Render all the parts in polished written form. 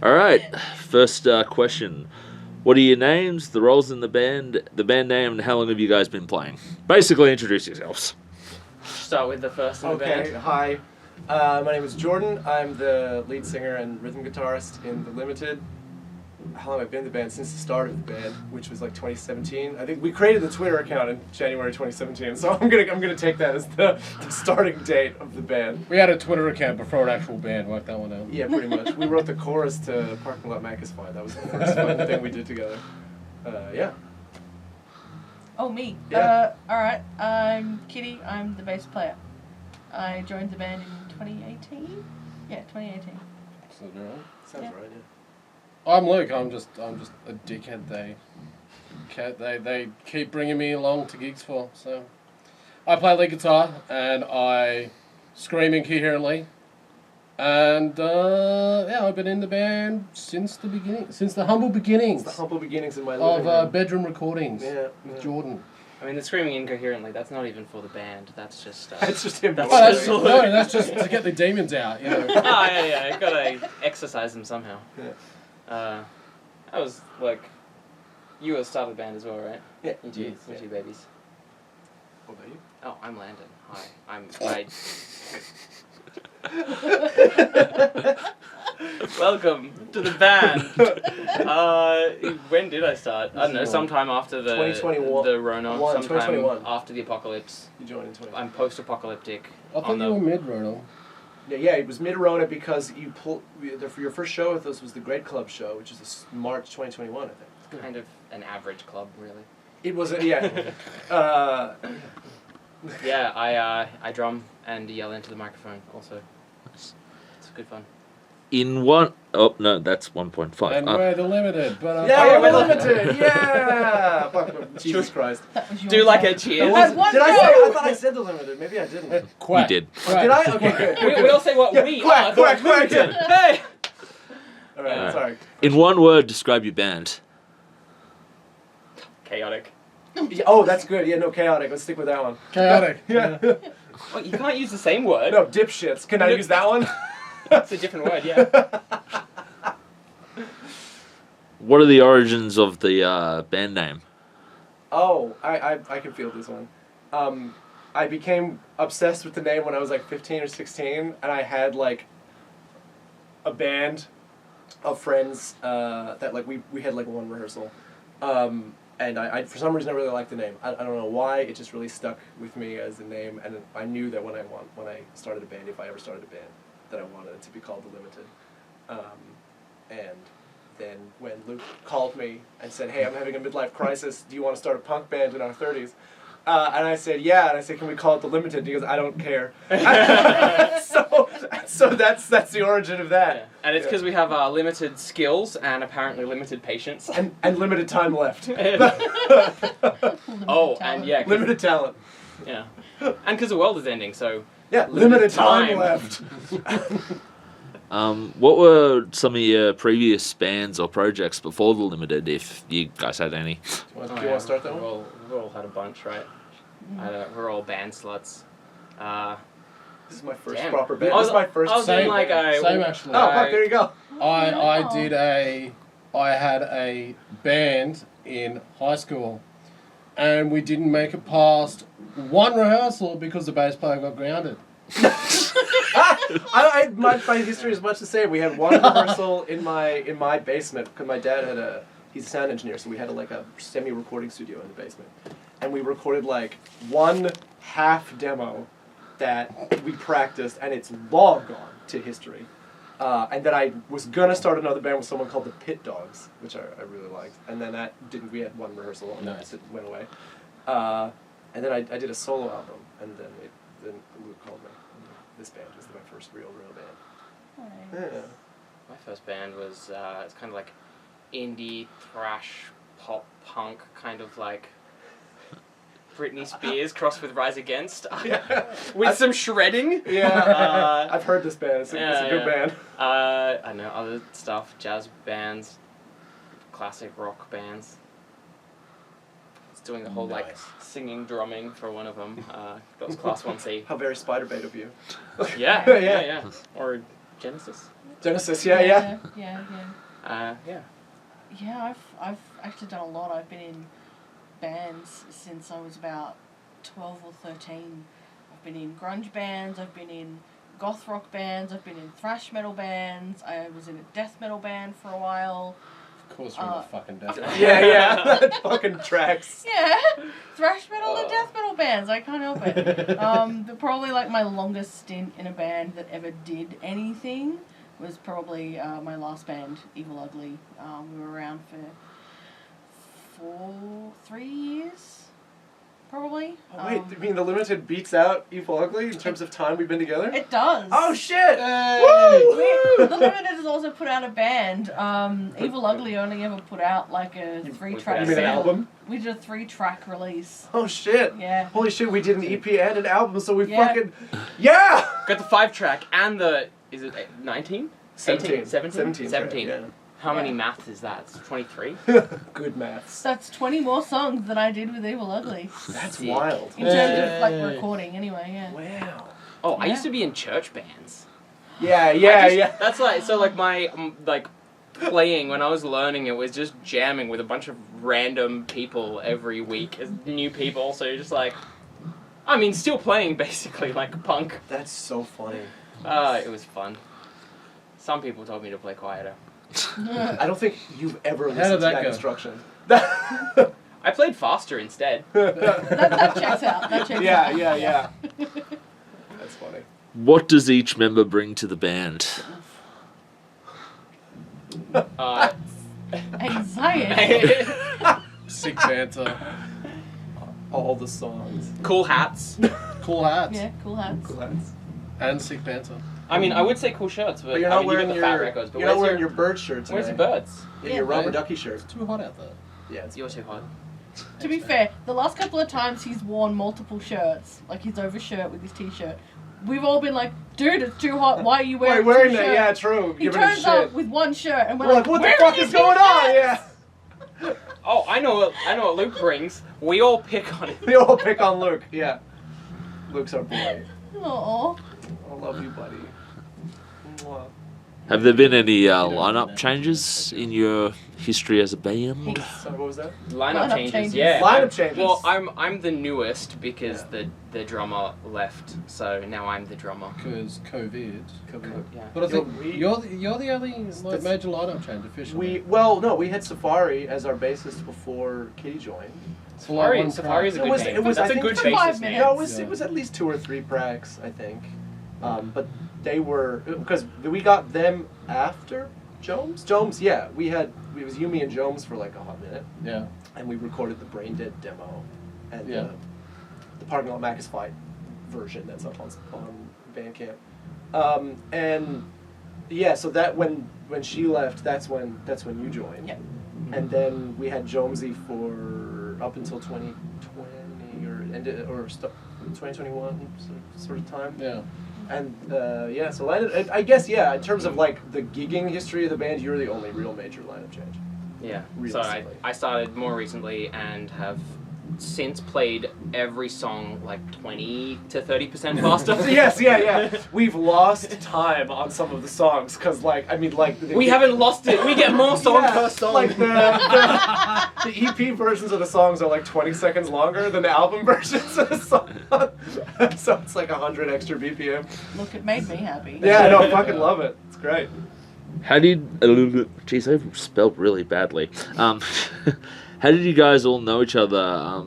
All right. First question. What are your names, the roles in the band name, and how long have you guys been playing? Basically, introduce yourselves. Start with the first in the Okay, band. hi. My name is Jordan. I'm the lead singer and rhythm guitarist in The Limited. How long have I been in the band? Since the start of the band, which was like 2017. I think we created the Twitter account in January 2017, so I'm gonna take that as the starting date of the band. We had a Twitter account before an actual band. Work that one out. Yeah, pretty much. We wrote the chorus to Parking Lot Mac is Fine. That was the first fun thing we did together. Yeah. Oh, me. Yeah. Alright, I'm Kitty. I'm the bass player. I joined the band in 2018? Yeah, 2018. Sounds right. Sounds Yeah. right. Yeah. I'm Luke. I'm just a dickhead. They keep bringing me along to gigs for. So I play lead guitar and I scream incoherently. And yeah, I've been in the band since the beginning, since the humble beginnings It's the humble beginnings in my living of room. bedroom recordings Yeah, with yeah. Jordan. I mean, the screaming incoherently, that's not even for the band. That's just... It's just him. That's Oh, just- that's just to get the demons out, you know. oh, yeah, you gotta exercise them somehow. Yeah. I was, like... You were started the band as well, right? Yeah. You two, Yeah. you two babies. What about you? Oh, I'm Landon. Hi. Welcome to the band. When did I start? I don't know. Sometime after the 2021. the Rona. Sometime 2021. after the apocalypse. You joined in 20. I'm post-apocalyptic. I thought you were mid-Rona. Yeah, it was mid-Rona because you your first show with us was the Great Club show, which is March 2021, I think. Kind of an average club, really. It was yeah. Yeah, I drum and yell into the microphone. Also, it's good fun. In one... Oh, no, that's 1.5. And we're the Limited. But Yeah, we're we're limited. Yeah. Fuck, Jesus Christ. That was your Do like a fault. cheers. One Did I go! say? I thought I said the limited. Maybe I didn't. Quack. You did. Quack. Did I? Okay, good. We all say what Yeah, we quack, are. quack, quack. Hey! All right, Alright. sorry. In one word, describe your band. Chaotic. Yeah, oh, that's good. Yeah, no, chaotic. Let's stick with that one. Chaotic. Yeah. Well, you can't use the same word. No, dipshits. Can I use that one? It's a different word, yeah. What are the origins of the band name? Oh, I can feel this one. I became obsessed with the name when I was like 15 or 16, and I had like a band of friends that like we had like one rehearsal, and I for some reason I really liked the name. I don't know why, it just really stuck with me as a name, and I knew that when I started a band, if I ever started a band, that I wanted it to be called The Limited, and then when Luke called me and said, "Hey, I'm having a midlife crisis. Do you want to start a punk band in our 30s?" And I said, "Yeah." And I said, "Can we call it The Limited?" And he goes, "I don't care." so that's the origin of that. Yeah. And it's because we have limited skills and apparently limited patience. And limited time left. Oh, and yeah. 'cause- Limited talent. Yeah. And because the world is ending, so... Yeah, limited time time. left. What were some of your previous bands or projects before The Limited, if you guys had any? Do you want Oh, to yeah, start that we've one? all had a bunch, right? We're all band sluts. This is my first Damn. proper band. I was- This is my first I was Same. in like a... Same actually. Oh, fuck, there you go. I had a band in high school, and we didn't make it past one rehearsal because the bass player got grounded. My history is much the same. We had one rehearsal in my basement because my dad he's a sound engineer, so we had a semi-recording studio in the basement, and we recorded like one half demo that we practiced, and it's long gone to history. And then I was gonna start another band with someone called the Pit Dogs, which I really liked, and then that didn't. We had one rehearsal, and Nice. it went away. And then I did a solo album, and then Luke called me. This band was my first real band. Yeah. My first band was, it's kind of like indie, thrash, pop, punk, kind of like Britney Spears crossed with Rise Against. With some shredding. Yeah, I've heard this band. It's a good band. I know other stuff, jazz bands, classic rock bands. It's doing the whole like Nice. singing, drumming for one of them. That was Class 1C. How very Spider-Bait of you. Yeah. Or Genesis. Genesis, yeah. Yeah. Yeah. Yeah, I've actually done a lot. I've been in bands since I was about 12 or 13. I've been in grunge bands, I've been in goth rock bands, I've been in thrash metal bands, I was in a death metal band for a while. Of course, you're in the fucking death. Yeah. That fucking tracks. Yeah, thrash metal and death metal bands, I can't help it. But probably like my longest stint in a band that ever did anything was probably my last band, Evil Ugly. We were around for 3 years, probably. Oh, wait, you mean The Limited beats out Evil Ugly in terms of time we've been together? It does. Oh shit! Hey! Woo! The Limited has also put out a band. Evil Ugly only ever put out like a 3-track You mean an single. album? We did a 3-track release. Oh shit! Yeah. Holy shit, we did an EP and an album, so we Yeah. fucking... Yeah! Got the 5-track and the... Is it 19? 17. 17? 17. How many Yeah. maths is that? It's 23? Good maths. That's 20 more songs than I did with Evil Ugly. That's Sick. wild. In terms of like Hey. recording, anyway, yeah. Wow. Oh, I Yeah. used to be in church bands. Yeah. That's like, so like my, like, playing, when I was learning, it was just jamming with a bunch of random people every week as new people, so you're just like, I mean, still playing basically, like punk. That's so funny. It was fun. Some people told me to play quieter. I don't think you've ever How listened did to that that go? instruction. I played faster instead. That checks out. That checks out. yeah. That's funny. What does each member bring to the band? Anxiety. Sick banter. All the songs. Cool hats. Cool hats. Yeah, cool hats. Cool hats. And sick banter. I mean, I would say cool shirts, but But you're I not mean, you wearing got the your fat records. But you're not where's wearing your bird shirt today. where's the birds? Yeah, your Yeah. rubber ducky shirt. It's too hot out there. Yeah, it's You're too hot. To be fair, the last couple of times he's worn multiple shirts, like his overshirt with his t-shirt, we've all been like, dude, it's too hot, why are you wearing wearing two that. shirts? Yeah, true. He Giving him turns up shit. with one shirt and we're We're like, what the "Where fuck are is your going on? shirts?" Yeah. Oh, I know what Luke brings. We all pick on it. We all pick on Luke. Yeah. Luke's our boy. Aw. I love you, buddy. Mwah. Have there been any lineup changes in your history as a band? Sorry, what was that? Lineup Lineup changes. changes. Yeah. Lineup changes. Well, I'm the newest because the drummer left, so now I'm the drummer. Because COVID. Yeah. But I think we- you're the only like, That's- major lineup change officially. We had Safari as our bassist before Kitty joined. For like one Safari is a It good was- name. it was, That's I a think, good for 5 bassist name. minutes. No, Yeah. it was at least 2 or 3 tracks, I think. But they were because we got them after Jones. Jones, yeah, it was Yumi and Jones for like a hot minute, Yeah. and we recorded the Brain Dead demo and Yeah. the Parking Lot Macus Fight version that's up on Bandcamp. And yeah, so that when she left, that's when you joined. Yep. And then we had Jonesy for up until 2020 or 2021 sort of time. Yeah. And so I guess in terms of like the gigging history of the band, you're the only real major lineup change. Yeah. So Realistically. I started more recently and have since played every song like 20 to 30% faster. Yes, yeah. We've lost time on some of the songs because We haven't lost it. We get more songs Yeah, per song. Like the EP versions of the songs are like 20 seconds longer than the album versions of the song. So it's like 100 extra BPM. Look, it made me happy. Yeah, no, I fucking love it. It's great. How did... Jeez, I spelled really badly. How did you guys all know each other?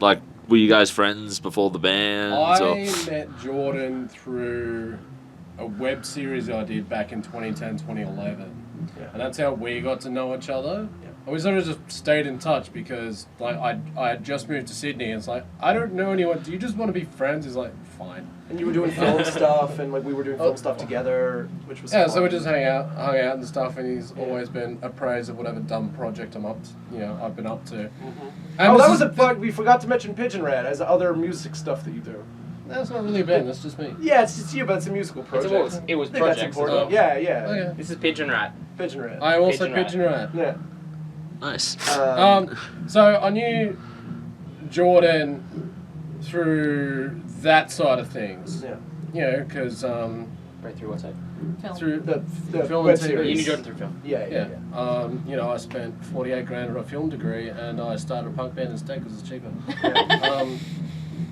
Like, were you guys friends before the band? I met Jordan through a web series I did back in 2010, 2011. Yeah. And that's how we got to know each other. Yeah. And we sort of just stayed in touch because like I had just moved to Sydney and it's like, I don't know anyone, do you just want to be friends? He's like, fine. And you were doing film stuff, and like we were doing film stuff together, which was Yeah, fun. so we just hung out and stuff, and he's always been appraised of whatever dumb project I've been up to. And Oh, this that is- was a bug. We forgot to mention Pigeon Rat as other music stuff that you do. That's not really a band, that's just me. Yeah, it's just you, but it's a musical project. It was I think that's projects. important. Oh. Yeah. Okay. This is Pigeon Rat. Pigeon Rat. I also Pigeon Pigeon Rat. Yeah. Nice. So I knew Jordan through that side of things. Yeah. You know, because Right through what side? Film. through The Film web and TV. You series. knew Jordan through film. Yeah. you know, I spent 48 grand on a film degree, and I started a punk band instead because it's cheaper.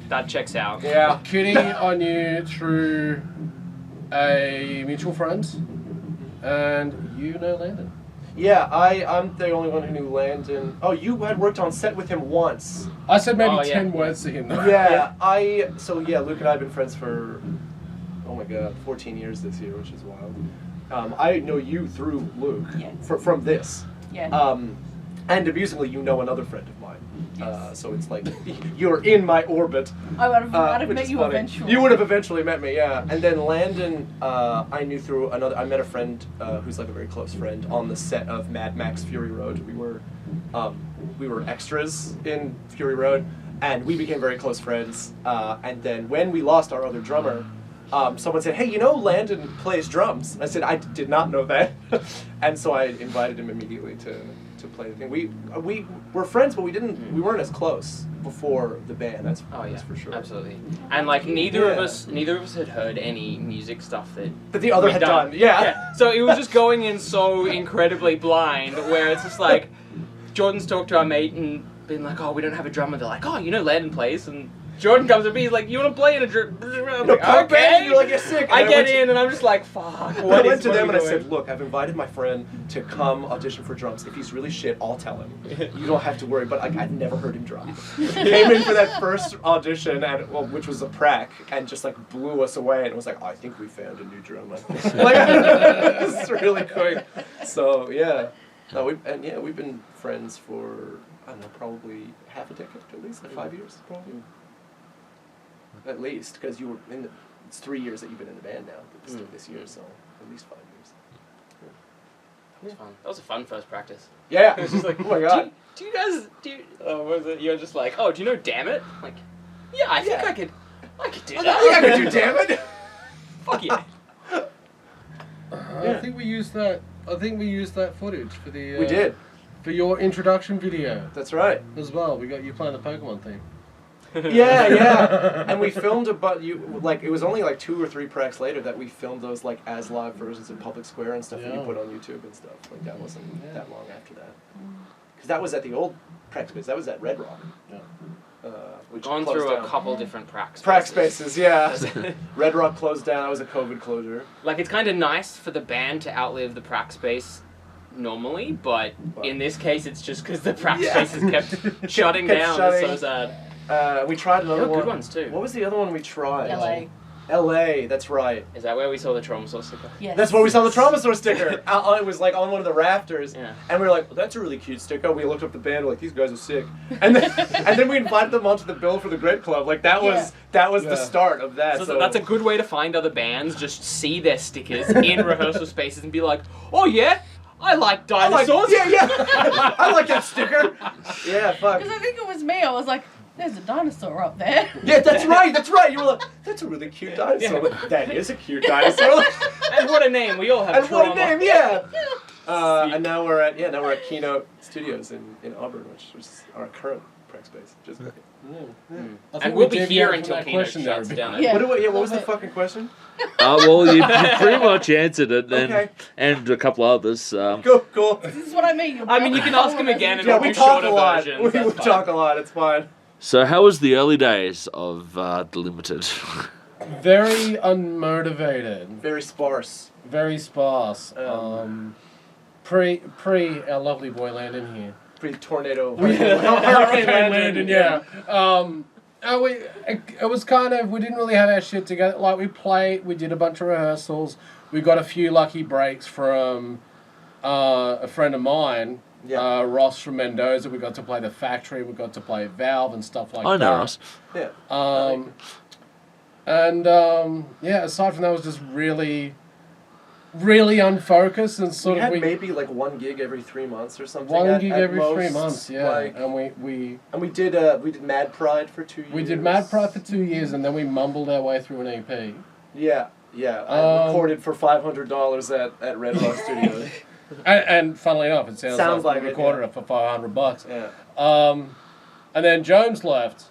That checks out. Yeah. Kitty, I knew through a mutual friend, and you know Landon. Yeah, I'm the only one who knew Landon. Oh, you had worked on set with him once. I said maybe Oh, yeah. 10 words to him. Though. Yeah, Luke and I have been friends for, oh my god, 14 years this year, which is wild. I know you through Luke, Yeah. from this. Yeah. And amusingly, you know another friend of mine. Yes. So it's like, you're in my orbit. I would have which met is you funny. eventually. You would have eventually met me, yeah. And then Landon, I knew through another. I met a friend who's like a very close friend on the set of Mad Max Fury Road. We were extras in Fury Road, and we became very close friends. And then when we lost our other drummer, someone said, "Hey, you know Landon plays drums." I said, "I did not know that," and so I invited him immediately to play the thing. We were friends, but we weren't as close before the band. That's for sure. Absolutely. And like neither of Yeah. us had heard any music stuff that But the other we'd had done. Yeah. So it was just going in so incredibly blind, where it's just like Jordan's talked to our mate and been like, "Oh, we don't have a drummer." They're like, "Oh, you know Landon plays," and Jordan comes to me, he's like, "You want to play in a drum?" I'm like, punk band? "Okay." And you're like, "You're sick." And I I get went to- in and I'm just like, "Fuck." I What went is to what them are and we I said, doing? "Look, I've invited my friend to come audition for drums. If he's really shit, I'll tell him. You don't have to worry." But I've never heard him drum. Came in for that first audition, and which was a prac, and just like blew us away. And it was like, "I think we found a new drummer." Like, it's really quick. So yeah, no, we've been friends for I don't know, probably half a decade at least, like 5 years probably. At least, because you were in the. It's 3 years that you've been in the band now. This year, so at least 5 years. That was fun. That was a fun first practice. Yeah. It was just like, oh my god. Do you guys what was it? You're just like, "Oh, do you know Damn It?" I'm like, yeah, I think Yeah. I could do I that. could do damn it. Fuck yeah. I think we used that. I think we used that footage for the. We did. For your introduction video That's right. as well. We got you playing the Pokemon theme. Yeah. And we filmed it was only like 2 or 3 precs later that we filmed those like as live versions in Public Square and stuff that you Yeah. put on YouTube and stuff. Like that wasn't that long after that. Because that was at the old Prac Space. That was at Red Rock. Yeah. Which Gone closed through down. a couple different prac Prac spaces. Spaces, yeah. Red Rock closed down. That was a COVID closure. Like, it's kind of nice for the band to outlive the prac space normally, but in this case, it's just because the prac Yeah. spaces kept shutting Kept down. shutting. It's so sad. We tried another There were one. good ones, too. What was the other one we tried? LA. LA, that's right. Is that where we saw the Trauma Source sticker? Yes. That's where we saw the Trauma Store sticker. It was like on one of the rafters. Yeah. And we were like, well, that's a really cute sticker. We looked up the band, we're like, these guys are sick. And then we invited them onto the bill for the Grit Club. Like that was the Yeah. start of that. So that's a good way to find other bands, just see their stickers in rehearsal spaces and be like, "Oh yeah, I like dinosaurs." yeah. I like that sticker. Yeah, fuck. Because I think it was me. I was like, "There's a dinosaur up there." Yeah, that's right. You were like, that's a really cute dinosaur. Yeah. Like, that is a cute dinosaur. And what a name! We all have And trauma. what a name, yeah. And now we're at Keynote Studios in Auburn, which is our current prec space. Just I And think we'll we be here deviated until from that Keynote question there a shuts bit. down. Yeah. what was the Love it. fucking question? Well, you pretty much answered it, Okay. and a couple others. Cool. This is what I mean. I mean, you can ask him again and Yeah, we'll we do talk shorter a lot. versions. We That's fine. talk a lot. It's fine. So, how was the early days of The Limited? Very unmotivated. Very sparse. Very sparse. Pre our lovely boy Landon here. Pretty tornado. Hurricane Landon, yeah. It was kind of, we didn't really have our shit together. Like, we did a bunch of rehearsals. We got a few lucky breaks from a friend of mine, Yeah. Ross from Mendoza. We got to play The Factory. We got to play Valve and stuff like I that. know, Ross. Yeah. Aside from that, it was just really, really unfocused and sort We of had maybe like one gig every 3 months or something. one at- gig at every most, 3 months, yeah. like- And we and we did Mad Pride for 2 years. we did Mad Pride for 2 years, and then we mumbled our way through an E EP. Yeah. I recorded for $500 at Red Rock Studios. And funnily enough, it sounds like like we it, recorded yeah. it for $500. Yeah. And then Jones left,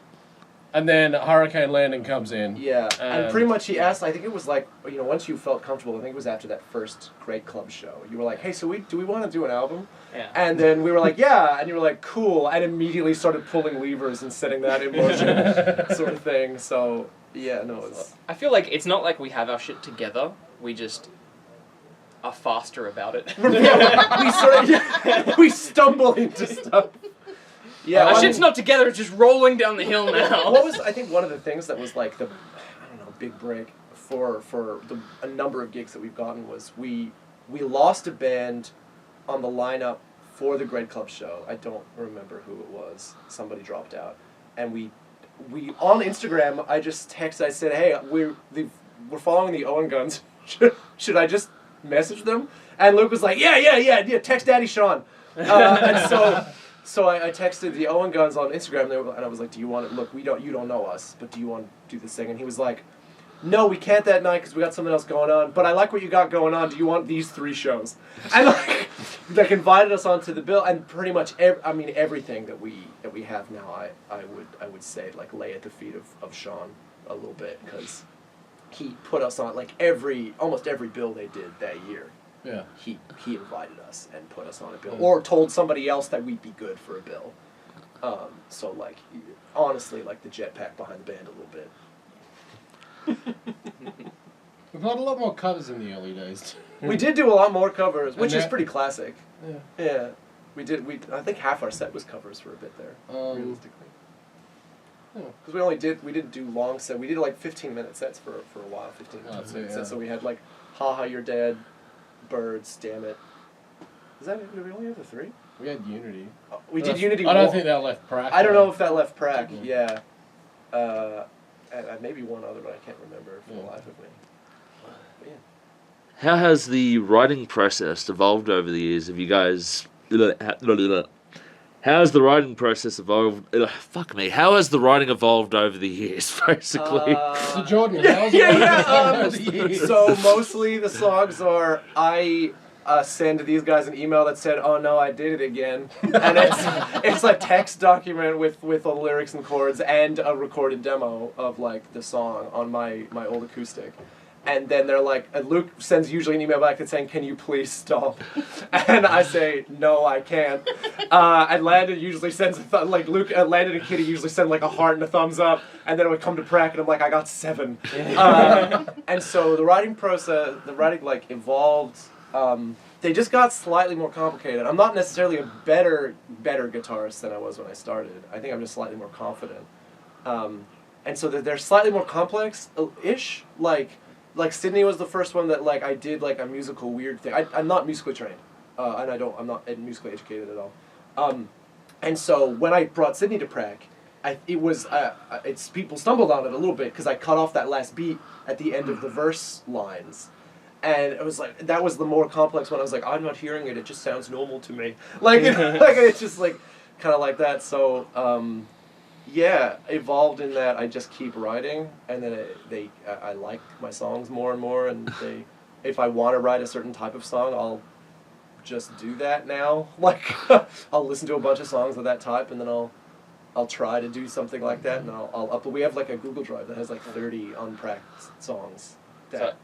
And then Hurricane Landing comes in. Yeah, and And- pretty much he asked. I think it was like, you know, once you felt comfortable. I think it was after that first Great Club show. You were like, "Hey, so do we want to do an album?" Yeah. And then we were like, "Yeah," and you were like, "Cool," and immediately started pulling levers and setting that in motion, sort of thing. So yeah, no, it's I feel like it's not like we have our shit together. We just are faster about it. we sort of we stumble into stuff. Yeah, Our well, shit's not together. It's just rolling down the hill now. What was I think one of the things that was like the I don't know big break for a number of gigs that we've gotten was we lost a band on the lineup for the Great Club show. I don't remember who it was. Somebody dropped out, and we on Instagram I just texted. I said, "Hey, we're following the Owen Guns. Should I just message them?" And Luke was like, "Yeah. Text Daddy Sean." And so I texted the Owen Guns on Instagram, and I was like, "Do you want to look? You don't know us, but do you want to do this thing?" And he was like, "No, we can't that night because we got something else going on. But I like what you got going on. Do you want these 3 shows?" And like invited us onto the bill, and pretty much everything that we have now, I would say like lay at the feet of Sean a little bit because he put us on like almost every bill they did that year. Yeah. He invited us and put us on a bill, or told somebody else that we'd be good for a bill. So like, honestly, like the jetpack behind the band a little bit. We've had a lot more covers in the early days. We did do a lot more covers, which And is that- pretty classic. Yeah. Yeah, we did. I think half our set was covers for a bit there, realistically. yeah. Because we didn't do long set. We did like 15-minute sets for a while. 15-minute That's sets. it, yeah. So we had like, "Ha Ha, You're Dead," "Birds," "Damn It." Is that it? Did we only have the 3? We had Unity. We did Unity. I don't one- think that left Prac. I don't know if that left Prac. Yeah. Yeah. And maybe one other, but I can't remember for the Yeah. life of me. But yeah. How has the writing process evolved over the years? Have you guys... How has the writing process evolved... Fuck me. How has the writing evolved over the years, basically? So Jordan, how's So mostly the songs are I send these guys an email that said, "Oh no, I did it again," and it's a text document with all the lyrics and chords and a recorded demo of like the song on my old acoustic. And then they're like, and Luke sends usually an email back that's saying, "Can you please stop?" And I say, "No, I can't." And Landon usually sends Landon and Kitty usually send like a heart and a thumbs up, and then it would come to Prac, and I'm like, "I got 7." And so the writing like evolved. They just got slightly more complicated. I'm not necessarily a better guitarist than I was when I started. I think I'm just slightly more confident. And so they're slightly more complex-ish. Like Sydney was the first one that like I did like a musical weird thing. I'm not musically trained, and I'm not musically educated at all. And so when I brought Sydney to Prac, people stumbled on it a little bit because I cut off that last beat at the end of the verse lines. And it was like, that was the more complex one. I was like, I'm not hearing it, it just sounds normal to me. Like, like it's just like, kind of like that. So, yeah, evolved in that I just keep writing, and then I like my songs more and more, and if I want to write a certain type of song, I'll just do that now. Like, I'll listen to a bunch of songs of that type, and then I'll try to do something like that, and I'll upload. We have like a Google Drive that has like 30 unpracticed songs. So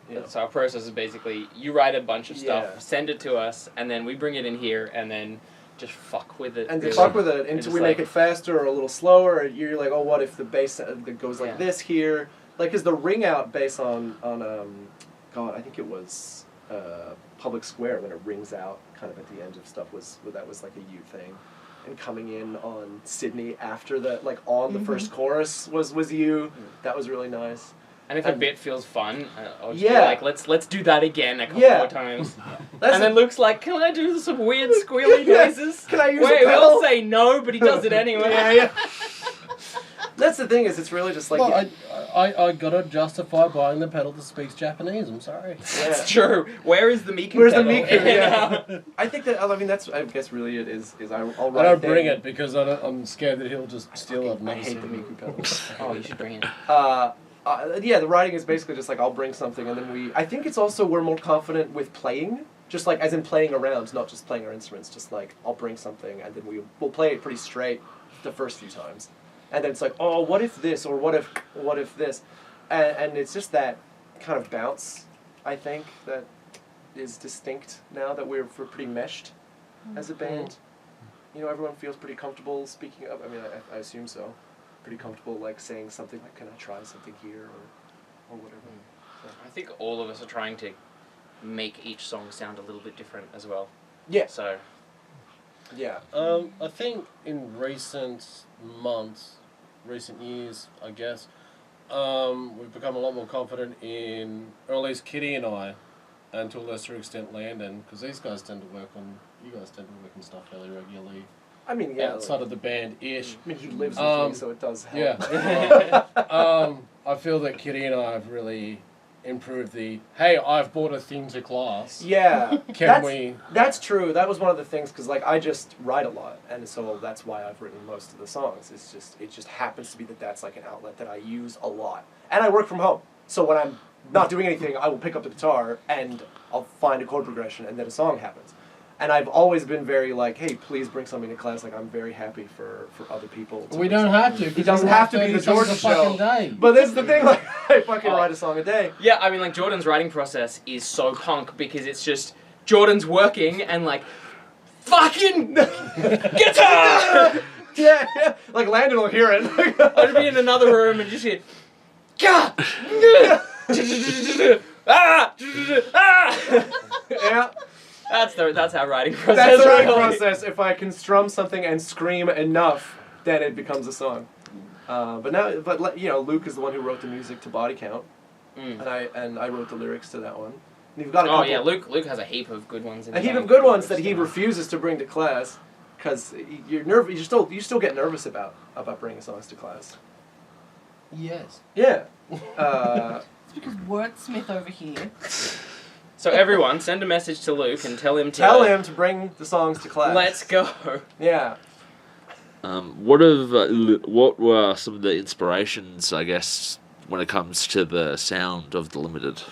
our process is basically you write a bunch of stuff, Yeah. send it to us, and then we bring it in here, and then just fuck with it. And really. to fuck with it And until just we make it faster or a little slower. Or you're like, oh, what if the bass that goes like Yeah. this here? Like, is the ring out bass on God, I think it was Public Square when it rings out kind of at the end of stuff was like a you thing. And coming in on Sydney after the like on the first chorus was you. That was really nice. And if a bit feels fun, I'll just Yeah. be like, let's do that again a couple Yeah. more times. That's And then Luke's like, can I do some weird squealy Yeah. noises? Can I use Wait, a we all pedal? say no, but he does it anyway. yeah. That's the thing is, it's really just like Well, I gotta justify buying the pedal that speaks Japanese. I'm sorry. It's true. Where is the Miku Where's the pedal? Miku? Yeah. I think that I mean that's I guess really it is I'll I write don't bring down- it because I'm scared that he'll just steal it. I hate the Miku pedal. Oh, you should bring it. Yeah, the writing is basically just like I'll bring something and then I think it's also we're more confident with playing, just like as in playing around, not just playing our instruments. Just like I'll bring something and then we'll play it pretty straight the first few times, and then it's like, oh, what if this, or what if this, and it's just that kind of bounce, I think, that is distinct now that we're pretty meshed as a band. You know, everyone feels pretty comfortable speaking up. I mean, I assume so. Pretty comfortable, like, saying something like, can I try something here, or whatever. So. I think all of us are trying to make each song sound a little bit different as well. Yeah. So, Yeah. I think in recent months, recent years, I guess, we've become a lot more confident in, or at least Kitty and I, and to a lesser extent Landon, because these guys tend to work on, you guys tend to work on stuff fairly regularly. I mean, yeah. Outside of the band-ish. I mean, he lives with me, so it does help. Yeah. I feel that Kitty and I have really improved the, hey, I've bought a thing to class. Yeah. Can we... That's true. That was one of the things, because, like, I just write a lot, and so that's why I've written most of the songs. It just happens to be that that's, like, an outlet that I use a lot. And I work from home. So when I'm not doing anything, I will pick up the guitar, and I'll find a chord progression, and then a song happens. And I've always been very like, hey, please bring something to class. Like, I'm very happy for other people. We don't have to. It doesn't have to be the Jordan show. Day. But this is the thing, like, I fucking write a song a day. yeah, I mean, like, Jordan's writing process is so punk because it's just Jordan's working and, like, fucking guitar! Yeah. Like, Landon will hear it. I'd be in another room and just hear, Gah! Ah! Ah! Yeah. That's our writing process. That's the writing really. process. If I can strum something and scream enough, then it becomes a song. But you know, Luke is the one who wrote the music to Body Count, and I wrote the lyrics to that one. And you've got a couple, yeah, Luke has a heap of good ones. a heap of good ones that he refuses to bring to class, because you're nervous. You still get nervous about bringing songs to class. Yes. Yeah. It's because wordsmith over here. So everyone, send a message to Luke and tell him to bring the songs to class. Let's go. Yeah. What were some of the inspirations, I guess, when it comes to the sound of The Limited?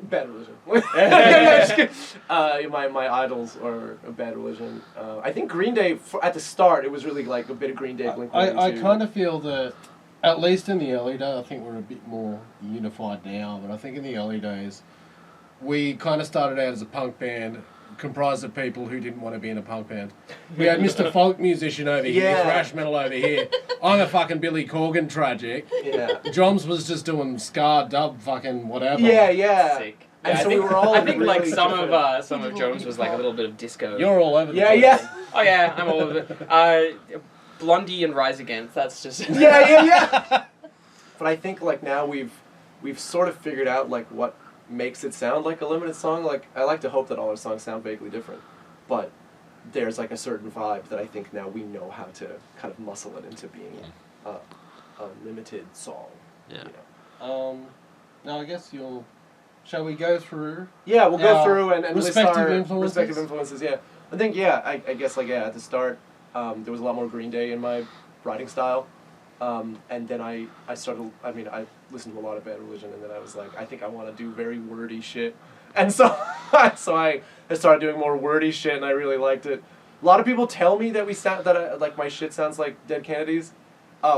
Bad Religion. Just kidding. My idols are Bad Religion. I think Green Day, at the start, it was really like a bit of Green Day, Blink-182. I kind of feel that, at least in the early days, I think we're a bit more unified now, but I think in the early days, we kind of started out as a punk band comprised of people who didn't want to be in a punk band. We had Mr. Folk Musician over here, thrash metal over here. I'm a fucking Billy Corgan tragic. Yeah. Joms was just doing ska, dub, fucking whatever. Yeah. Sick. And Yeah, so we were all I think really like some different. of Jones was like a little bit of disco. You're all over the place. Yeah. Oh yeah, I'm all over it. Blondie and Rise Against. That's just. Yeah. But I think like now we've sort of figured out like what makes it sound like a Limited song. Like I like to hope that all our songs sound vaguely different, but there's like a certain vibe that I think now we know how to kind of muscle it into being a Limited song. Yeah. You know? Now I guess shall we go through? Yeah, we'll go through and list respective our influences? respective influences. Yeah, I think I guess at the start there was a lot more Green Day in my writing style, and then I started. I mean, I listened to a lot of Bad Religion, and then I was like, I think I want to do very wordy shit, and so I started doing more wordy shit, and I really liked it. A lot of people tell me that like my shit sounds like Dead Kennedys,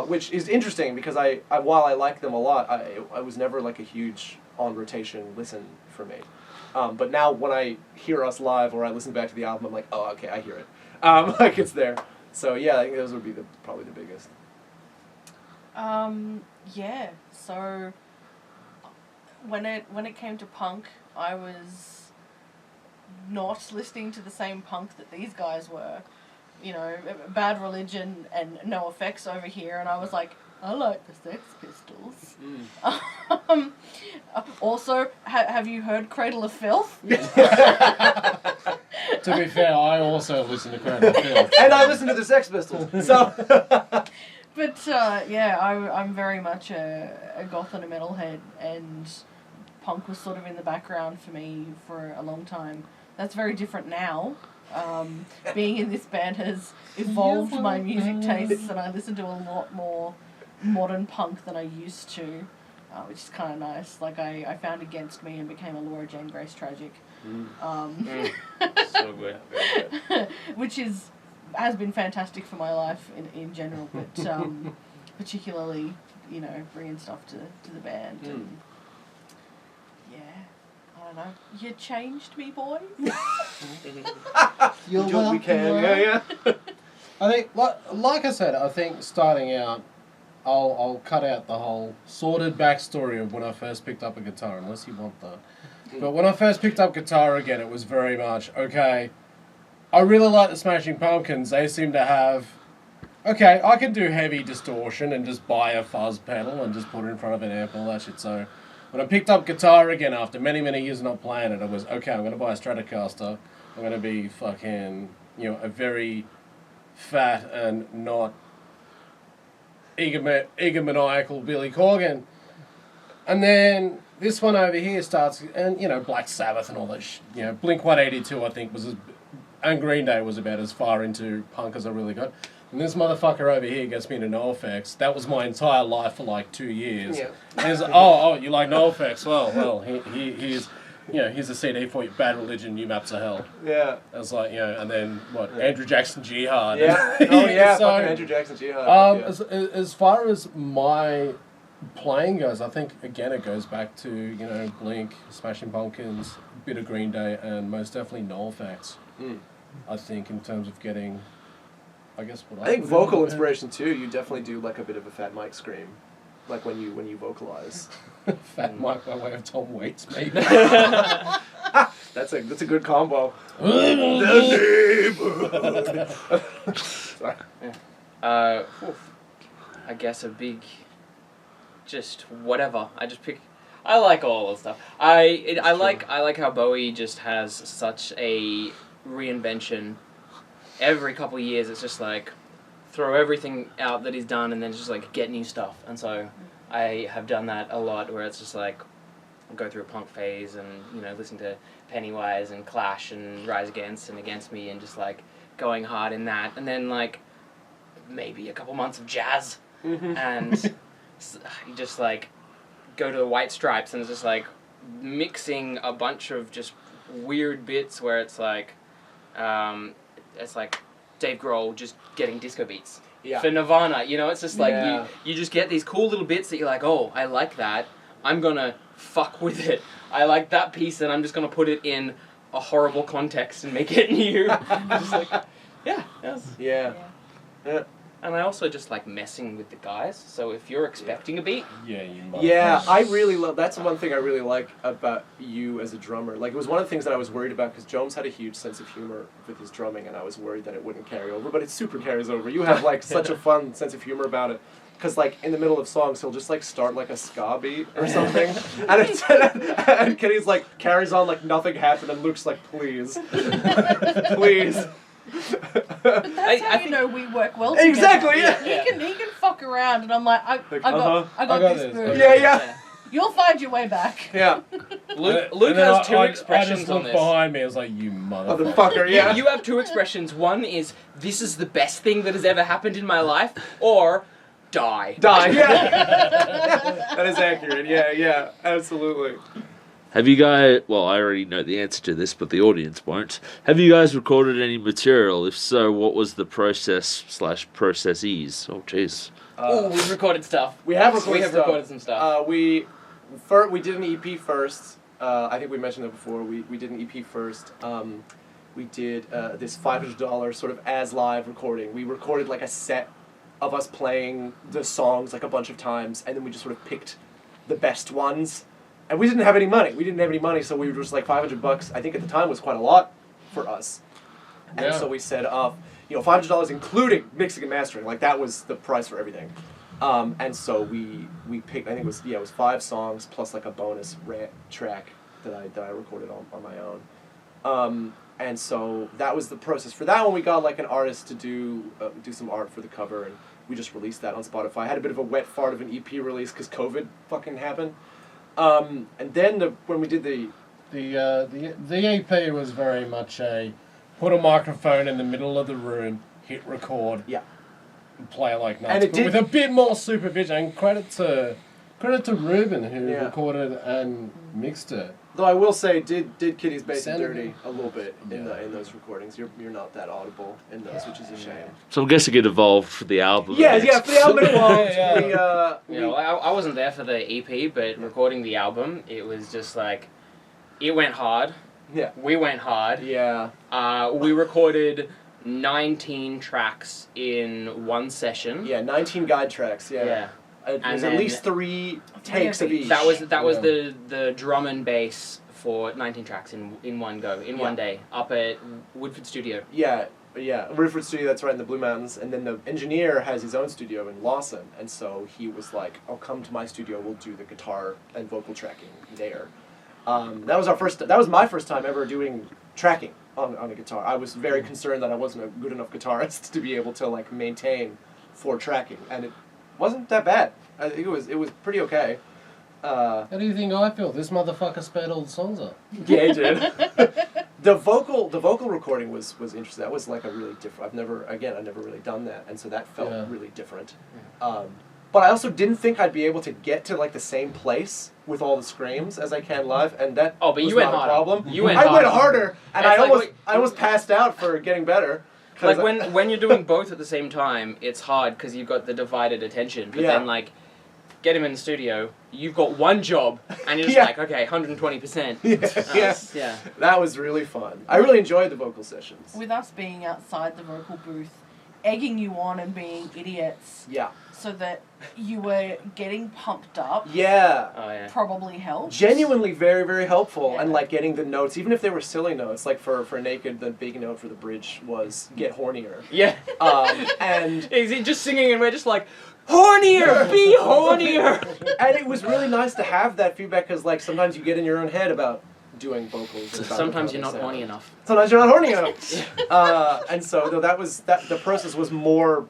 which is interesting because I while I like them a lot, I was never like a huge on rotation listen for me. But now when I hear us live or I listen back to the album, I'm like, oh, okay, I hear it. Like it's there. So yeah, I think those would be probably the biggest. Yeah. So when it came to punk, I was not listening to the same punk that these guys were. You know, Bad Religion and No Effects over here, and I was like, I like the Sex Pistols. Also, have you heard Cradle of Filth? To be fair, I also listen to Cradle of Filth. And I listen to the Sex Pistols. So. But yeah, I'm very much a goth and a metalhead, and punk was sort of in the background for me for a long time. That's very different now. Being in this band has evolved my music tastes, and I listen to a lot more modern punk than I used to, which is kind of nice. Like I found Against Me and became a Laura Jane Grace tragic. So good. Very good. Which is has been fantastic for my life in general, but particularly, bringing stuff to the band. And yeah, I don't know. You changed me, boys. You're We do what we can. Yeah. I think, like I said, I think starting out, I'll cut out the whole sordid backstory of when I first picked up a guitar, unless you want that. But when I first picked up guitar again, it was very much, okay, I really like the Smashing Pumpkins. They seem to have, okay, I can do heavy distortion and just buy a fuzz pedal and just put it in front of an amp and all that shit. So when I picked up guitar again after many, many years not playing it, it was, okay, I'm going to buy a Stratocaster. I'm going to be fucking, a very fat and not egomaniacal Billy Corgan. And then this one over here starts, and Black Sabbath and all that Blink-182 I think and Green Day was about as far into punk as I really got. And this motherfucker over here gets me into NoFX. That was my entire life for like 2 years. Yeah. And he's like, oh, you like NoFX? Well, here's here's a CD for you, Bad Religion, New Maps of Hell. Yeah. I was like, and then what? Andrew Jackson Jihad. Yeah. Oh yeah. So, fucking Andrew Jackson Jihad. as far as my playing goes, I think again it goes back to Blink, Smashing Pumpkins, a bit of Green Day, and most definitely NoFX. I think in terms of getting, I guess what I think vocal inspiration too. You definitely do like a bit of a Fat Mike scream, like when you vocalize. Fat Mike by way of Tom Waits, maybe. That's a good combo. Sorry. I guess a big, just whatever. I like all the stuff. I like how Bowie just has such a reinvention. Every couple of years, it's just like throw everything out that he's done, and then just like get new stuff. And so I have done that a lot, where it's just like go through a punk phase and listen to Pennywise and Clash and Rise Against and Against Me, and just like going hard in that, and then like maybe a couple months of jazz, and you just like go to the White Stripes, and it's just like mixing a bunch of just weird bits where it's like Dave Grohl just getting disco beats. Yeah. For Nirvana, it's just like you just get these cool little bits that you're like, oh, I like that. I'm gonna fuck with it. I like that piece, and I'm just gonna put it in a horrible context and make it new. Just like, Yeah. And I also just like messing with the guys. So if you're expecting a beat, Yeah, I really love. That's one thing I really like about you as a drummer. Like, it was one of the things that I was worried about, because Jones had a huge sense of humor with his drumming, and I was worried that it wouldn't carry over. But it super carries over. You have like such a fun sense of humor about it. Because like in the middle of songs, he'll just like start like a ska beat or something, and Kenny's like carries on like nothing happened, and Luke's like, please, please. But that's how you know we work well together. Exactly, yeah. He can fuck around, and I'm like, I got this, bro. Yeah. You'll find your way back. Yeah. Luke has two expressions I just on looked this. behind me, I was like, you motherfucker. Motherfucker, yeah. You have two expressions. One is, this is the best thing that has ever happened in my life, or die. Die. Yeah. That is accurate. Yeah, absolutely. Have you guys, well, I already know the answer to this, but the audience won't. Have you guys recorded any material? If so, what was the process/processes? Oh, jeez. We've recorded stuff. We have recorded recorded some stuff. We did an EP first. I think we mentioned that before. We did an EP first. We did this $500 sort of as live recording. We recorded like a set of us playing the songs like a bunch of times, and then we just sort of picked the best ones. And we didn't have any money. So we were just like $500. I think at the time was quite a lot for us. And so we said, $500 including mixing and mastering. Like that was the price for everything. And so we picked. I think it was 5 songs plus like a bonus rant track that I recorded on my own. And so that was the process. For that one, we got like an artist to do some art for the cover, and we just released that on Spotify. I had a bit of a wet fart of an EP release because COVID fucking happened. And then when we did the EP was very much a put a microphone in the middle of the room, hit record, yeah, and play it like nuts. And it but with a bit more supervision. And credit to Credit to Ruben who Yeah. recorded and mixed it. Though I will say, did Kitty's bass Sounded dirty a little bit in Yeah. those recordings. You're not that audible in those, which is a shame. So I'm guessing it evolved for the album. Yeah, for the album involved, Yeah. You know, I wasn't there for the EP, but recording the album, it was just like, it went hard. Yeah. We went hard. Yeah. We recorded 19 tracks in one session. Yeah, 19 guide tracks, yeah. It And was at then- least 3 takes of each. That was Yeah. the drum and bass for 19 tracks in one go, in one day, up at Woodford Studio. Yeah, Woodford Studio, that's right in the Blue Mountains. And then the engineer has his own studio in Lawson. And so he was like, "Oh, come to my studio, we'll do the guitar and vocal tracking there." That was my first time ever doing tracking on a guitar. I was very concerned that I wasn't a good enough guitarist to be able to like maintain 4 tracking. And it wasn't that bad. I think it was pretty okay. How do you think I feel? This motherfucker sped all the songs up. Yeah, it did. The vocal recording was interesting. That was like a really different. I've never really done that, and so that felt Yeah. really different. But I also didn't think I'd be able to get to like the same place with all the screams as I can live, and that Oh, but was you went not a harder. problem. You went I went harder. harder, and It's I like, almost passed out for getting better. 'Cause Like when you're doing both at the same time, it's hard because you've got the divided attention. But Yeah. then like, get him in the studio, you've got one job, and you're just Yeah. like, okay, 120%. yeah, that was really fun. I really enjoyed the vocal sessions. With us being outside the vocal booth, egging you on and being idiots Yeah, so that you were getting pumped up yeah. Oh yeah. probably helped. Genuinely very, very helpful. Yeah. And like getting the notes, even if they were silly notes, like for Naked, the big note for the bridge was get hornier. Yeah. And Is he just singing and we're just like, hornier, be hornier. and it was really nice to have that feedback because like sometimes you get in your own head about doing vocals. And about Sometimes how you're they not sound. horny enough. Sometimes you're not horny enough. And so though the process was more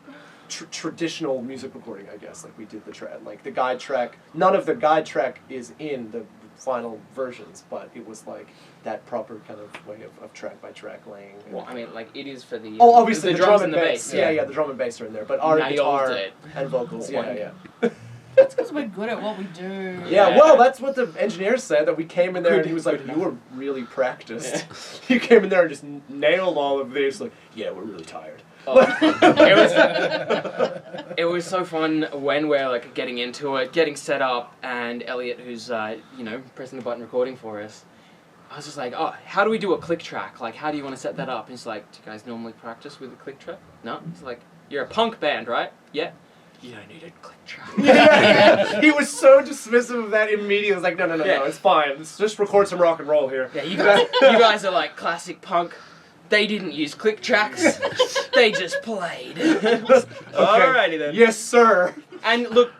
traditional music recording, I guess. Like we did the guide track. None of the guide track is in the final versions, but it was like that proper kind of way of track by track laying. Well, I mean, like it is for the. Oh, obviously the drums drum and the bass. Yeah, the drum and bass are in there, but our Nailed guitar it. and vocals. Yeah. That's because we're good at what we do. Yeah, Yeah. well, that's what the engineer said, that we came in there and Good- he was like, good you were really practiced. You came in there and just nailed all of this. Like, yeah, we're really tired. Oh, it was so fun when we're like getting into it, getting set up, and Elliot, who's pressing the button recording for us, I was just like, oh, how do we do a click track? Like, how do you want to set that up? And he's like, do you guys normally practice with a click track? No. He's like, you're a punk band, right? Yeah. You don't need a click track. Yeah. He was so dismissive of that immediately. I was like, no, Yeah. it's fine. Let's just record some rock and roll here. Yeah, you guys are like classic punk. They didn't use click tracks. They just played. Alrighty then. Yes, sir. And look,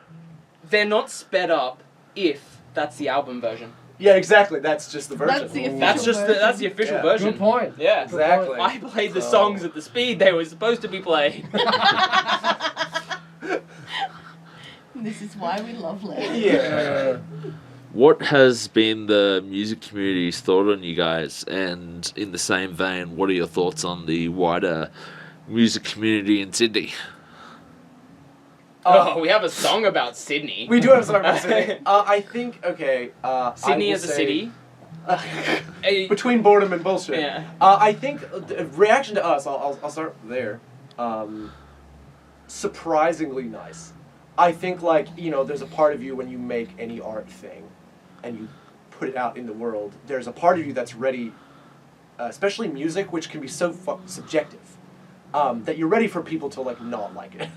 they're not sped up if that's the album version. Yeah, exactly. That's just the version. That's the official That's just version. that's the official Yeah. version. Good point. Yeah. Exactly. I played the So- songs at the speed they were supposed to be played. This is why we love Larry. Yeah. What has been the music community's thought on you guys? And in the same vein, what are your thoughts on the wider music community in Sydney? Oh, we have a song about Sydney. We do have something about Sydney. I think, okay. Sydney I will as a say- city. Between boredom and bullshit. Yeah. I think the reaction to us, I'll start there. Surprisingly nice. I think there's a part of you when you make any art thing and you put it out in the world, there's a part of you that's ready, especially music, which can be so subjective, that you're ready for people to not like it.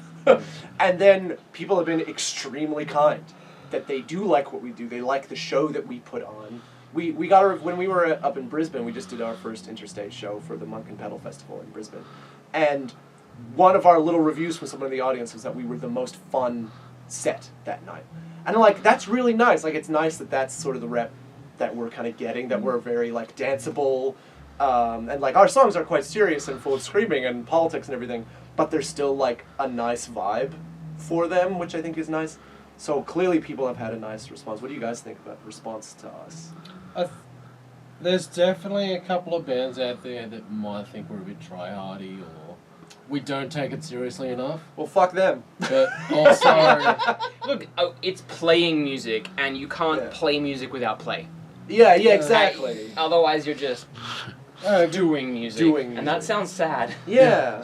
And then people have been extremely kind, that they do like what we do. They like the show that we put on. We got when we were up in Brisbane, we just did our first interstate show for the Monk and Pedal Festival in Brisbane, and one of our little reviews from someone in the audience was that we were the most fun set that night, and that's really nice. It's nice that that's sort of the rep that we're kind of getting, that we're very danceable, and our songs are quite serious and full of screaming and politics and everything, but there's still a nice vibe for them, which I think is nice. So clearly people have had a nice response. What do you guys think about response to us? There's definitely a couple of bands out there that might think we're a bit try-hardy or we don't take it seriously enough. Well, fuck them. But also, Look, it's playing music, and you can't Yeah. play music without play. Yeah, exactly. Otherwise, you're just doing music. Doing And that music. sounds sad. Yeah.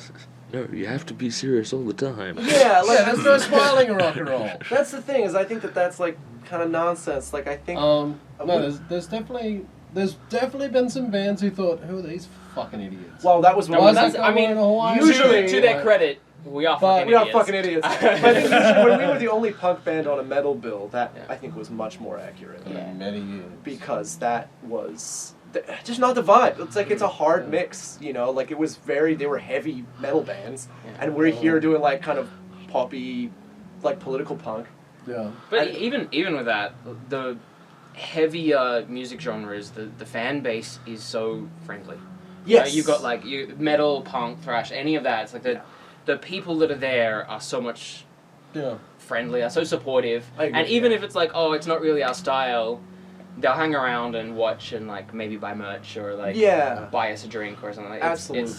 No, you have to be serious all the time. Yeah, like yeah, there's no smiling in rock and roll. that's the thing is I think that's like kind of nonsense. Like I think No, there's definitely been some bands who thought, who are these fucking idiots? well that was No, what Why was is that's- that I going mean, in Hawaii? usually- to their credit, we are But fucking we are idiots. fucking idiots. But I think usually when we were the only punk band on a metal bill, that Yeah. I think was much more accurate. Yeah. Many years. Because that was just not the vibe. It's like it's a hard mix, you know. Like it was they were heavy metal bands, Yeah. and we're here doing like kind of poppy, like political punk. Yeah. But And- even with that, the heavier music genres, the fan base is so friendly. Yes, You've got like metal, punk, thrash, any of that. It's like the people that are there are so much Yeah. friendlier, so supportive. I agree, And even yeah. if it's like, oh, it's not really our style, they'll hang around and watch and like maybe buy merch or like Yeah. buy us a drink or something. Absolutely.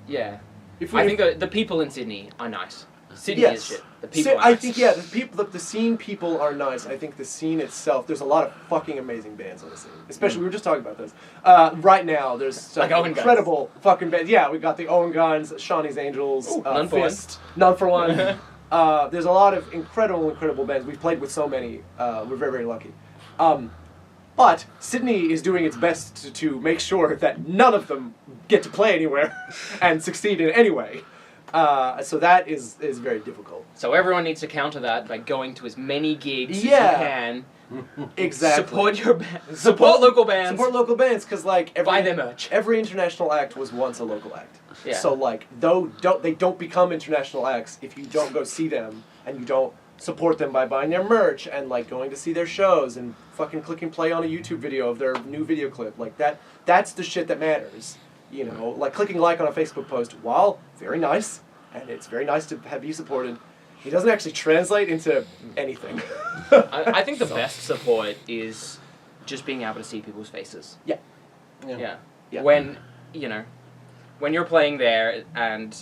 Yeah. If I think the people in Sydney are nice. Sydney Yes. is shit. The people are I nice. think the scene people are nice. I think the scene itself. There's a lot of fucking amazing bands on the scene. Especially we were just talking about this. Right now, there's some Like Owen Guns. incredible fucking bands. Yeah, we got the Owen Guns, Shawnee's Angels, Ooh, None for One. Fist, None for One. There's a lot of incredible bands. We've played with so many. We're very, very lucky. But Sydney is doing its best to make sure that none of them get to play anywhere and succeed in any way. So that is very difficult. So everyone needs to counter that by going to as many gigs Yeah. as you can. Exactly. Support your support local bands. Support local bands because like Buy their merch. Every international act was once a local act. Yeah. So like they don't become international acts if you don't go see them and you don't support them by buying their merch and like going to see their shows and fucking clicking play on a YouTube video of their new video clip. Like that's the shit that matters. You know, like clicking like on a Facebook post, while very nice, and it's very nice to have you supported, it doesn't actually translate into anything. I think the best support is just being able to see people's faces. Yeah. Yeah. Yeah. When, when you're playing there and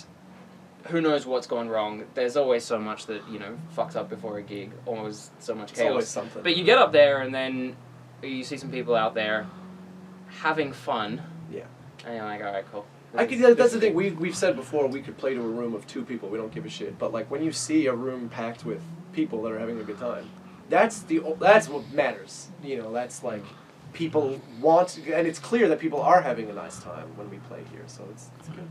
who knows what's gone wrong, there's always so much that, fucks up before a gig. Always so much It's chaos. always something. But you get up there and then you see some people out there having fun. Yeah. And you're like, alright, cool. That's the thing. We've said before we could play to a room of 2 people. We don't give a shit. But like when you see a room packed with people that are having a good time, that's what matters. That's like people want, and it's clear that people are having a nice time when we play here. So it's good.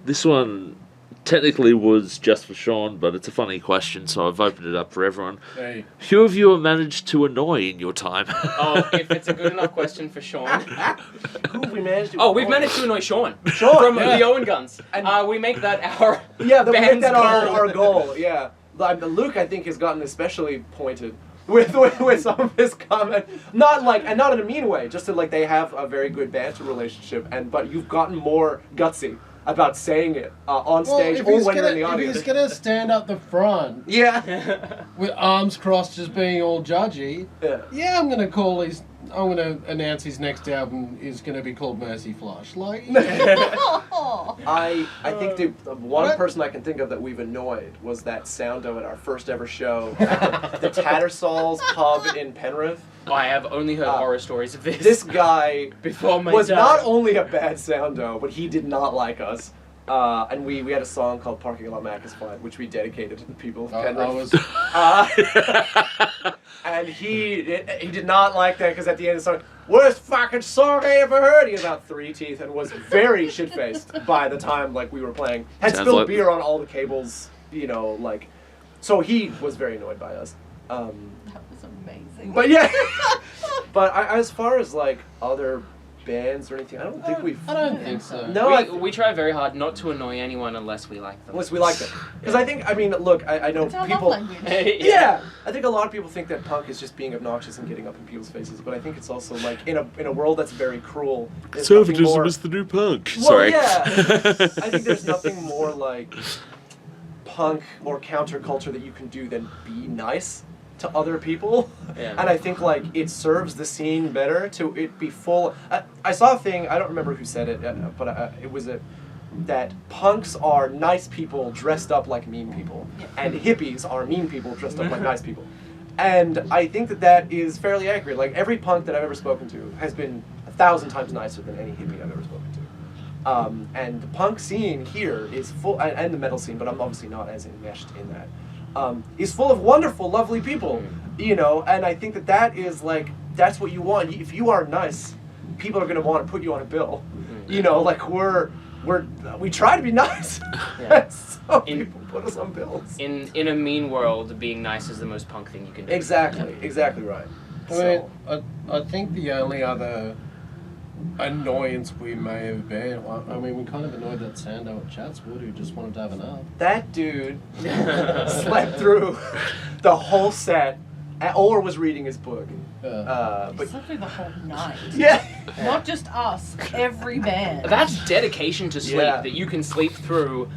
This one technically was just for Sean, but it's a funny question, so I've opened it up for everyone. Hey. Who have you managed to annoy in your time? Oh, if it's a good enough question for Sean. Who have we managed to? Oh, we've managed to annoy Sean. Sean, From yeah. the Owen Guns. And- We make that our Yeah, we make band's that goal. our goal. Yeah, Luke I think has gotten especially pointed with some of his comment. Not in a mean way. Just that like they have a very good banter relationship, but you've gotten more gutsy about saying it on stage or when you're in the If audience. he's gonna stand up the front Yeah. with arms crossed, just being all judgy, Yeah. I'm gonna announce his next album is gonna be called Mercy Flush. Like, I think the one person I can think of that we've annoyed was that Soundo at our first ever show at the Tattersalls pub in Penrith. I have only heard horror stories of this. This guy before my was time. not only a bad Soundo, but he did not like us. And we had a song called Parking Lot Mac is Fine, which we dedicated to the people of Penrith. And he did not like that because at the end of the song, worst fucking song I ever heard. He had about 3 teeth and was very shit-faced by the time we were playing. Had Sounds spilled like- beer on all the cables, so he was very annoyed by us. That was amazing. But yeah, but as far as other bands or anything, I don't think we've. I don't think so. No, we try very hard not to annoy anyone unless we like them. unless we like them. Because look, I know It's our people. love language. Yeah, I think a lot of people think that punk is just being obnoxious and getting up in people's faces, but I think it's also in a world that's very cruel. there's nothing Conservatism more- is the new punk. Well, Sorry. yeah, I think there's nothing more punk or counterculture that you can do than be nice to other people. Yeah. And I think it serves the scene better to it be full. I saw a thing, I don't remember who said it, but it was that punks are nice people dressed up like mean people, and hippies are mean people dressed up like nice people. And I think that is fairly accurate. Like, every punk that I've ever spoken to has been 1,000 times nicer than any hippie I've ever spoken to. And the punk scene here is full, and the metal scene, but I'm obviously not as enmeshed in that, is full of wonderful, lovely people, you know, and I think that is like, that's what you want. If you are nice, people are going to want to put you on a bill. You know, like, we try to be nice. Yeah. So people put us on bills. In a mean world, being nice is the most punk thing you can do. Exactly right. I think the only other annoyance we may have been, I mean, we kind of annoyed that Sando at Chatswood who just wanted to have an up. That dude slept through the whole set, or was reading his book. But slept through the whole night. Yeah. Not just us, every band. That's dedication to sleep, Yeah. that you can sleep through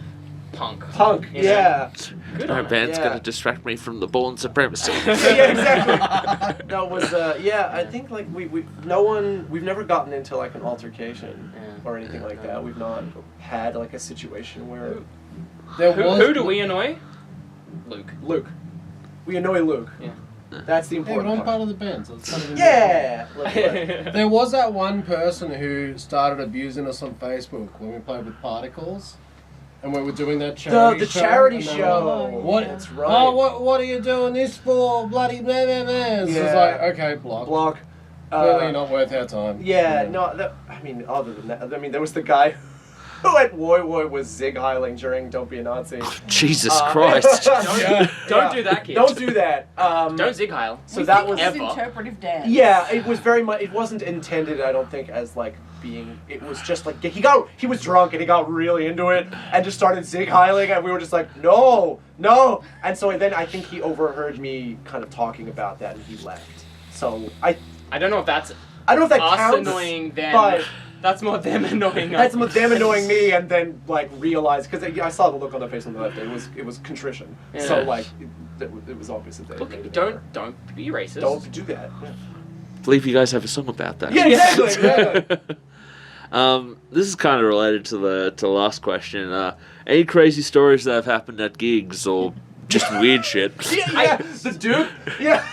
punk. Yeah. Good No on it. band's Yeah. going to distract me from the Born Supremacy. Yeah, exactly. No, it was I think like we've never gotten into like an altercation or anything like that. We've not had like a situation where Who do we annoy? Luke. We annoy Luke. Yeah. That's the Yeah, but important I'm part. part of the band, so it's kind of Yeah. Like, There was that one person who started abusing us on Facebook when we played with Particles, and we were doing that charity the show. charity and they were show. like, What? That's right. Oh, what are you doing this for? Bloody blah blah blah. So it's Yeah. like, okay, block. Block. Clearly not worth our time. Yeah, no, I mean, other than that, I mean, there was the guy who at Woy Woy was zig heiling during Don't Be a Nazi. Jesus Christ. Don't do that, kids. Don't do that. Don't zig heil. So We that think was it's ever. interpretive dance. Yeah, it was very much. It wasn't intended, I don't think, as like being. It was just like he was drunk and he got really into it and just started zig heiling, and we were just like, no. And so then I think he overheard me kind of talking about that, and he left. So I I don't know if that's don't know if that us counts, annoying them. but That's more them annoying that's us. them annoying me, and then like realize, because I saw the look on their face on the left. It was contrition. Yeah. So like it was obvious that they Look, made it don't be racist. Don't do that. Yeah. believe you guys have a song about that. Yeah, exactly. This is kind of related to the last question. Any crazy stories that have happened at gigs or just weird shit? Yeah, the Duke. Yeah.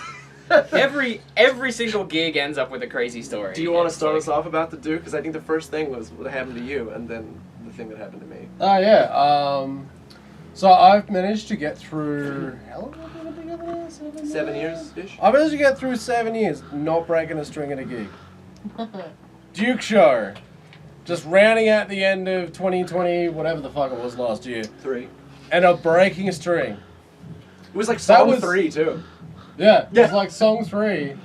Every single gig ends up with a crazy story. Do you want to It's start like- us off about the Duke? Because I think the first thing was what happened to you, and then the thing that happened to me. Oh yeah. So I've managed to get through. How long have we been together now? 7 years ish. I've managed to get through 7 years, not breaking a string at a gig. Duke show, just rounding out the end of 2020, whatever the fuck it was last year, 3. and I'm breaking a string. It was like That song was- 3 too. Yeah, Yeah. it's like song 3.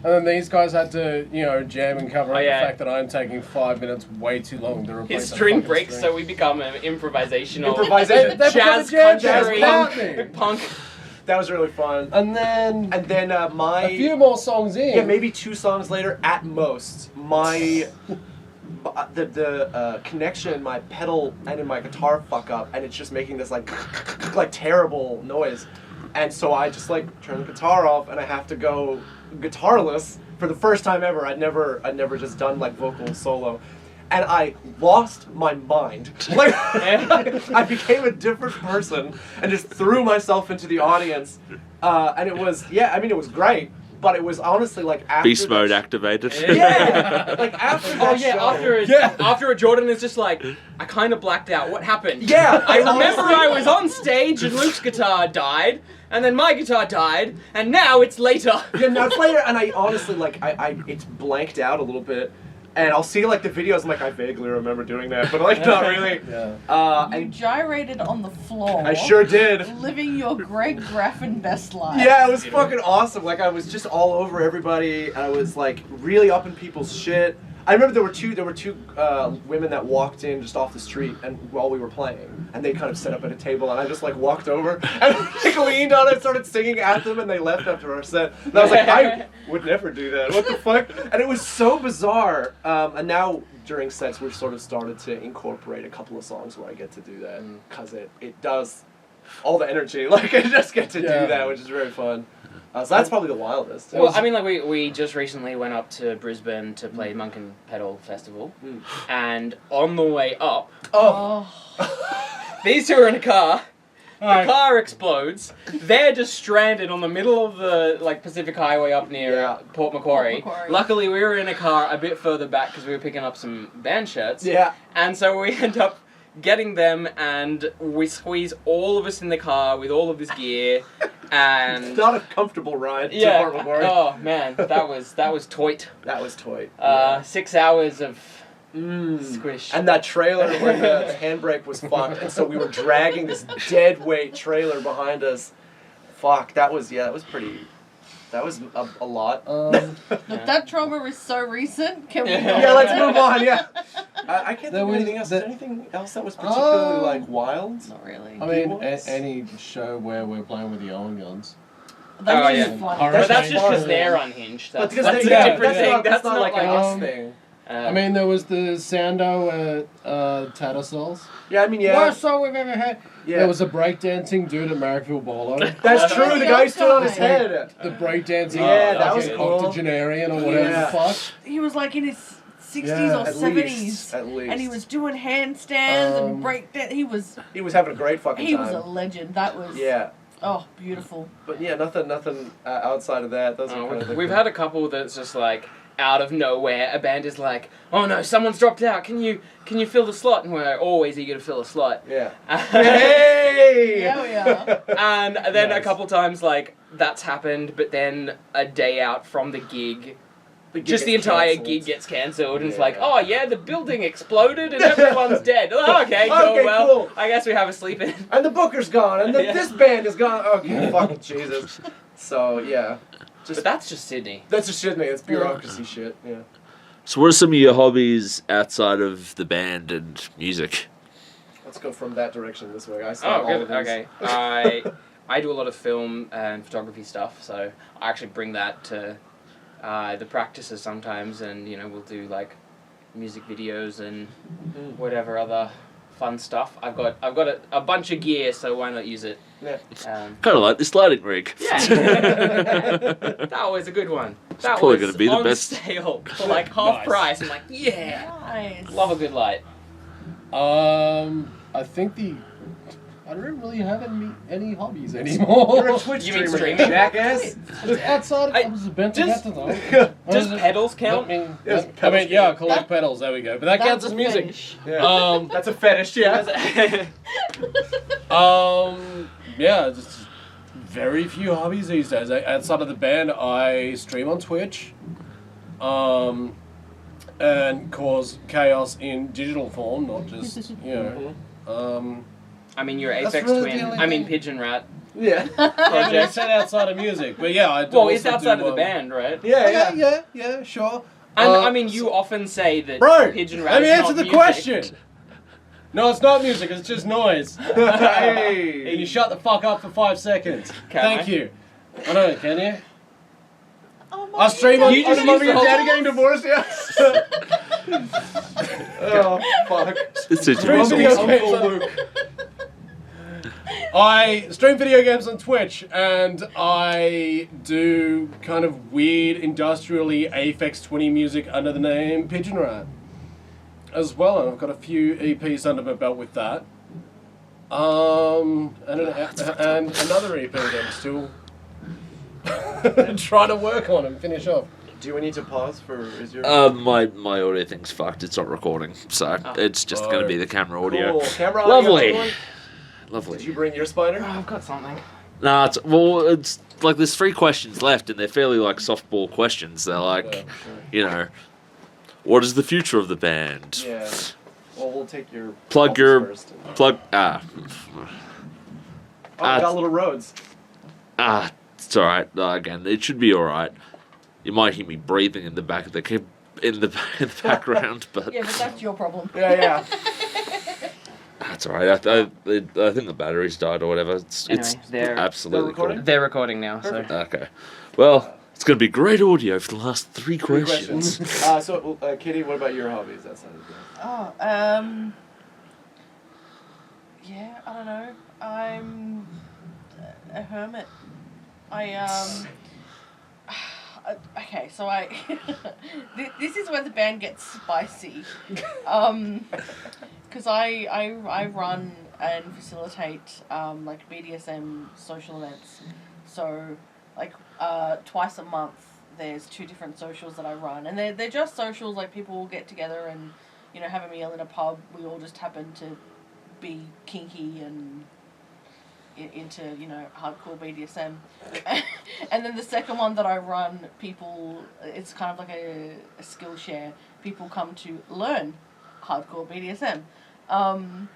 And then these guys had to, jam and cover up yeah. the fact that I'm taking 5 minutes way too long to replace His a string fucking breaks, string. so we become an improvisational Improvisation. They jazz, become a country, jazz band. punk. That was really fun. And then And then a few more songs in. yeah, maybe 2 songs later at most, my the connection in my pedal and in my guitar fuck up, and it's just making this like terrible noise, and so I just like turn the guitar off, and I have to go guitarless for the first time ever. I'd never just done like vocal solo. And I lost my mind. Like, I became a different person and just threw myself into the audience. And it was, it was great. But it was honestly like after Beast mode that- activated. Yeah, like after that Oh yeah, show. after a Jordan is just like, I kind of blacked out. What happened? Yeah, I remember honestly. I was on stage and Luke's guitar died, and then my guitar died, and now it's later. Yeah, now it's later, and I honestly like I it's blanked out a little bit, and I'll see like the videos. I'm like, I vaguely remember doing that, but like not really. Yeah. You And gyrated on the floor. I sure did. Living your Greg Graffin best life. Yeah, it was fucking awesome. Like I was just all over everybody. I was like really up in people's shit. I remember there were two women that walked in just off the street, and while we were playing, and they kind of set up at a table, and I just like walked over and like leaned on it, started singing at them, and they left after our set. And I was like, I would never do that. What the fuck? And it was so bizarre. And now during sets, we've sort of started to incorporate a couple of songs where I get to do that because it does all the energy. Like I just get to do Yeah. that, which is very fun. So that's probably the wildest. Well, I mean, like we just recently went up to Brisbane to play Monk and Pedal Festival, Mm. and on the way up, Oh. these two are in a car. The Alright. car explodes. They're just stranded on the middle of the Pacific Highway up near Yeah. Port Macquarie. Port Macquarie. Luckily, we were in a car a bit further back because we were picking up some band shirts. Yeah. And so we end up getting them, and we squeeze all of us in the car with all of this gear, and It's not a comfortable ride to yeah. Port Macquarie. Oh man, that was toit. That was toy. 6 hours of Mm. squish. And that trailer where the handbrake was fucked, and so we were dragging this dead weight trailer behind us. Fuck, that was pretty. That was a lot. Look, that trauma is so recent. Can we? Yeah. Yeah, let's move on. Yeah, I can't There think of was anything else. Is the- there anything else that was particularly like wild? Not really. I mean, Gearbox? any show where we're playing with the Owen guns. That's Oh, just yeah. fun. Alright. But that's Okay. just because fun. they're unhinged. But That's, because that's they- a yeah, different thing. That's not like a us Um, thing. I mean, there was the Sando at Tattersalls. Yeah, I mean, yeah, Worst song we've ever had. yeah. There was a breakdancing dude at Marrickville Bolo. That's true. The guy who stood on his Yeah. head. The breakdancing Yeah, that was fucking cool. octogenarian or whatever Yeah. the fuck. He was like in his 60s Yeah, or at 70s. least, at least. And he was doing handstands Um, and break dance. He was having a great fucking time. was a legend. That was Yeah, oh beautiful. but yeah, nothing outside of that. Those are kind of We've had a couple that's just like out of nowhere. A band is like, "Oh no, someone's dropped out. Can you fill the slot?" And we're always eager to fill a slot. yeah. Hey! Hell yeah. And then a Nice. couple times like that's happened, but then a day out from the gig, just the entire gig gets cancelled, and it's like, Yeah. "Oh yeah, the building exploded and everyone's dead." Oh, okay, cool. Okay, Well, cool. I guess we have a sleep in. And the booker's gone, and Yeah. this band is gone. Okay, fucking Jesus. So yeah, But that's just Sydney. that's just shit, man. It's bureaucracy shit. Yeah. So, what are some of your hobbies outside of the band and music? Let's go from that direction this way. I saw Oh, all good. of these. Okay. I do a lot of film and photography stuff, so I actually bring that to the practices sometimes, and we'll do like music videos and whatever other fun stuff. I've got a bunch of gear, so why not use it? Yeah. Kind of like this lighting rig. Yeah. That was a good one. That probably was gonna be the on best. sale for like half Nice. price. I'm like, yeah, Nice. love a good light. I think I don't really have any hobbies anymore. You're a Twitch You mean streamer, streaming? jackass. Outside of I- I was a bent just- Does Does pedals count? Yes, I mean, yeah, pedals. collect pedals. There we go. But that That's counts as a music. fetish. Yeah. That's a fetish, yeah. Yeah, just very few hobbies these days. Outside of the band, I stream on Twitch, and cause chaos in digital form, not just I mean, you're That's Apex really the Twin. only I mean, thing. Pigeon Rat. Yeah. I mean, it's outside of music, but yeah, I do. Well, it's also outside do, of the band, right? Yeah, yeah. yeah, sure. And Uh, I mean, you often say that Bro, Pigeon Rat let me is answer not the music. question. No, it's not music. It's just noise. Hey. And you shut the fuck up for 5 seconds. Can Thank I? you. I know, can you? Oh my I'll stream on. God. You just Are mom and use your the daddy whole- getting divorced? Yeah. Oh fuck. It's a Stream Mom video and games Uncle on- Luke. I stream video games on Twitch, and I do kind of weird, industrially Aphex 20 music under the name Pigeon Rat as well, and I've got a few EPs under my belt with that. And another EP that I'm still trying to work on and finish off. Do we need to pause for? Is your my audio thing's fucked. It's not recording, so it's just going to be the camera audio. cool camera? audio, Lovely. everyone? Lovely. Did you bring your spider? Oh, I've got something. Nah, it's like there's 3 questions left, and they're fairly like softball questions. They're like, what is the future of the band? Yeah. Well, we'll take your Plug pulse your- first. Plug Oh, we got little roads. it's all right. Again, it should be all right. You might hear me breathing in the back of the in the background, but Yeah, but that's your problem. Yeah. that's all right. I think the battery's died or whatever. It's Anyway, they're absolutely recording? cool. They're recording now, so. Okay. Well, it's going to be great audio for the last 3 Three questions. So, Kitty, what about your hobbies outside of that? Oh, yeah, I don't know. I'm a hermit. Okay, so this is where the band gets spicy, because I run and facilitate like BDSM social events, so like twice a month there's 2 different socials that I run, and they're just socials, like people will get together and have a meal in a pub. We all just happen to be kinky and into hardcore BDSM. And then the second one that I run, it's kind of like a skill share. People come to learn hardcore BDSM. And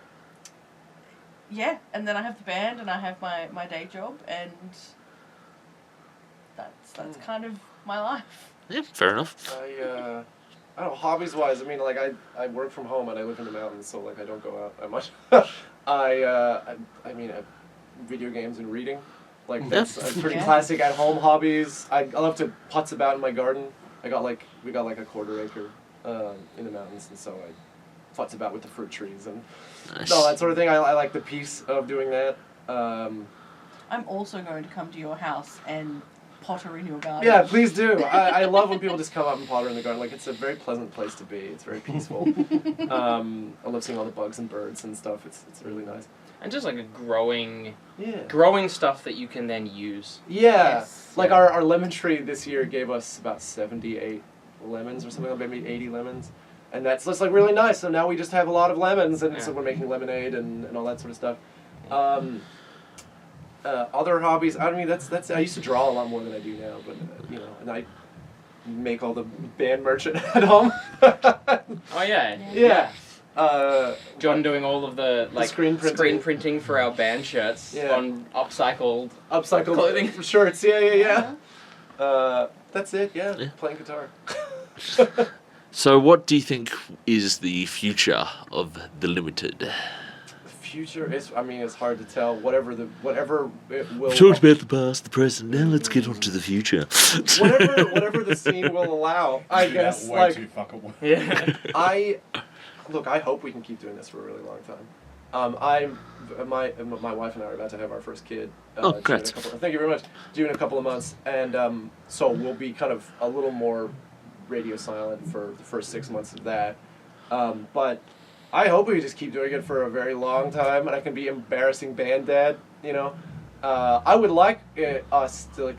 then I have the band and I have my day job, and that's kind of my life. Yeah, fair enough. I don't know, hobbies wise, I mean, like I work from home and I live in the mountains, so like I don't go out that much. I mean, video games and reading, like that's pretty classic at home hobbies. I love to putz about in my garden. we got like a 1/4 acre in the mountains, and so I putz about with the fruit trees and all that sort of thing. I like the peace of doing that. I'm also going to come to your house and potter in your garden. Yeah, please do. I love when people just come up and potter in the garden. Like, it's a very pleasant place to be. It's very peaceful. I love seeing all the bugs and birds and stuff. It's really nice. And just like a growing stuff that you can then use. Yeah. Yes. Like our lemon tree this year gave us about 78 lemons or something, maybe 80 lemons. And that's just like really nice. So now we just have a lot of lemons, and so we're making lemonade and all that sort of stuff. Other hobbies, I mean, that's I used to draw a lot more than I do now, but and I make all the band merch at home. Oh yeah. Yeah. John doing all of the screen printing for our band shirts on upcycled clothing shirts. Yeah. That's it. Yeah. Playing guitar. So, what do you think is the future of the Limited? The future is, I mean, it's hard to tell. Whatever it will. We talked about the past, the present. Now let's get on to the future. whatever the scene will allow, I guess. Way too fuckable. Yeah. I hope we can keep doing this for a really long time. My wife and I are about to have our first kid. Congrats. Thank you very much. Due in a couple of months, and so we'll be kind of a little more radio silent for the first 6 months of that. But I hope we just keep doing it for a very long time, and I can be embarrassing band dad. I would like us to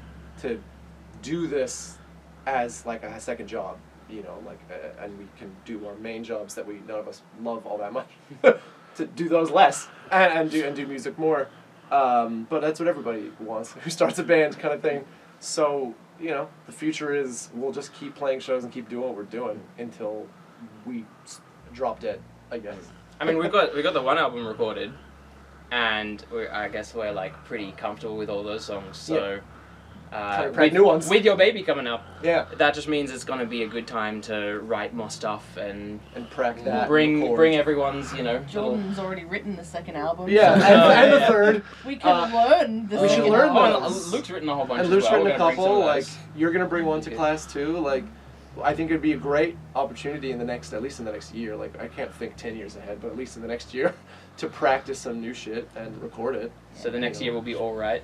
do this as like a second job. And we can do our main jobs that none of us love all that much, to do those less and do music more. But that's what everybody wants who starts a band, kind of thing. So the future is we'll just keep playing shows and keep doing what we're doing until we drop dead, I guess. I mean, we got the one album recorded, and I guess we're like pretty comfortable with all those songs. So. With new ones. With your baby coming up, that just means it's going to be a good time to write more stuff and prep that. Bring everyone's Jordan's already written the second album. Yeah, so and the third. We can learn the. We should learn and those. Luke's written a whole bunch. And Luke's written a couple. Like, you're gonna bring one to Yeah. class too. Like, I think it'd be a great opportunity at least in the next year. Like, I can't think 10 years ahead, but at least in the next year, to practice some new shit and record it. So the next year will be all right.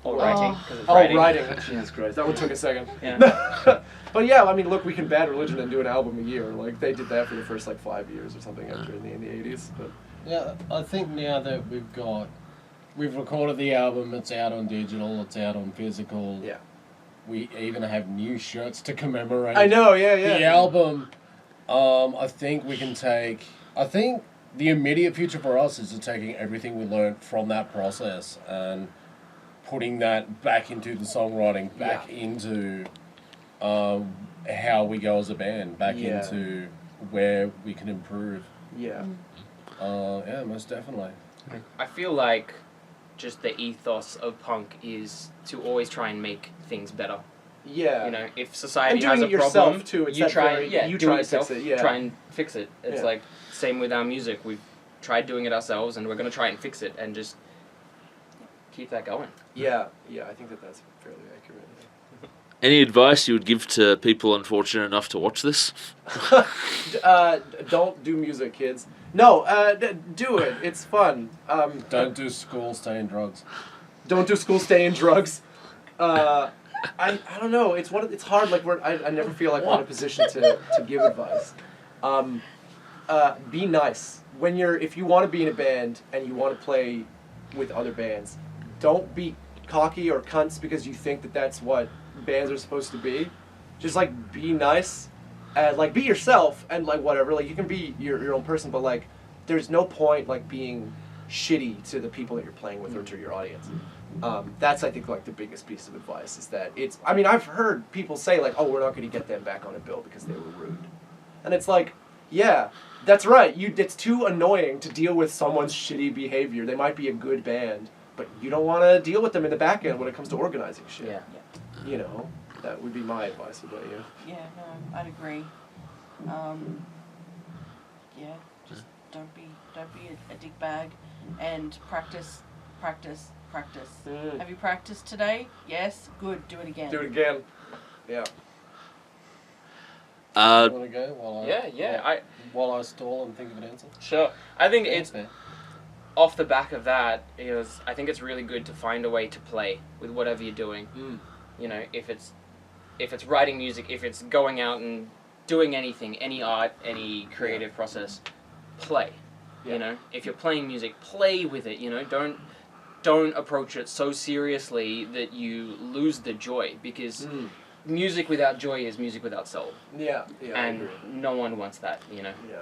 All Oh. writing, because it's writing. Writing. Jesus Christ, that one took a second. Yeah. But yeah, I mean, look, we can Bad Religion and do an album a year. Like, they did that for the first 5 years or something after in the 80s. But Yeah, I think now that we've recorded the album, it's out on digital, it's out on physical. yeah, We even have new shirts to commemorate I know. Yeah. the album. I think the immediate future for us is taking everything we learned from that process and putting that back into the songwriting, back into how we go as a band, back into where we can improve. Yeah. Yeah, most definitely. I feel like just the ethos of punk is to always try and make things better. Yeah. If society And has doing a it problem, yourself, too. It's you that try, very- you do try it and fix yourself. it, yeah. Try and fix it. It's Yeah. like same with our music. We've tried doing it ourselves, and we're going to try and fix it, and just keep that going. Yeah. I think that's fairly accurate. Any advice you would give to people unfortunate enough to watch this? Don't do music, kids. No, do it. It's fun. Don't do school, stay in drugs. Don't do school, stay in drugs. I don't know. It's hard. Like I never feel like we're in a position to give advice. Be nice if you want to be in a band and you want to play with other bands. Don't be cocky or cunts because you think that that's what bands are supposed to be. Just like be nice and like be yourself and like whatever. Like you can be your own person, but like there's no point like being shitty to the people that you're playing with or to your audience. That's I think like the biggest piece of advice is that I've heard people say like, oh, we're not going to get them back on a bill because they were rude, and it's like, yeah, that's right. It's too annoying to deal with someone's shitty behavior. They might be a good band, but you don't want to deal with them in the back end when it comes to organizing shit. Yeah. You know, that would be my advice. What about you? Yeah, no, I'd agree. Yeah, just don't be a dick bag, and practice. Have you practiced today? Yes, good. Do it again. Do it again. Yeah. Want to go while while I stall and think of an answer? Sure. I think Yeah, it's fair. off the back of that. I think it's really good to find a way to play with whatever you're doing. You know, if it's writing music, if it's going out and doing anything, any art, any creative process, play. Yeah. You know, if you're playing music, play with it. You know, don't approach it so seriously that you lose the joy, because music without joy is music without soul. Yeah. I And agree. no one wants that, you know. Yeah.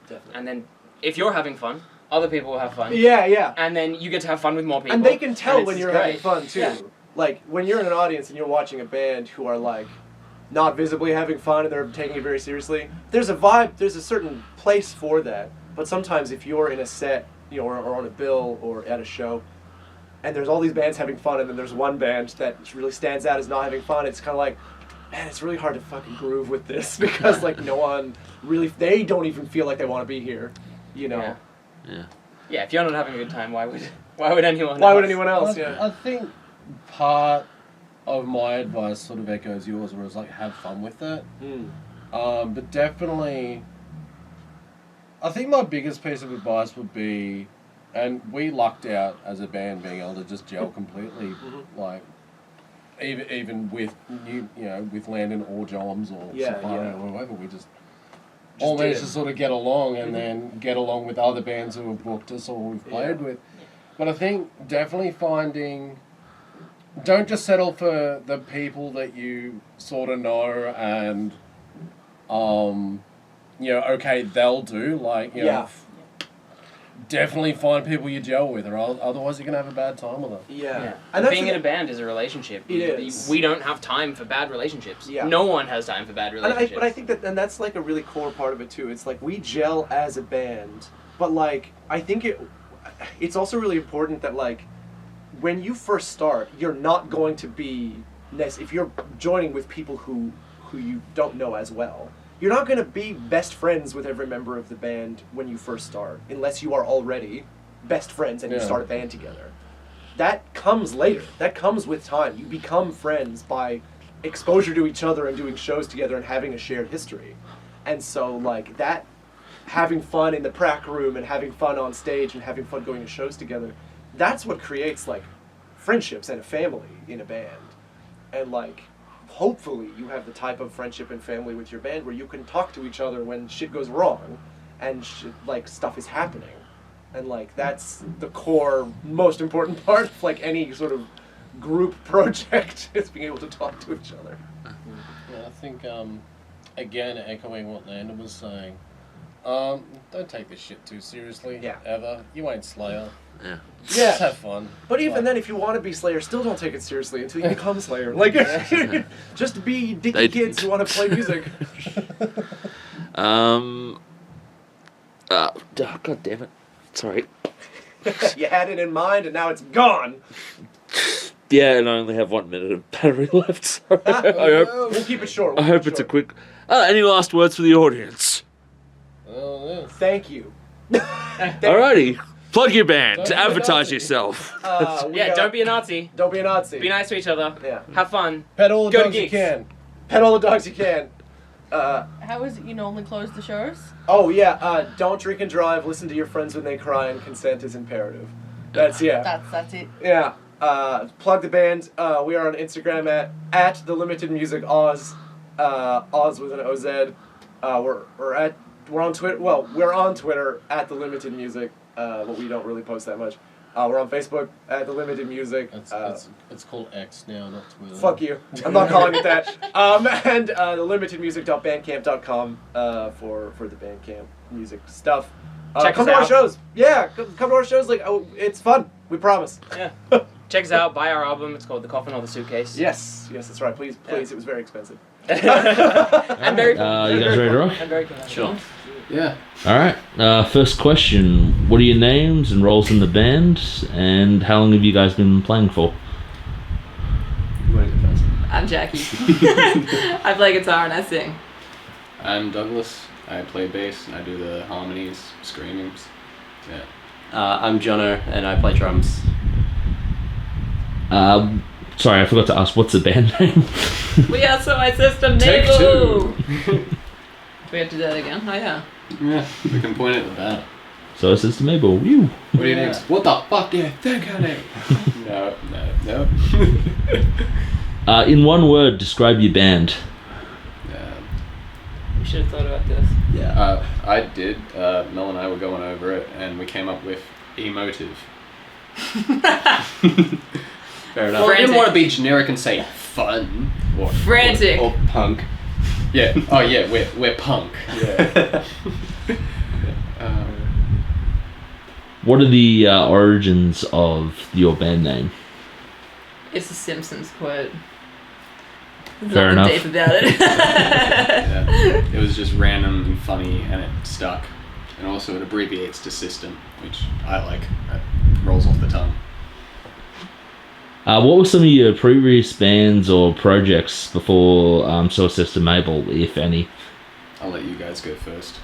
Definitely. And then if you're having fun, other people will have fun. Yeah. And then you get to have fun with more people. And they can tell it's when you're great. having fun too. Yeah. Like when you're in an audience and you're watching a band who are like not visibly having fun and they're taking it very seriously. There's a vibe. There's a certain place for that. But sometimes if you're in a set, you know, or on a bill or at a show, and there's all these bands having fun, and then there's one band that really stands out as not having fun, it's kind of like, man, it's really hard to fucking groove with this because like no one really, they don't even feel like they want to be here, you know. Yeah. Yeah, if you're not having a good time, why would anyone Why else? would anyone else? I Yeah. think part of my advice sort of echoes yours, where it's like have fun with it. But definitely, I think my biggest piece of advice would be, and we lucked out as a band being able to just gel completely, like even with with Landon or Joms or Safari or whoever, we just all managed to sort of get along and then get along with other bands who have booked us or we've played with. But I think definitely don't just settle for the people that you sort of know and, okay, they'll do. Like, you know, definitely find people you gel with, or otherwise you're going to have a bad time with them. Yeah. And being in a band is a relationship. It is. We don't have time for bad relationships. Yeah. No one has time for bad relationships. But I think that's like a really core part of it too. It's like we gel as a band, but like I think it's also really important that like when you first start, you're not going to be if you're joining with people who you don't know as well. You're not going to be best friends with every member of the band when you first start, unless you are already best friends and you start a band together. That comes later. That comes with time. You become friends by exposure to each other and doing shows together and having a shared history. And so, like, that, having fun in the prac room and having fun on stage and having fun going to shows together, that's what creates, like, friendships and a family in a band. And, like, hopefully you have the type of friendship and family with your band where you can talk to each other when shit goes wrong and stuff is happening. And like that's the core, most important part of like any sort of group project is being able to talk to each other. Yeah, I think again echoing what Landon was saying, don't take this shit too seriously. Ever. You ain't Slayer. Yeah. Just have fun. But even then, if you want to be Slayer, still don't take it seriously until you become Slayer. Like, just be dicky kids who want to play music. God damn it. Sorry. You had it in mind, and now it's gone. Yeah, and I only have 1 minute of battery left, so We'll keep it short. I hope it's a quick... any last words for the audience? Thank you. Alrighty. Plug your band. Advertise yourself. Don't be a Nazi. Don't be a Nazi. Be nice to each other. Yeah. Have fun. Pet all the Go to dogs you gigs. can. Pet all the dogs you can. How is it you normally close the shows? Don't drink and drive, listen to your friends when they cry, and consent is imperative. That's That's it. Yeah. Plug the band. We are on Instagram at the Limited Music Oz. Oz with an OZ. We're on Twitter. Well, we're on Twitter at the Limited Music, but we don't really post that much. We're on Facebook at the Limited Music. It's called X now, not Twitter. Fuck you. I'm not calling it that. And thelimitedmusic.bandcamp.com for the Bandcamp music stuff. Check come us to our out. shows. Yeah, come to our shows. Like, it's fun. We promise. Yeah. Check us out. Buy our album. It's called The Coffin or the Suitcase. Yes, that's right. Please. Yeah. It was very expensive. I'm very. You guys ready to rock? I'm very cool. Sure. Yeah. All right. First question: what are your names and roles in the band, and how long have you guys been playing for? You want to go first? I'm Jackie. I play guitar and I sing. I'm Douglas. I play bass and I do the harmonies, screamings. Yeah. I'm Jono and I play drums. Sorry, I forgot to ask. What's the band name? We are So My System Take Navel. Do we have to do that again? Oh yeah. Yeah, we can point at the bat. So it's System Mabel. You. What do you think? What the fuck do you think I need? No. In one word, describe your band. We should have thought about this. Yeah. I did. Mel and I were going over it and we came up with emotive. Fair enough. Well, I didn't Frantic. want to be generic and say fun or Frantic. or punk. Yeah. Oh yeah, we're punk. Yeah. What are the origins of your band name? It's a Simpsons quote. There's Fair nothing enough. deep about it. Yeah. It was just random and funny and it stuck. And also it abbreviates to system, which I like. It rolls off the tongue. What were some of your previous bands or projects before Soul System Mabel, if any? I'll let you guys go first.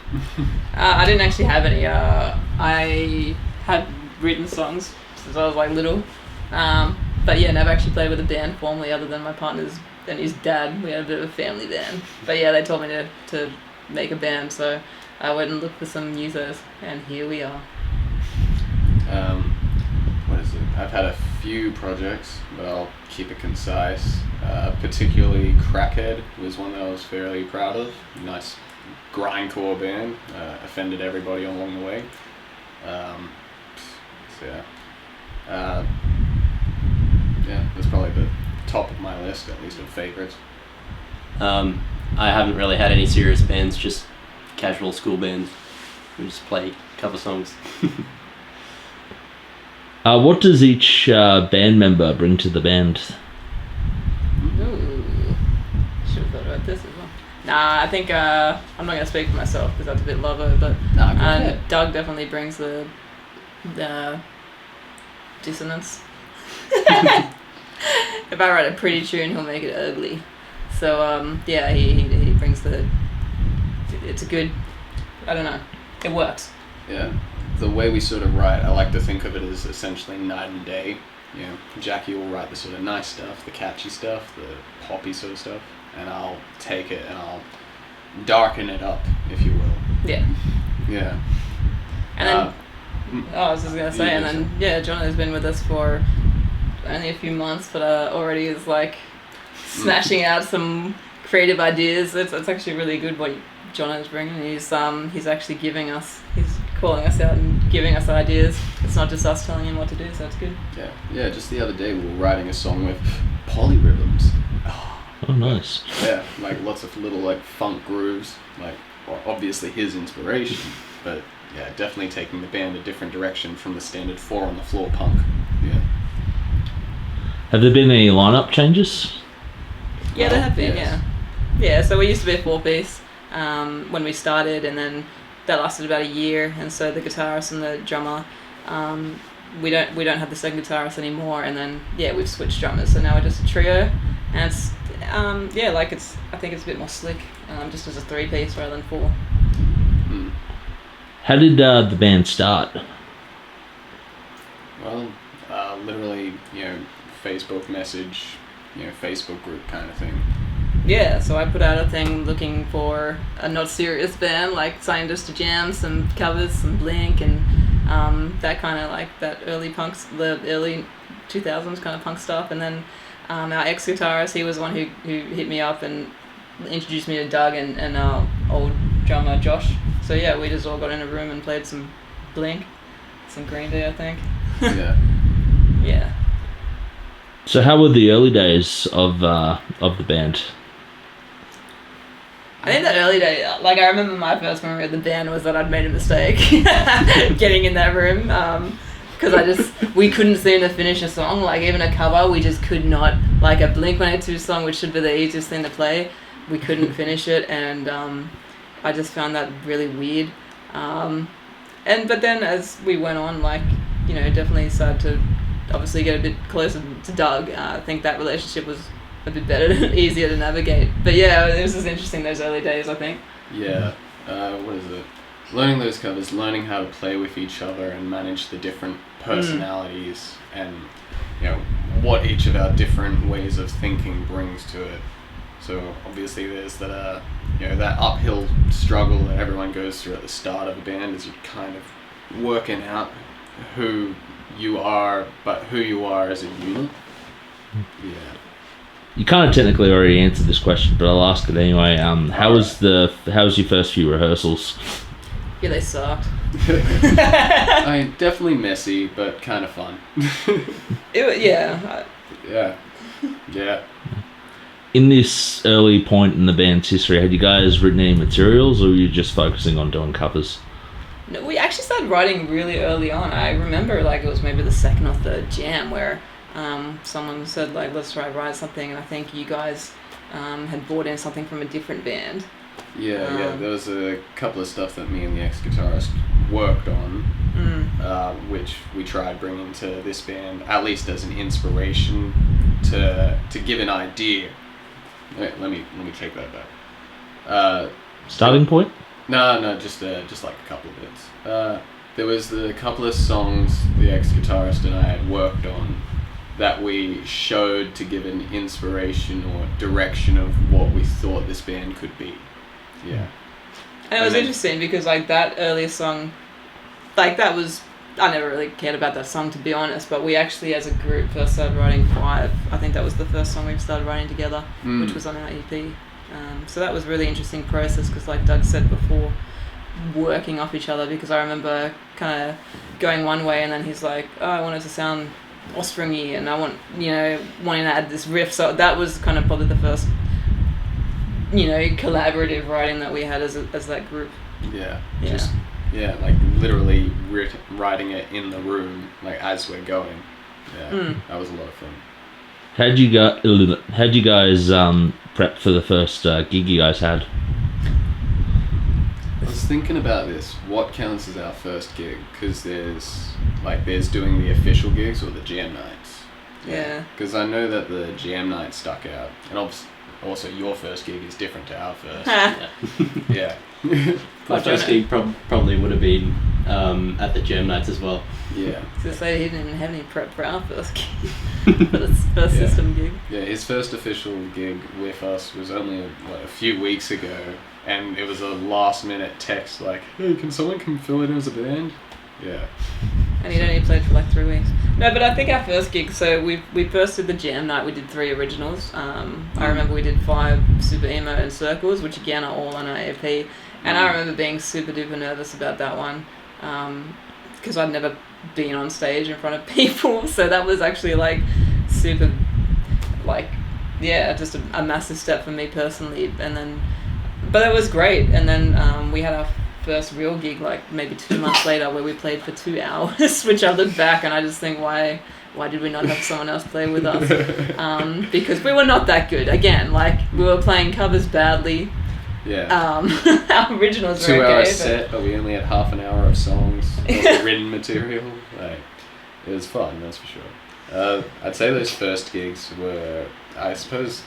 I didn't actually have any. I had written songs since I was like little. But yeah, never actually played with a band formally other than my partner's and his dad. We had a bit of a family band. But yeah, they told me to make a band, so I went and looked for some musos, and here we are. What is it? I've had a few projects, but I'll keep it concise. Particularly Crackhead was one that I was fairly proud of. Nice grindcore band. Offended everybody along the way. Yeah, that's probably the top of my list, at least of favorites. I haven't really had any serious bands, just casual school bands. We just play cover songs. What does each band member bring to the band? Ooh. Should have thought about this as well. Nah, I think I'm not going to speak for myself because that's a bit lover, but Nah, go ahead. Doug definitely brings the dissonance. If I write a pretty tune, he'll make it ugly. So yeah, he brings the. It's a good. I don't know. It works. Yeah, the way we sort of write, I like to think of it as essentially night and day. You know, Jackie will write the sort of nice stuff, the catchy stuff, the poppy sort of stuff, and I'll take it and I'll darken it up, if you will. Yeah. Yeah. And then I was just gonna say, and then yeah, John has been with us for only a few months, but already is like smashing out some creative ideas. It's actually really good what John is bringing. He's actually he's calling us out and giving us ideas. It's not just us telling him what to do, so it's good. Yeah. Just the other day we were writing a song with polyrhythms. Oh, nice. Yeah, like lots of little like funk grooves, like obviously his inspiration, but yeah, definitely taking the band a different direction from the standard 4 on the floor punk. Yeah. Have there been any lineup changes? Yeah, there have been. Yes. Yeah. So we used to be a 4-piece when we started, and then that lasted about a year. And so the guitarist and the drummer, we don't have the second guitarist anymore. And then yeah, we've switched drummers, so now we're just a trio. And it's I think it's a bit more slick, just as a 3-piece rather than 4. How did the band start? Well, literally, Facebook message, Facebook group kind of thing. Yeah, so I put out a thing looking for a not serious band, like signed us to jam, some covers, some Blink, and that kind of like that early punks, the early 2000s kind of punk stuff. And then our ex-guitarist, he was the one who hit me up and introduced me to Doug and our old drummer Josh. So yeah, we just all got in a room and played some Blink, some Green Day, I think. Yeah. Yeah. So how were the early days of the band? I think that early day, like I remember my first memory of the band was that I'd made a mistake getting in that room, because we couldn't seem to finish a song, like even a cover, we just could not, like a Blink-182 song, which should be the easiest thing to play, we couldn't finish it, and I just found that really weird. But then as we went on, like, you know, definitely started to obviously get a bit closer to Doug. I think that relationship was a bit better, easier to navigate. But yeah, it was just interesting those early days, I think. Yeah. What is it? Learning those covers, learning how to play with each other and manage the different personalities and, you know, what each of our different ways of thinking brings to it. So obviously there's that, you know, that uphill struggle that everyone goes through at the start of a band, is you're kind of working out who you are, but who you are as a unit. Yeah. You kind of technically already answered this question, but I'll ask it anyway. How was your first few rehearsals? Yeah, they sucked. I mean, definitely messy, but kind of fun. Yeah. Yeah. In this early point in the band's history, had you guys written any materials, or were you just focusing on doing covers? No, we actually started writing really early on. I remember like it was maybe the second or third jam where someone said like, let's try write something, and I think you guys had brought in something from a different band. Yeah, there was a couple of stuff that me and the ex-guitarist worked on, which we tried bringing to this band, at least as an inspiration to give an idea. Wait, let me take that back. Starting point? No, just like a couple of bits. There was the couple of songs the ex-guitarist and I had worked on that we showed to give an inspiration or direction of what we thought this band could be. Yeah. And it was interesting because like that earlier song, like that was, I never really cared about that song to be honest, but we actually as a group first started writing 5. I think that was the first song we started writing together, which was on our EP. So that was a really interesting process because like Doug said before, working off each other, because I remember kind of going one way and then he's like, oh, I want it to sound Offspringy and I wanting to add this riff. So that was kind of probably the first, collaborative writing that we had as that group. Yeah. Like literally writing it in the room, like as we're going. Yeah, that was a lot of fun. How'd you guys prep for the first gig you guys had? I was thinking about this. What counts as our first gig? Because there's doing the official gigs or the jam nights. Yeah. Because I know that the jam night stuck out, and also your first gig is different to our first. Yeah. My first gig probably would have been at the jam nights as well. Yeah. So say he didn't even have any prep for our first gig, but it's first system gig. Yeah, his first official gig with us was only a few weeks ago, and it was a last minute text like, hey, can someone come fill in as a band? Yeah. And he'd only played for like 3 weeks. No, but I think our first gig, so we first did the jam night, we did 3 originals. I remember we did 5 Super Emo and Circles, which again are all on our EP. And I remember being super duper nervous about that one, because I'd never been on stage in front of people. So that was actually like super, like, yeah, just a massive step for me personally. But it was great. And then we had our first real gig like maybe 2 months later where we played for 2 hours, which I look back and I just think why did we not have someone else play with us? Because we were not that good. Again, like we were playing covers badly. Yeah. Our originals were 2 hour okay, set, but we only had half an hour of songs, of written material. Like, it was fun, that's for sure. I'd say those first gigs were, I suppose,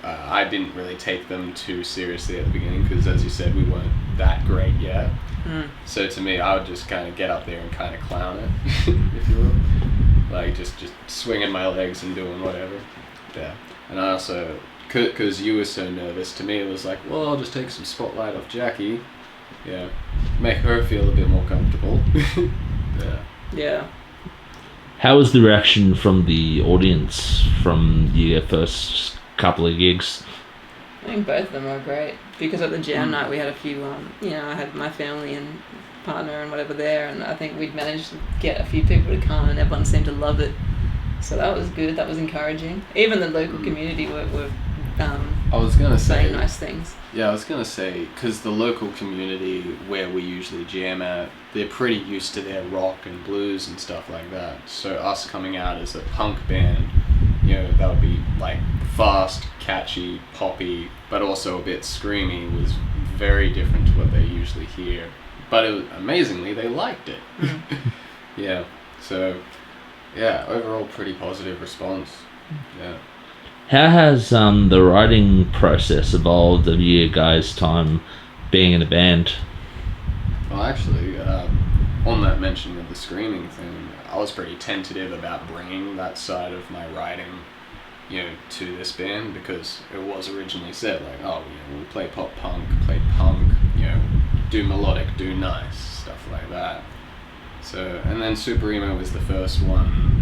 I didn't really take them too seriously at the beginning because, as you said, we weren't that great yet. So to me, I would just kind of get up there and kind of clown it, if you will. Like, just swinging my legs and doing whatever. Yeah. And I also, because you were so nervous, to me it was like, well, I'll just take some spotlight off Jackie. Yeah. Make her feel a bit more comfortable. Yeah. Yeah. How was the reaction from the audience from your first couple of gigs? I think both of them were great because at the jam night we had a few. I had my family and partner and whatever there, and I think we'd managed to get a few people to come, and everyone seemed to love it. So that was good. That was encouraging. Even the local community were I was gonna say. saying nice things. Yeah, I was gonna say, because the local community where we usually jam at, they're pretty used to their rock and blues and stuff like that. So us coming out as a punk band, that would be like fast, catchy, poppy, but also a bit screamy, was very different to what they usually hear. But amazingly, they liked it. Yeah, so overall pretty positive response. Yeah. How has the writing process evolved over your guys' time being in a band? Well, actually, on that mention of the screaming thing, I was pretty tentative about bringing that side of my writing, to this band, because it was originally said like, we'll play pop punk, do melodic, do nice, stuff like that. So, and then Super Emo was the first one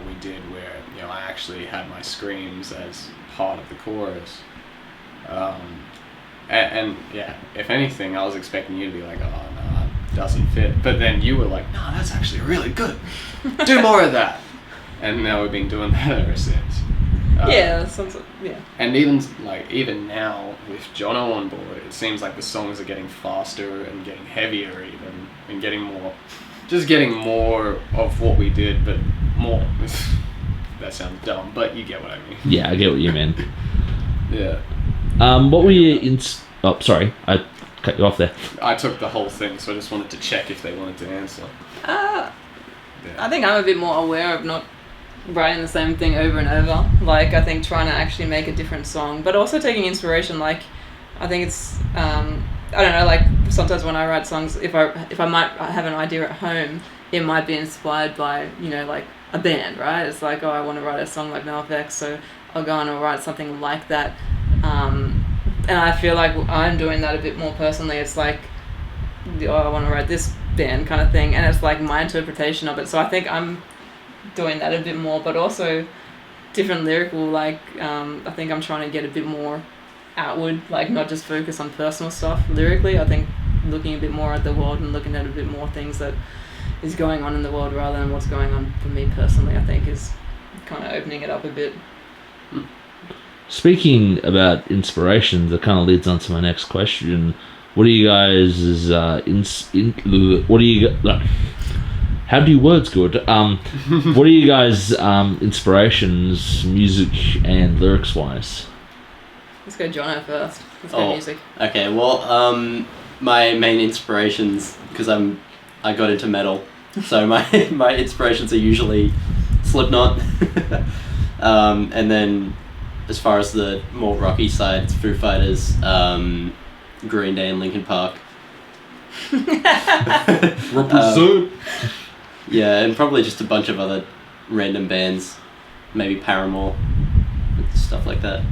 we did where, I actually had my screams as part of the chorus. And if anything, I was expecting you to be like, oh no, it doesn't fit. But then you were like, no, that's actually really good. Do more of that. And now we've been doing that ever since. Yeah, sounds like, yeah. And even now with Jono on board, it seems like the songs are getting faster and getting heavier even, and getting more of what we did, but more. That sounds dumb, but you get what I mean. Yeah, I get what you mean. Yeah. What were you Oh, sorry, I cut you off there. I took the whole thing, so I just wanted to check if they wanted to answer. I think I'm a bit more aware of not writing the same thing over and over. Like, I think trying to actually make a different song, but also taking inspiration. Like, I think it's, I don't know, like, sometimes when I write songs, if I might have an idea at home, it might be inspired by, like, a band, right? It's like, I want to write a song like NoFX, so I'll go on and write something like that. And I feel like I'm doing that a bit more personally. It's like, I want to write this band kind of thing, and it's like my interpretation of it. So I think I'm doing that a bit more, but also different lyrical, like, I think I'm trying to get a bit more outward, like not just focus on personal stuff lyrically. I think looking a bit more at the world and looking at a bit more things that is going on in the world rather than what's going on for me personally, I think is kind of opening it up a bit. Speaking about inspirations, that kind of leads on to my next question. What are you guys' how do you words good? What are you guys' inspirations, music and lyrics wise? Let's go Jono first. Let's go music. Okay, well, my main inspirations, because I got into metal, so my inspirations are usually Slipknot, and then as far as the more rocky side, it's Foo Fighters, Green Day and Linkin Park. Represent. Yeah, and probably just a bunch of other random bands, maybe Paramore, stuff like that.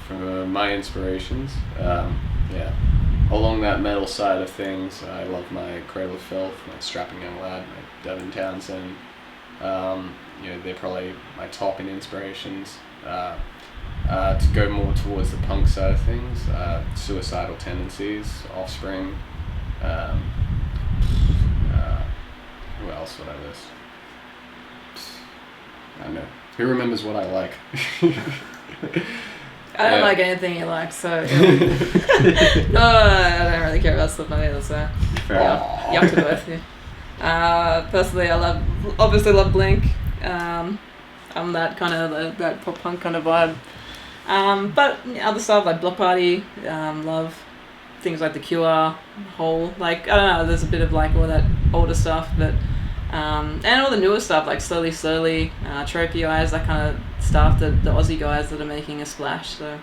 For my inspirations, along that metal side of things, I love my Cradle of Filth, my Strapping Young Lad, my Devin Townsend. They're probably my top in inspirations. To go more towards the punk side of things, Suicidal Tendencies, Offspring. Who else would I list? I don't know. Who remembers what I like? I don't like anything you like, so no, I don't really care about Slipknot either. So yeah, yuck to both. Yeah. Personally, I obviously love Blink. I'm that kind of that pop punk kind of vibe. But other stuff like Block Party, love things like The Cure, Hole. Like, I don't know, there's a bit of like all that older stuff, but and all the newer stuff like Slowly, Trophy Eyes, that kind of stuff, the Aussie guys that are making a splash. So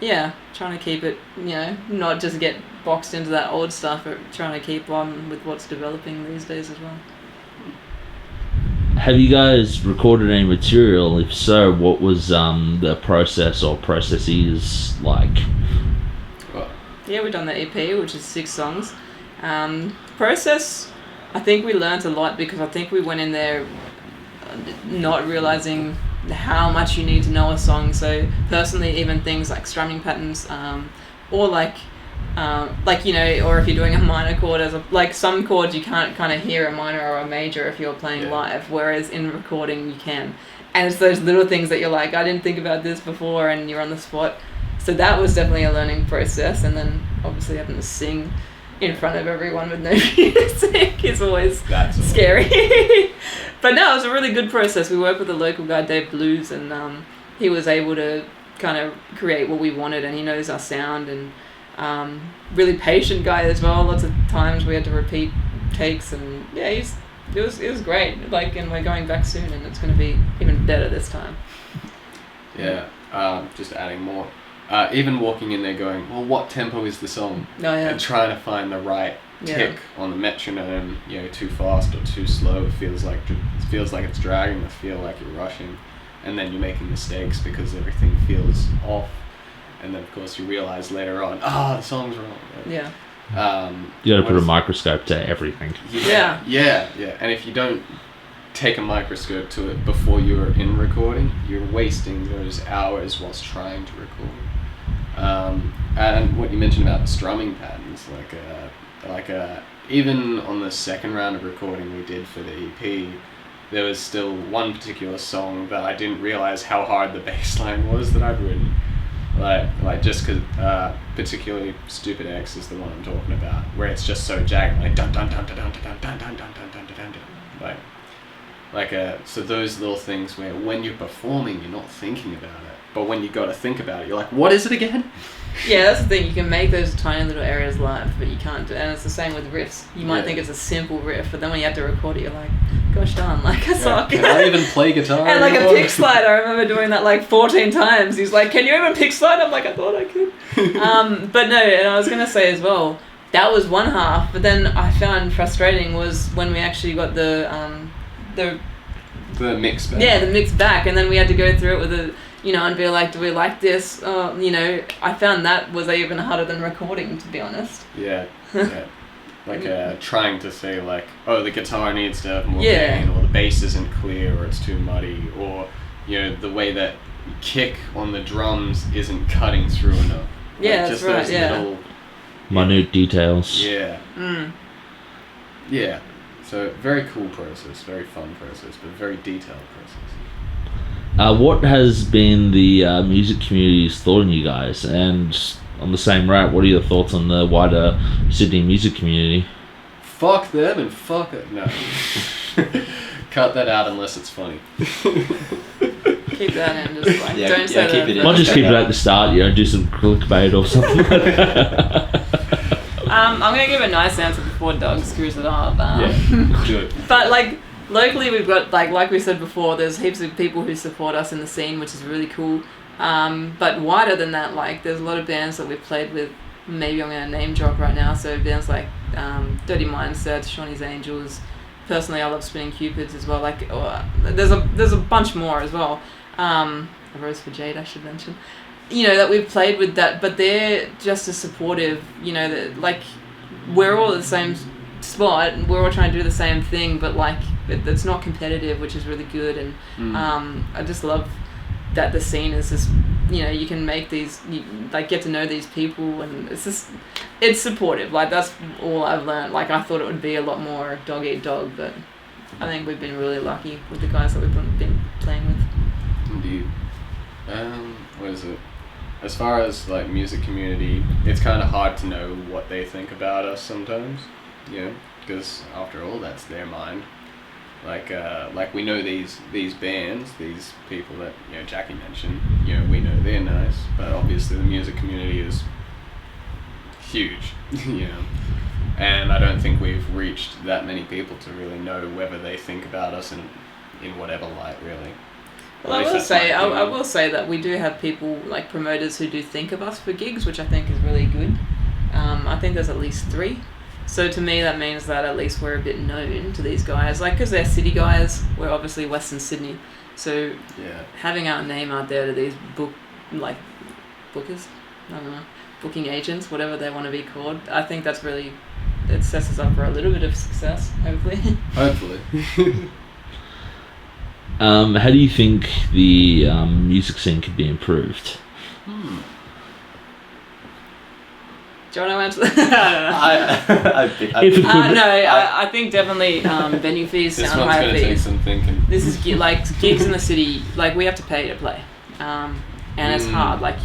yeah, trying to keep it, not just get boxed into that old stuff, but trying to keep on with what's developing these days as well. Have you guys recorded any material? If so, what was the process or processes like? Yeah, we've done the EP, which is 6 songs. Process, I think we learnt a lot because I think we went in there not realizing how much you need to know a song. So personally, even things like strumming patterns, or like you know, or if you're doing a minor chord like some chords you can't kind of hear a minor or a major if you're playing live, whereas in recording you can. And it's those little things that you're like, I didn't think about this before, and you're on the spot. So that was definitely a learning process. And then obviously having to sing in front of everyone with no music is always scary. But no, it was a really good process. We worked with a local guy, Dave Blues, and he was able to kind of create what we wanted, and he knows our sound, and really patient guy as well. Lots of times we had to repeat takes, and yeah, it was great. Like, and we're going back soon, and it's going to be even better this time. Yeah, just adding more. Even walking in there going, well, what tempo is the song? Oh, yeah. And trying to find the right tick on the metronome, you know, too fast or too slow. It feels like it's dragging. I feel like you're rushing, and then you're making mistakes because everything feels off. And then of course you realize later on, the song's wrong. Yeah. You got to put a microscope to everything. Yeah. And if you don't take a microscope to it before you're in recording, you're wasting those hours whilst trying to record. And what you mentioned about the strumming patterns, even on the second round of recording we did for the EP, there was still one particular song that I didn't realize how hard the bass line was that I'd written. Like just because, particularly Stupid X is the one I'm talking about, where it's just so jagged, like dun dun dun dun dun dun dun dun dun dun dun dun dun, so those little things where when you're performing you're not thinking about it, but when you got to think about it you're like, what is it again? Yeah, that's the thing. You can make those tiny little areas live, but you can't do it. And it's the same with riffs. You might think it's a simple riff, but then when you have to record it, you're like, gosh darn, like I suck. Can I even play guitar And like anymore? a pick slide, I remember doing that like 14 times. He's like, can you even pick slide? I'm like, I thought I could. But no, and I was going to say as well, that was one half, but then I found frustrating was when we actually got the mix back. Yeah, the mix back, and then we had to go through it with a, and be like, do we like this? I found that was even harder than recording, to be honest. Yeah. Like trying to say like, oh, the guitar needs to have more gain, or the bass isn't clear, or it's too muddy, or the way that kick on the drums isn't cutting through enough. Yeah, just that's right. Those little minute details. Yeah. Yeah. So very cool process, very fun process, but very detailed process. What has been the music community's thought on you guys? And on the same route, what are your thoughts on the wider Sydney music community? Fuck them and fuck it. No. Cut that out unless it's funny. Keep that in, just like, don't say keep it in. Might just keep it at the start, do some clickbait or something like that. I'm going to give a nice answer before Doug screws it up. Good. But like, locally we've got, like we said before, there's heaps of people who support us in the scene, which is really cool. But wider than that, like, there's a lot of bands that we've played with. Maybe I'm going to name drop right now. So bands like Dirty Mindsets, Shawnee's Angels. Personally, I love Spinning Cupids as well. Like, there's a bunch more as well. A Rose for Jade, I should mention. That we've played with that, but they're just as supportive. That, like, we're all at the same spot and we're all trying to do the same thing, but like it's not competitive, which is really good. And I just love that the scene is just, you can make these, get to know these people, and it's supportive. Like, that's all I've learned. Like, I thought it would be a lot more dog eat dog, but I think we've been really lucky with the guys that we've been playing with. Indeed. What is it? As far as like music community, it's kind of hard to know what they think about us sometimes, because after all, that's their mind. Like we know these bands, these people that Jackie mentioned. We know they're nice, but obviously the music community is huge, And I don't think we've reached that many people to really know whether they think about us in whatever light, really. Well, I will say that we do have people, like promoters, who do think of us for gigs, which I think is really good. I think there's at least 3. So to me, that means that at least we're a bit known to these guys. Like, because they're city guys, we're obviously Western Sydney. So having our name out there to these bookers, I don't know, booking agents, whatever they want to be called, I think that's really it sets us up for a little bit of success, hopefully. Hopefully. How do you think the music scene could be improved? Do you want to answer that? I If it could, I think definitely venue fees, This sound one's hire gonna take fees. some thinking. This is like gigs in the city. Like we have to pay to play, and it's hard. Like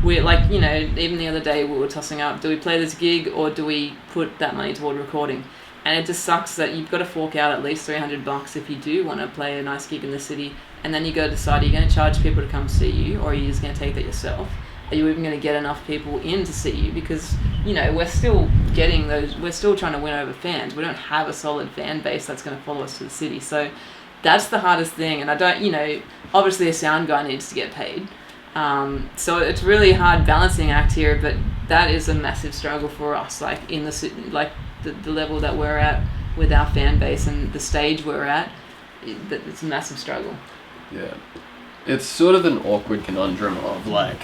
we like even the other day we were tossing up: do we play this gig or do we put that money toward recording? And it just sucks that you've got to fork out at least $300 if you do want to play a nice gig in the city, and then you got to decide: are you going to charge people to come see you, or are you just going to take that yourself? Are you even going to get enough people in to see you? Because we're still getting those. We're still trying to win over fans. We don't have a solid fan base that's going to follow us to the city. So that's the hardest thing. And I don't. Obviously a sound guy needs to get paid. So it's really hard balancing act here. But that is a massive struggle for us. Like in the like the level that we're at with our fan base and the stage we're at, it's a massive struggle. Yeah. It's sort of an awkward conundrum of like,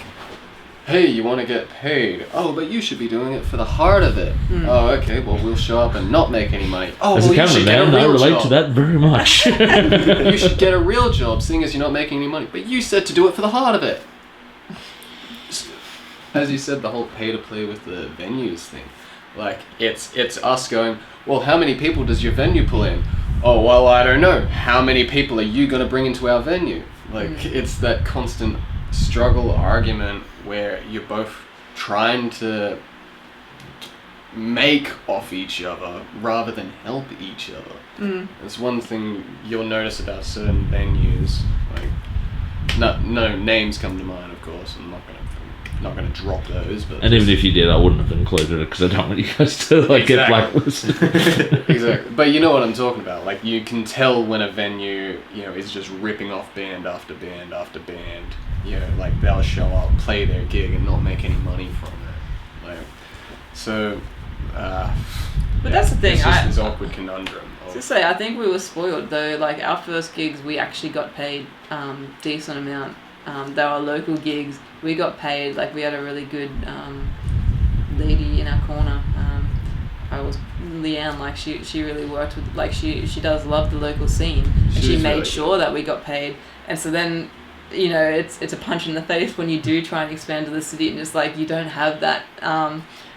hey, you want to get paid? Oh, but you should be doing it for the heart of it. Oh, okay, well, we'll show up and not make any money. Oh, as well, a you should get a cameraman, I real relate job. to that very much. You should get a real job, seeing as you're not making any money. But you said to do it for the heart of it. As you said, the whole pay-to-play with the venues thing. Like, it's us going, well, how many people does your venue pull in? Oh, well, I don't know. How many people are you going to bring into our venue? Like, it's that constant struggle argument where you're both trying to make off each other rather than help each other. It's one thing you'll notice about certain venues, like no names come to mind, of course. I'm not gonna drop those, but And even if you did, I wouldn't have included it because I don't want you guys to get blacklisted. Exactly. But you know what I'm talking about. Like, you can tell when a venue, is just ripping off band after band after band. Like, they'll show up, play their gig, and not make any money from it. Like, so. But that's the thing. It's just this awkward conundrum. To say, I think we were spoiled though. Like our first gigs, we actually got paid decent amount. They were local gigs. We got paid. Like we had a really good lady in our corner. I was Leanne. Like she really worked with. Like she does love the local scene, and she made really sure that we got paid. And so then, it's a punch in the face when you do try and expand to the city, and just like you don't have that.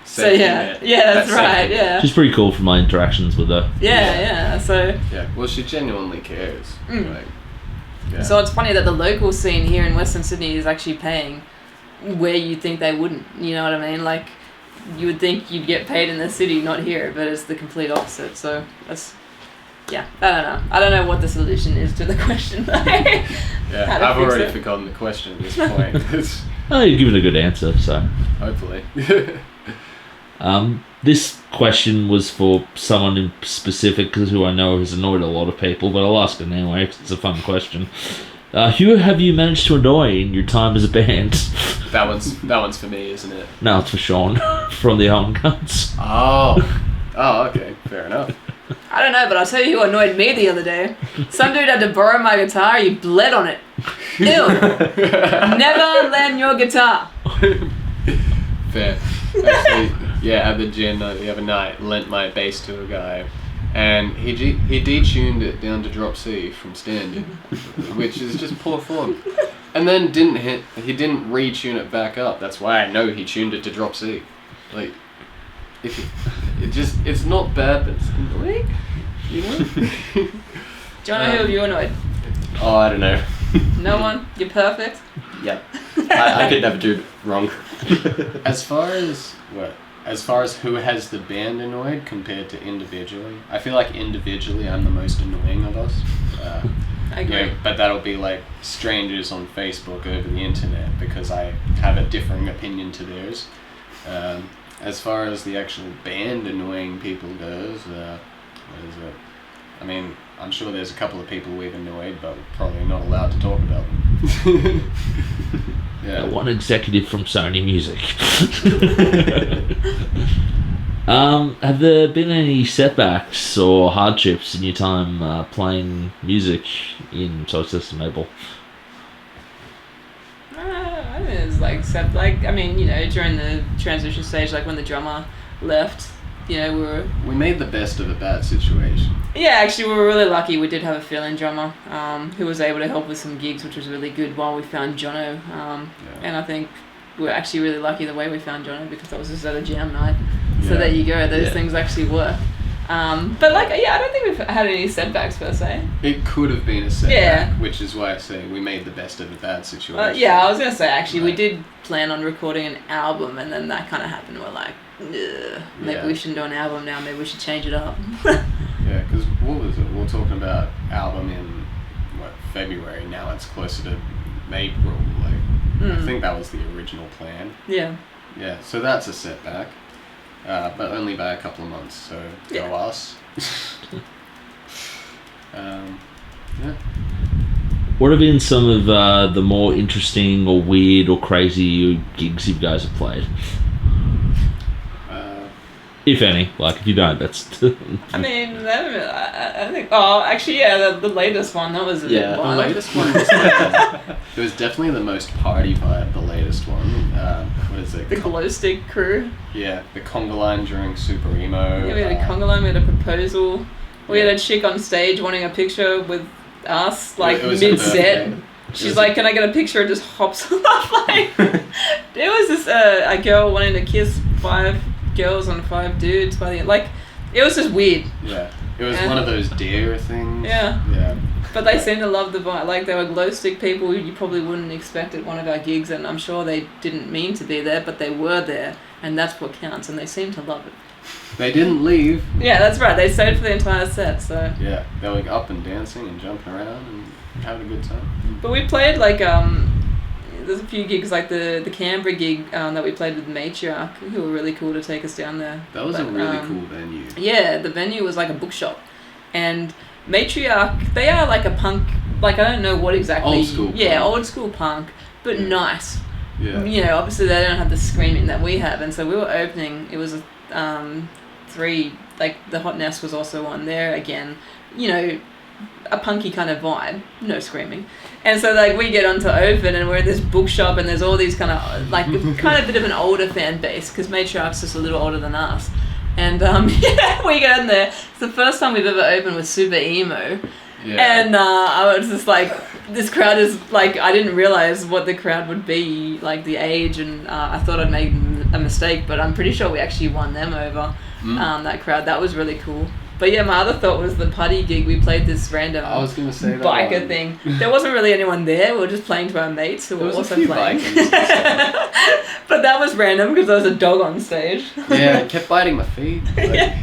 So yeah, that's right. Yeah, She's pretty cool from my interactions with her. yeah. So Yeah. Well, she genuinely cares. Like, yeah. So it's funny that the local scene here in Western Sydney is actually paying where you think they wouldn't. You know what I mean? Like, you would think you'd get paid in the city, not here, but it's the complete opposite. So that's, I don't know. I don't know what the solution is to the question. How to I've fix already it. forgotten the question at this point. Oh, you've given a good answer, so. Hopefully. This question was for someone in specific who I know has annoyed a lot of people, but I'll ask it anyway because it's a fun question. Who have you managed to annoy in your time as a band? That one's for me, isn't it? No, it's for Sean from the Home Guns. Oh, okay, fair enough. I don't know, but I'll tell you who annoyed me the other day. Some dude had to borrow my guitar. He bled on it. Ew. Never lend your guitar. Fair. Actually, at the gin the other night, lent my bass to a guy, and he detuned it down to drop C from standard, which is just poor form. And then he didn't retune it back up. That's why I know he tuned it to drop C. Like, it's not bad, but it's annoying, you know? Do you know who you annoyed? Oh, I don't know. No one? You're perfect? Yep. I could never do wrong. As far as who has the band annoyed compared to individually, I feel like individually I'm the most annoying of us. I agree. But that'll be like strangers on Facebook over the internet because I have a differing opinion to theirs. As far as the actual band annoying people goes, what is it? I mean, I'm sure there's a couple of people we've annoyed, but we're probably not allowed to talk about them. Yeah. One executive from Sony Music. Have there been any setbacks or hardships in your time playing music in Solar System Mabel? I mean, it's like, during the transition stage, like when the drummer left, you know, We made the best of a bad situation. actually we were really lucky. We did have a fill-in drummer who was able to help with some gigs, which was really good while we found Jono. And I think we're actually really lucky the way we found Jono, because that was just at a jam night. So Yeah. there you go. Those Yeah. things actually work. But like, I don't think we've had any setbacks per se. It could have been a setback, Yeah. which is why I say we made the best of a bad situation. I was gonna say actually we Right. did plan on recording an album, and then that kind of happened. We're like, maybe Yeah. we shouldn't do an album now. Maybe we should change it up. Yeah, because what was it? We were talking about album in February. Now it's closer to April. Like I think that was the original plan. Yeah. Yeah, so that's a setback, but only by a couple of months. So go Yeah. us. Yeah. What have been some of the more interesting or weird or crazy gigs you guys have played? If any, like if you don't, that's. I mean, I think. Oh, actually, the latest one that was a bit Yeah, the wild. The latest one was it was definitely the most party vibe, the latest one. What is it? The glow stick crew. Yeah, the conga line during Super Emo. Yeah, we had a conga line, we had a proposal. We had a chick on stage wanting a picture with us, like it was her mid-set. birthday. She's was like, "Can I get a picture?" And just hops off. Like, there was this a girl wanting to kiss 5 girls on 5 dudes by the end. Like, it was just weird. Yeah, it was Yeah. one of those dare things. Yeah. Yeah. But they seemed to love the vibe. Like, they were glow stick people who you probably wouldn't expect at one of our gigs, and I'm sure they didn't mean to be there, but they were there, and that's what counts, and they seemed to love it. They didn't leave. Yeah, that's right. They stayed for the entire set, so. Yeah, they were up and dancing and jumping around and having a good time. But we played, like, there's a few gigs, like the Canberra gig that we played with Matriarch, who were really cool to take us down there. That was a But, really cool venue. Yeah, the venue was like a bookshop. And Matriarch, they are like a punk, like I don't know what exactly. Old school Yeah, punk. old school punk, but Yeah. nice. Yeah. You know, obviously they don't have the screaming that we have. And so we were opening, it was 3, like the Hot Nest was also on there again. You know, a punky kind of vibe, no screaming. And so like we get on to open and we're at this bookshop and there's all these kind of like kind of bit of an older fan base because Matriarch's just a little older than us. And yeah, we get in there. It's the first time we've ever opened with Super Emo. Yeah. And I was just like, this crowd is like, I didn't realize what the crowd would be, like the age, and I thought I'd made a mistake, but I'm pretty sure we actually won them over, that crowd. That was really cool. But yeah, my other thought was the putty gig. We played this random I was gonna say that biker one. thing. There wasn't really anyone there. We were just playing to our mates who There were was a also few playing. bikers. But that was random because there was a dog on stage. Yeah, it kept biting my feet. Like, Yeah.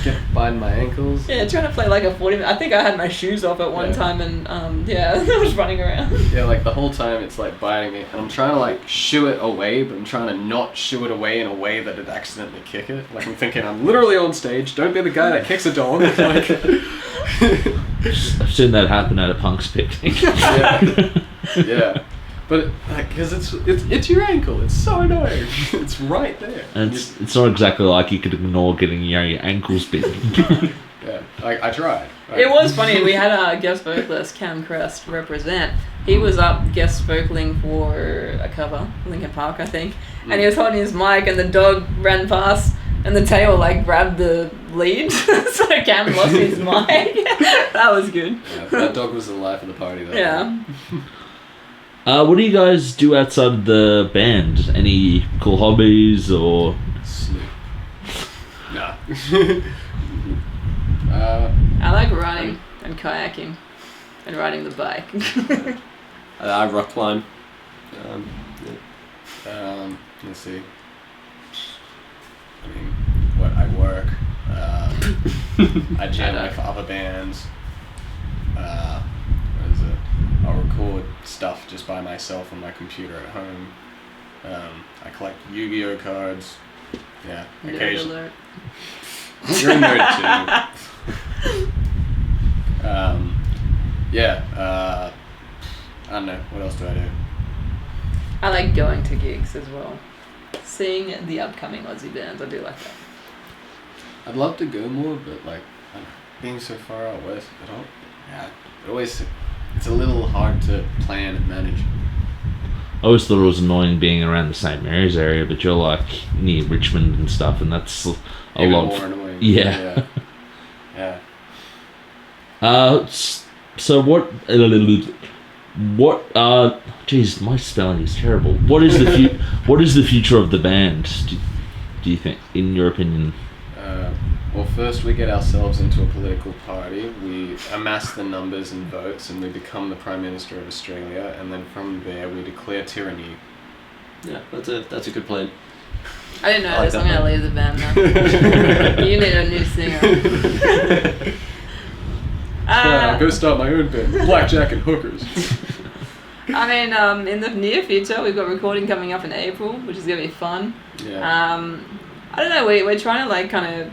kept biting my ankles. Yeah, trying to play like a 40 minute. I think I had my shoes off at one Yeah. time and yeah, I was running around. Yeah, like the whole time it's like biting me, and I'm trying to like shoo it away, but I'm trying to not shoo it away in a way that it'd accidentally kick it. Like I'm thinking I'm literally on stage. Don't be the guy that kicks a dog. Like, I've seen that happen at a punk's picnic. yeah, yeah. But like, cause it's your ankle. It's so annoying. It's right there. And it's not exactly like you could ignore getting your ankles bitten. Yeah, I tried. It was funny. We had our guest vocalist Cam Crest represent. He was up guest vocaling for a cover, Linkin Park, I think, and he was holding his mic, and the dog ran past, and the tail like grabbed the lead, so Cam lost his mic. That was good. Yeah, that dog was the life of the party though. Yeah. What do you guys do outside of the band? Any cool hobbies or? Sleep. Nah. I like running and kayaking and riding the bike. I rock climb. Let's see. I mean, what I work. I jam with other bands. What is it? I'll record stuff just by myself on my computer at home. I collect Yu-Gi-Oh cards. Yeah, Nerd occasionally. alert. You're a nerd too. Yeah. I don't know. What else do I do? I like going to gigs as well. Seeing the upcoming Aussie bands, I do like that. I'd love to go more, but like I don't know, being so far out west, I don't. Yeah, it's a little hard to plan and manage. I always thought it was annoying being around the St. Mary's area, but you're like near Richmond and stuff, and that's a Even lot. more annoying. Yeah. Yeah. So what? Jeez, my spelling is terrible. What is the what is the future of the band? Do you think, in your opinion? Well, first we get ourselves into a political party. We amass the numbers and votes, and we become the Prime Minister of Australia. And then from there, we declare tyranny. Yeah, that's a good plan. I didn't know I like this. I'm that gonna one. leave the band now. You need a new singer. I'm gonna start my own band, Blackjack and Hookers. I mean, in the near future, we've got recording coming up in April, which is gonna be fun. Yeah. I don't know. We're trying to like kind of.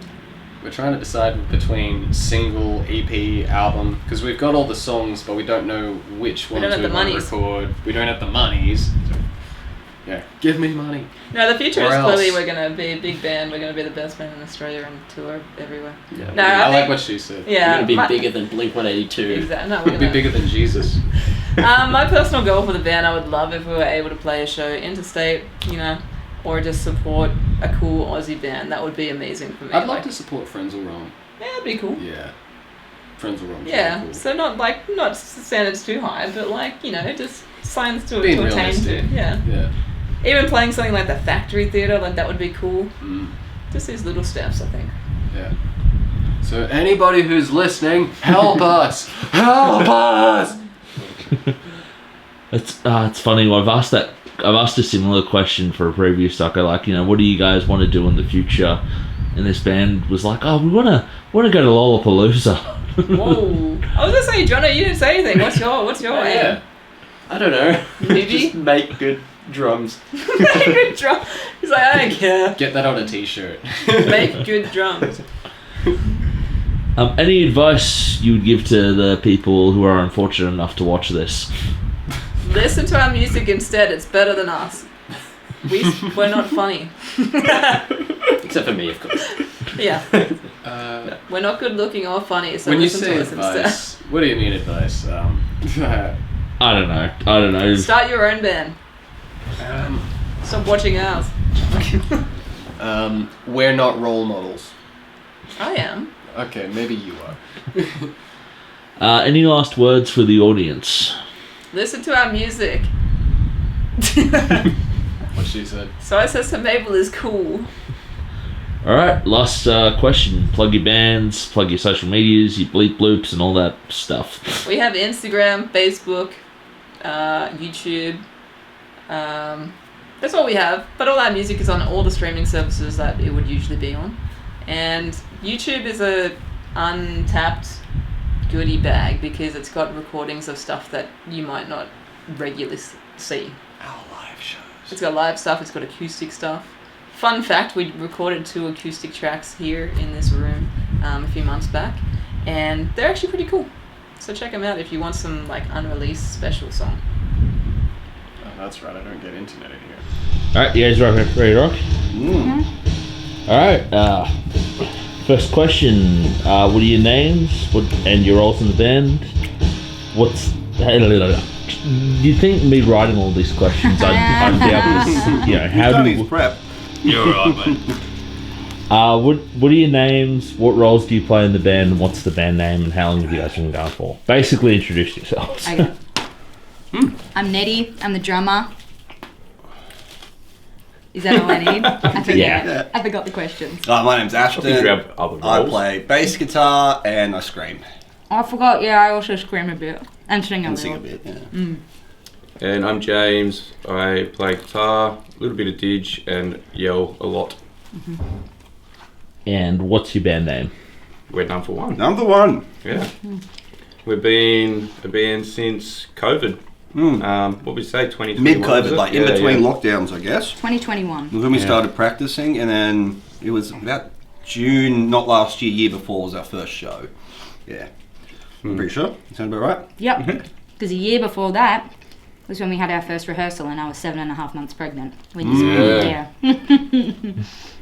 We're trying to decide between single, EP, album, because we've got all the songs, but we don't know which We ones don't have we the want to monies. record. We don't have the monies. So, yeah, give me money. No, the future Or is clearly else. we're gonna be a big band. We're gonna be the best band in Australia and tour everywhere. Yeah. No, I I like think, what she said. yeah, We're gonna be my- bigger than Blink-182. Exactly. No, we're We'll be gonna, bigger than Jesus. my personal goal for the band, I would love if we were able to play a show interstate, or just support a cool Aussie band. That would be amazing for me. I'd love like, to support Friends Will Roam. Yeah, it'd be cool. Yeah. Friends Will Roam. Yeah, Cool. so not standards too high, but just signs to Being attain to. realistic. Yeah. Yeah. Even playing something like the Factory Theatre, like that would be cool. Mm. Just these little steps, I think. Yeah. So anybody who's listening, help us! Help us! It's funny. I've asked a similar question for a previous doco. Like, what do you guys want to do in the future? And this band was like, oh, we want to go to Lollapalooza. Whoa! I was gonna say, Jono, you didn't say anything. What's your aim? Yeah. I don't know. Maybe? Just make good drums. Good drum. He's like, I don't care. Get that on a t-shirt. Make good drums. Any advice you would give to the people who are unfortunate enough to watch this? Listen to our music instead. It's better than us. We're not funny. Except for me, of course. Yeah. We're not good looking or funny, so When you listen say to us instead. advice, what do you mean advice? I don't know. Start your own band. Stop watching ours. We're not role models. I am. Okay, maybe you are. Any last words for the audience? Listen to our music. What she said. So I says to Mabel is cool. All right, last question. Plug your bands, plug your social medias, your bleep bloops, and all that stuff. We have Instagram, Facebook, YouTube. That's all we have. But all our music is on all the streaming services that it would usually be on. And YouTube is a untapped goodie bag because it's got recordings of stuff that you might not regularly see. Our live shows. It's got live stuff, it's got acoustic stuff. Fun fact, we recorded 2 acoustic tracks here in this room a few months back, and they're actually pretty cool. So check them out if you want some unreleased special song. Oh, that's right, I don't get internet in here. All right, you guys ready to rock? All right. First question. What are your names? And your roles in the band? Do you think me writing all these questions, I'd be able to, how do you... prep. You're alright, mate. What are your names? What roles do you play in the band? And what's the band name? And how long have you guys been going for? Basically, introduce yourselves. Okay. I'm Nettie. I'm the drummer. Is that all I need? I forget. Yeah. I forgot the questions. My name's Ashton. grab other I roles. play bass guitar and I scream I forgot. Yeah, I also scream a bit and sing a and little. sing a bit. Yeah. And I'm James. I play guitar, a little bit of didge, and yell a lot. And what's your band name? We're done for one. Number one. Yeah. We've been a band since COVID. What would we say, 2021? Mid-COVID, was it? like in Yeah, between yeah. lockdowns, I guess. 2021. Was when we Yeah. started practicing, and then it was about June, not last year, year before was our first show. Yeah. Pretty sure. Sound about right? Yep. Because a year before that was when we had our first rehearsal, and I was 7.5 months pregnant. Yeah. That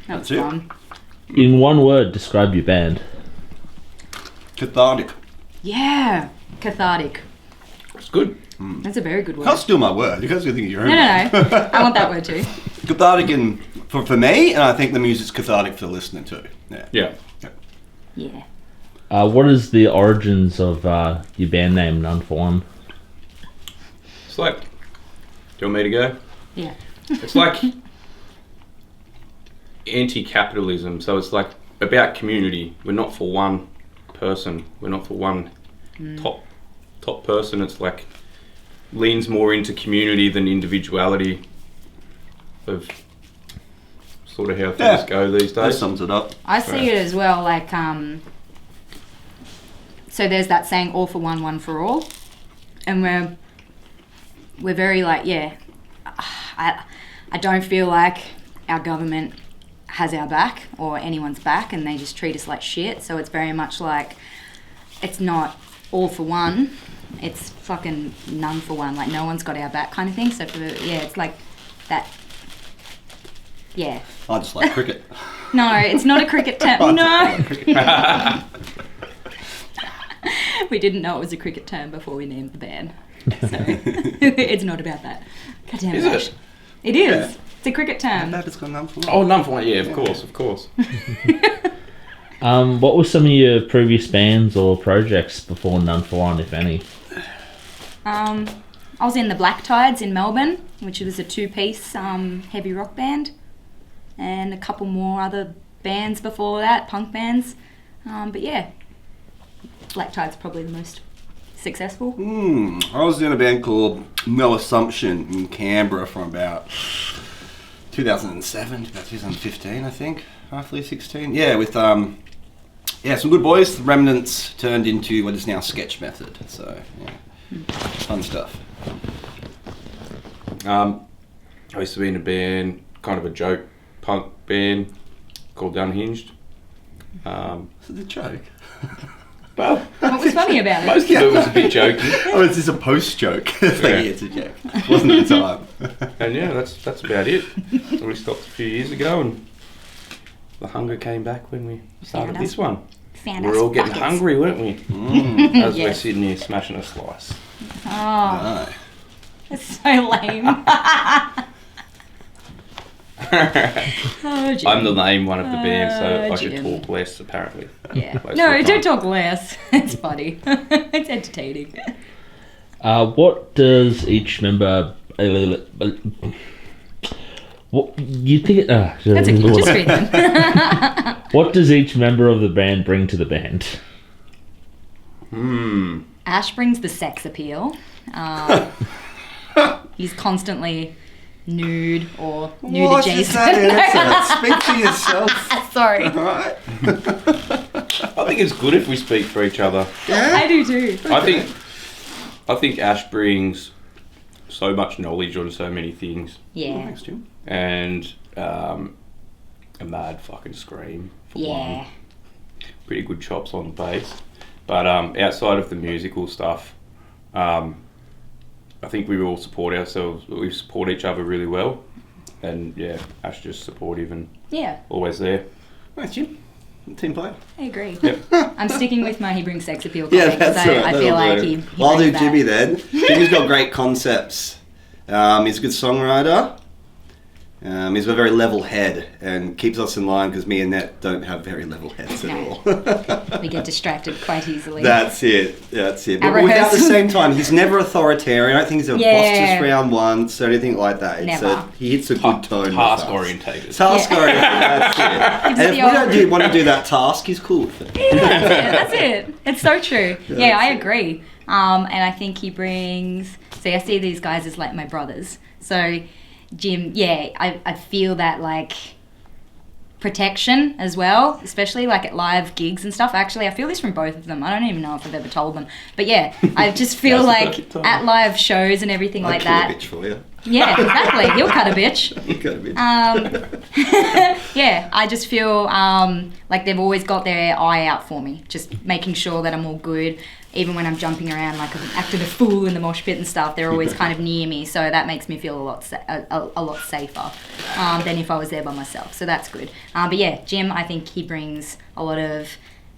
That's was it. fun. In one word, describe your band. Cathartic. Yeah. Cathartic. It's good. That's a very good word. Can't steal my word. You guys are thinking your own. No. I want that word too. Cathartic for me, and I think the music's cathartic for the listener too. Yeah. Yeah. What is the origins of your band name, None for One? It's like, do you want me to go? Yeah. It's like anti-capitalism, so it's like about community. We're not for one person. We're not for one top person. It's like leans more into community than individuality of sort of how things go these That days. sums it up. I see it as well, like, so there's that saying, all for one, one for all. And we're very like, I don't feel like our government has our back or anyone's back, and they just treat us like shit. So it's very much like, it's not all for one, it's fucking none for one. Like, no one's got our back kind of thing. So it's like that. Yeah. I just like cricket. No, it's not a cricket term. No. We didn't know it was a cricket term before we named the band. So it's not about that. God damn Is it? it? It is. Yeah. It's a cricket term. That has got None for One. Oh, None for One. Yeah, of course. What were some of your previous bands or projects before None for One, if any? I was in the Black Tides in Melbourne, which was a two-piece heavy rock band, and a couple more other bands before that, punk bands. But yeah, Black Tide's probably the most successful. I was in a band called No Assumption in Canberra from about 2007 to about 2015, I think, roughly 16. Yeah, with some good boys. The Remnants turned into what is now Sketch Method. So fun stuff. I used to be in a band, kind of a joke punk band called Unhinged. This is a joke. Well, What was funny about it? most of it was a bit jokey. Oh, it's just a post joke. It's a joke. It wasn't at the time. And yeah, that's about it. We stopped a few years ago, and the hunger came back when we started Found this us- one. Found We were us all getting buckets. hungry, weren't we? As we're Yes. sitting here smashing a slice. Oh, No. that's so lame. Oh, Jim. I'm the lame one of the band, so I should Jim. talk less, apparently. Yeah. Most No, of the don't time. talk less. It's funny. It's entertaining. What does each member... what you think? That's okay. Just read them. What does each member of the band bring to the band? Ash brings the sex appeal. He's constantly nude or nude What is adjacent. that answer? Speak for yourself. Sorry. Alright. I think it's good if we speak for each other. I do too. I think Ash brings so much knowledge on so many things, Yeah. Thanks, Jim. and a mad fucking scream for one. Yeah. Pretty good chops on the bass, but outside of the musical stuff, I think we all support ourselves. We support each other really well, and yeah, Ash just supportive and Yeah. always there. Thanks, Jim. Team player. I agree. Yep. I'm sticking with my he brings sex appeal Yeah, comment because that's right. I That'll feel like do. he Well, I'll do brings Jimmy that. then. Jimmy's got great concepts. He's a good songwriter. He's got a very level head and keeps us in line because me and Nat don't have very level heads at No. all. We get distracted quite easily. That's it. That's it. At But without the rehearsal. same time, he's never authoritarian. I don't think he's ever Yeah. bossed us round once or anything like that. It's Never. he hits a good tone. with Task us. orientated. Task Yeah. oriented. That's it. Gives And us if the we don't old- want to do that task, he's cool with it. That's it. It's so true. Yeah, I that's it. agree. And I think he brings. See, I see these guys as like my brothers. So, Jim, yeah, I feel that like protection as well, especially like at live gigs and stuff. Actually, I feel this from both of them. I don't even know if I've ever told them, but yeah, I just feel That's the like perfect time. at live shows and everything I'd like kill a that. bitch for you. Yeah, exactly. He'll cut a bitch. You got a bitch. Yeah, I just feel like they've always got their eye out for me, just making sure that I'm all good. Even when I'm jumping around like I'm acting a fool in the mosh pit and stuff, they're always kind of near me, so that makes me feel a lot safer than if I was there by myself. So that's good. But yeah, Jim, I think he brings a lot of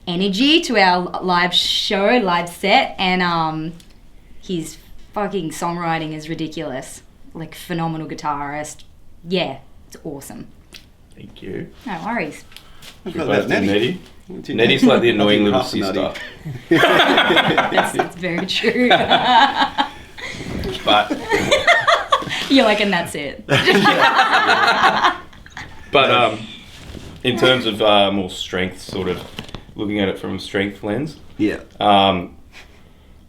energy to our live show, live set, and he's fucking songwriting is ridiculous. Like, phenomenal guitarist. Yeah, it's awesome. Thank you. No worries. Should we both do Nettie? Nettie's like the annoying little sister. That's very true. But You're like, and that's it. But in terms of more strength, sort of looking at it from a strength lens, Yeah.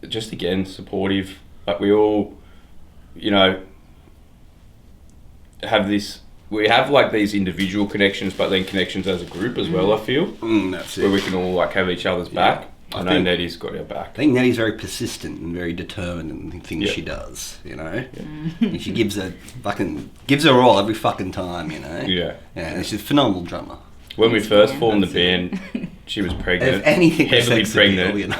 just again supportive. Like we all, you know, have this. We have like these individual connections, but then connections as a group as well. I feel That's it. where we can all like have each other's back. I know think- Nettie's got our back. I think Nettie's very persistent and very determined in the things Yeah. she does, you know? And she gives her all every fucking time, you know? Yeah. And she's a phenomenal drummer. When we first formed the That's it. band, she was pregnant. If anything, heavily sex appeal, pregnant. you know?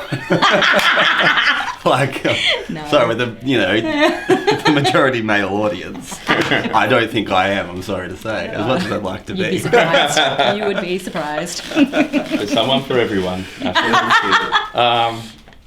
Like, No. sorry, with the, you know, the majority male audience. I don't think I am, I'm sorry to say, as much as I'd like to You'd be be. surprised. You would be surprised. There's someone for everyone.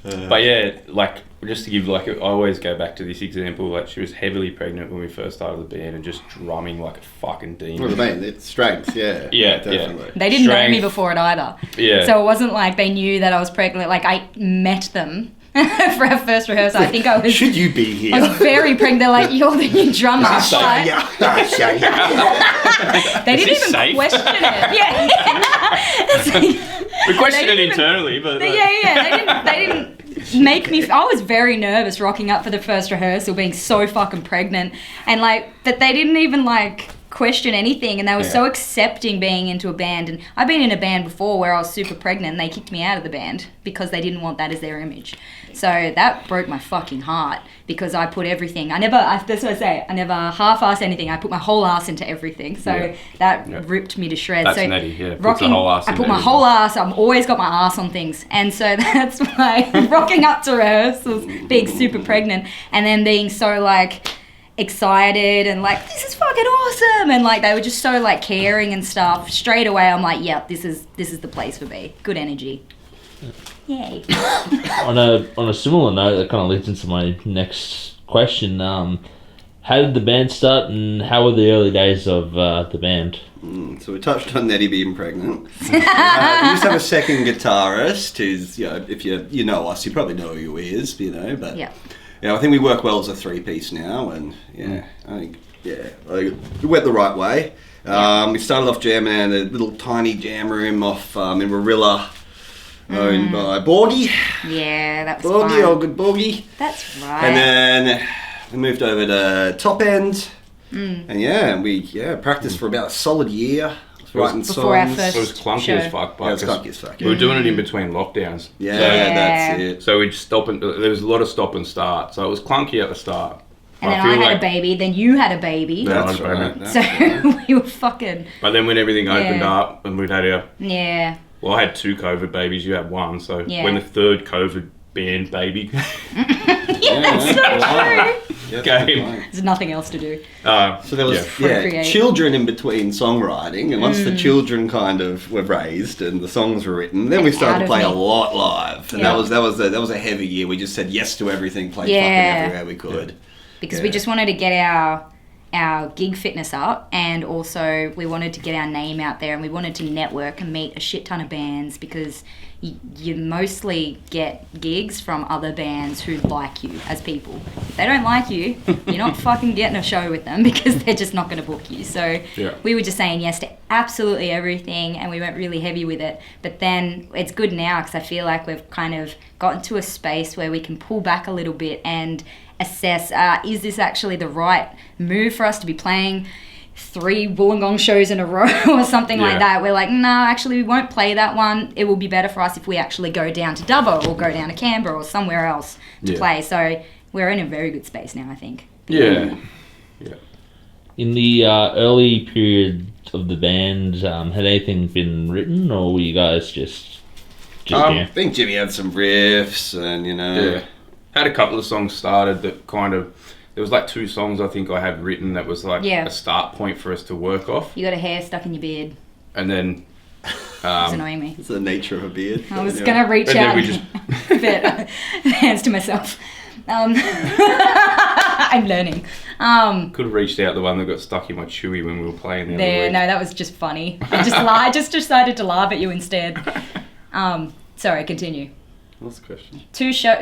But yeah, like just to give like I always go back to this example. Like she was heavily pregnant when we first started the band and just drumming like a fucking demon. What do you mean? It's strength, yeah. Yeah, definitely. They didn't know me Strength. before it either. Yeah. So it wasn't like they knew that I was pregnant. Like, I met them for our first rehearsal. I think I was... Should you be here? I was very pregnant. They're like, you're the new drummer. Is this Like, they Is didn't this even safe? question it. Yeah. It's like- We questioned They it didn't even- internally, but They didn't make me... I was very nervous rocking up for the first rehearsal, being so fucking pregnant. And like, but they didn't even like question anything, and they were so accepting being into a band. And I've been in a band before where I was super pregnant and they kicked me out of the band because they didn't want that as their image. So that broke my fucking heart because I put everything. That's what I say. I never half-assed anything. I put my whole ass into everything. So that ripped me to shreds. That's so Nettie, yeah. Puts rocking, the whole ass I in put my everything. whole ass. I've always got my ass on things, and so that's why rocking up to rehearsals, being super pregnant, and then being so like excited and like, this is fucking awesome, and like they were just so like caring and stuff. Straight away, I'm like, yeah, this is the place for me. Good energy. Yay. On a similar note, that kind of leads into my next question. How did the band start, and how were the early days of the band? So we touched on Nettie being pregnant. We used to have a second guitarist who's, you know, if you know us, you probably know who he is, you know, but... Yeah. Yeah, I think we work well as a three-piece now, and I think it went the right way. We started off jamming in a little tiny jam room off in Warilla, owned by Borgie. Yeah, that was Borgie, fun. old good Borgie. That's right. And then we moved over to Top End, and we practiced for about a solid year. Writing Before our songs. first it was clunky show. as fuck. Yeah, it was because clunky as fuck. we were doing it in between lockdowns. Yeah, Yeah. that's it. So we'd stop and there was a lot of stop and start. So it was clunky at the start. And then feel I had like- a baby, then you had a baby. Yeah. That's I right. know. So we were fucking... But then when everything opened Yeah. up and we'd had our... Yeah. Well, I had 2 COVID babies, you had 1. So Yeah. when the third COVID band baby That's so true. came... There's nothing else to do. So there was Procreate. children in between songwriting, and once the children kind of were raised and the songs were written, then we Out started to of play me. a lot live, and Yeah. that was a heavy year. We just said yes to everything, played Yeah. fucking everywhere we could. Because we just wanted to get our gig fitness up, and also we wanted to get our name out there, and we wanted to network and meet a shit ton of bands, because you mostly get gigs from other bands who like you as people. If they don't like you, you're not fucking getting a show with them, because they're just not going to book you. So Yeah. we were just saying yes to absolutely everything, and we went really heavy with it. But then it's good now, because I feel like we've kind of gotten to a space where we can pull back a little bit and assess, is this actually the right move for us to be playing 3 Wollongong shows in a row or something like Yeah. that? We're like, no, actually we won't play that one. It will be better for us if we actually go down to Dubbo or go down to Canberra or somewhere else to Yeah. play. So we're in a very good space now, I think. Yeah. In the early period of the band, had anything been written, or were you guys just I think Jimmy had some riffs, and Yeah. Had a couple of songs started that kind of... There was like 2 songs I think I had written that was like Yeah. a start point for us to work off. You got a hair stuck in your beard. And then It's annoying me. It's the nature of a beard. I was Yeah. gonna reach And then out, we just- but hands to myself. I'm learning. Could have reached out the one that got stuck in my chewy when we were playing the other There, week. no, that was just funny. I just decided to laugh at you instead. Sorry, continue. What's the question?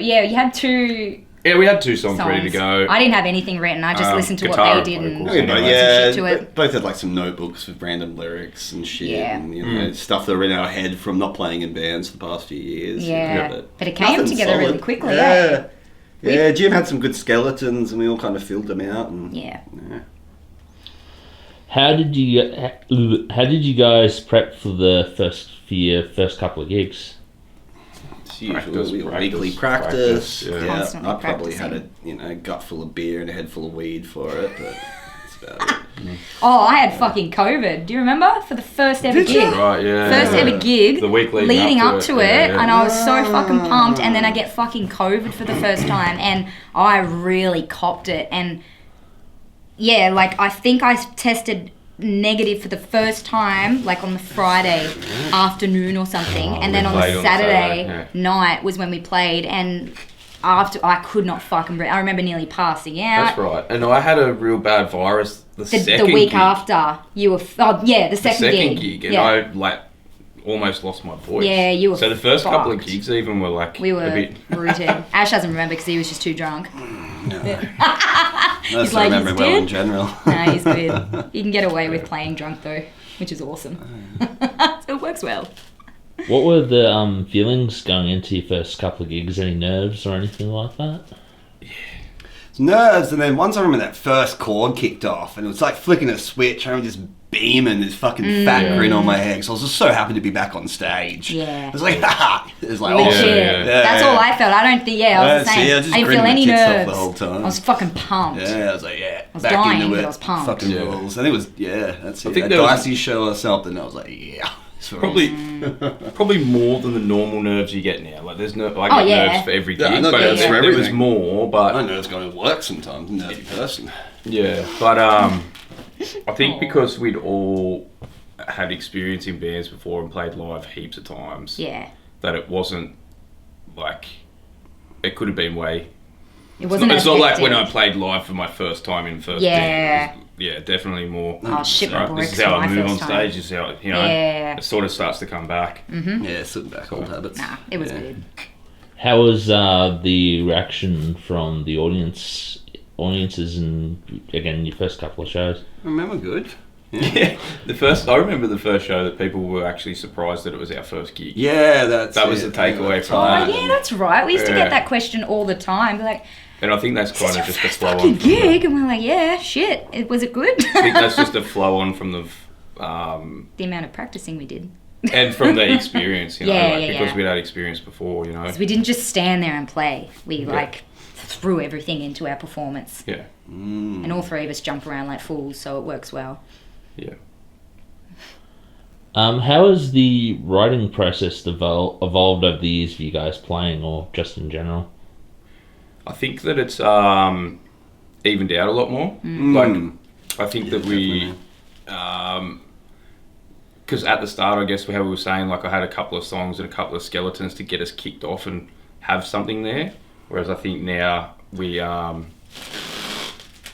Yeah, you had 2 Yeah, we had 2 songs ready to songs. go. I didn't have anything written. I just listened to what guitar they did and vocals. Okay, wrote but some yeah, shit to it. both had like some notebooks with random lyrics and shit, Yeah. and you know stuff that were in our head from not playing in bands for the past few years. Yeah, but it came nothing together really solid. quickly. Yeah, We- yeah. Jim had some good skeletons, and we all kind of filled them out. And Yeah. How did you guys prep for the first couple of gigs? It's usual Practice, weekly practice, practice. yeah. Yeah, Constantly I probably had practicing. a gut full of beer and a head full of weed for it, but that's about it. Oh, I had fucking COVID. Do you remember? For the first ever Did you? gig. Right, yeah. First ever gig, The week leading up to it, yeah. and I was so fucking pumped, and then I get fucking COVID for the first time, and I really copped it, and yeah, like I think I tested negative for the first time, like on the Friday afternoon or something, and then on played the on Saturday Saturday, night was when we played, and after I could not fucking breathe. I remember nearly passing out. That's right. And I had a real bad virus the second The week gig. after you were, the The second gig, and yeah. I like almost lost my voice. Yeah, you were So the first couple of fucked. gigs even were like We a were bit. rooted. Ash doesn't remember because he was just too drunk. I just like, remember he's well in dead? general. Nah, he's good. You can get away with playing drunk though, which is awesome. So it works well. What were the feelings going into your first couple of gigs? Any nerves or anything like that? Nerves, and then once I remember that first chord kicked off, and it was like flicking a switch. I remember just beaming this fucking fat grin on my head, because I was just so happy to be back on stage. Yeah. It was like, haha! It was like, Legit. yeah. That's all I felt. I don't think. Yeah, I was the Yeah, same. see, I I, just didn't feel grinned my any tits off nerves. the whole time. I was fucking pumped. Yeah, I was like, yeah, was back dying, into but it. I was pumped. Fucking Yeah. rules. I think it was, yeah, that's it. I think That there was- Dicey show or something, I was like, yeah. this rules. Probably more than the normal nerves you get now. Like there's I Oh, get yeah. nerves for every gig, Yeah, I know but nerves for there was everything. more. I But know it's going to work sometimes. I'm a nervy person. yeah, but I think because we'd all had experience in bands before and played live heaps of times, Yeah. that it wasn't like it could have been way. It wasn't. It's not like when I hectic. played live for my first time in first. Yeah. Band. It was- yeah, definitely more. Oh shit, my Right, bricks this is how for I my move on first time. stage. This is how you know. Yeah. It sort of starts to come back. Yeah, sitting back old habits. Nah, it was Yeah. good. How was the reaction from the audiences, and again your first couple of shows? I remember good. Yeah, I remember the first show that people were actually surprised that it was our first gig. Yeah, that was the takeaway from Oh that. yeah, that's right. We used to Yeah. get that question all the time. Be like, And I think that's "Is kind this of your just a first flow fucking on. From the, gig?" And we're like, "Yeah, shit. Was it good?" I think that's just a flow on from the, the amount of practicing we did. and from the experience, you know, Yeah, like, yeah, because yeah. we'd had experience before, you know. 'Cause we didn't just stand there and play. We like threw everything into our performance, Yeah, and all three of us jump around like fools, so it works well. yeah. How has the writing process evolved over the years for you guys playing, or just in general? I think that it's evened out a lot more. Like, I think that we, because at the start, I guess how we were saying, like I had a couple of songs and a couple of skeletons to get us kicked off and have something there. Whereas I think now we, now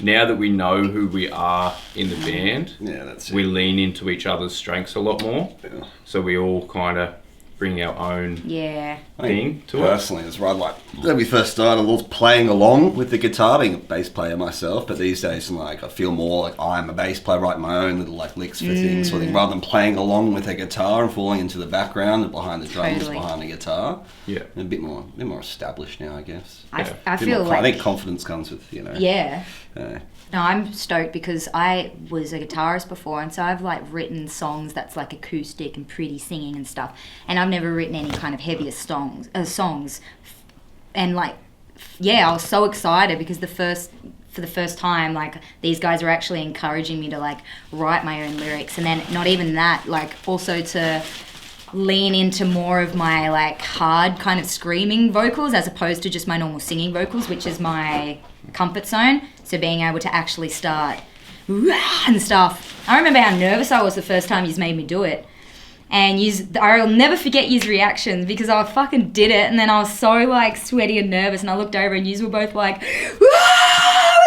that we know who we are in the band, Yeah, that's it. we lean into each other's strengths a lot more. Yeah. So we all kind of bring our own Yeah, thing to it. Personally, it's right. Like when we first started, I was playing along with the guitar, being a bass player myself. But these days, like I feel more like I'm a bass player, writing my own little like licks for things, sort of thing, rather than playing along with a guitar and falling into the background and behind the drums, Totally. behind the guitar. Yeah. And a bit more established now, I guess. I Bit feel more, like I think confidence comes with yeah. Uh, No, I'm stoked because I was a guitarist before, and so I've like written songs that's like acoustic and pretty singing and stuff. And I've never written any kind of heavier songs. And like, yeah, I was so excited because for the first time, like these guys were actually encouraging me to like write my own lyrics, and then not even that, like also to lean into more of my like hard kind of screaming vocals as opposed to just my normal singing vocals, which is my comfort zone. So being able to actually start and stuff. I remember how nervous I was the first time you made me do it. And I'll never forget his reactions because I fucking did it, and then I was so like sweaty and nervous, and I looked over and you were both like, "It was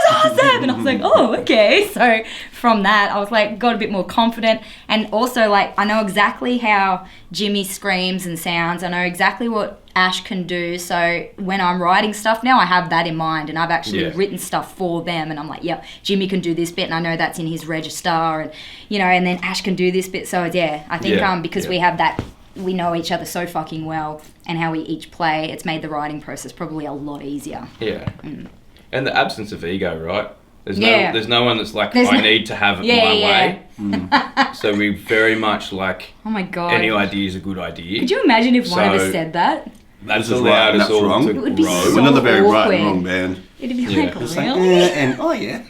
awesome!" And I was like, "Oh, okay." So from that, I was like, got a bit more confident, and also like I know exactly how Jimmy screams and sounds. I know exactly what Ash can do. So when I'm writing stuff now, I have that in mind, and I've actually written stuff for them, and I'm like, "Yep, Jimmy can do this bit, and I know that's in his register, and and then Ash can do this bit." So yeah, I think because we have that, we know each other so fucking well, and how we each play, it's made the writing process probably a lot easier. Yeah. And the absence of ego, right? There's no one that's like, I need to have it my way. So we very much like, oh my God, any idea is a good idea. Could you imagine if one of us said that? That's allowed us all wrong. to It would be grow. so We're not the very right awkward. and wrong band. It'd be like, It's really? like, and oh yeah.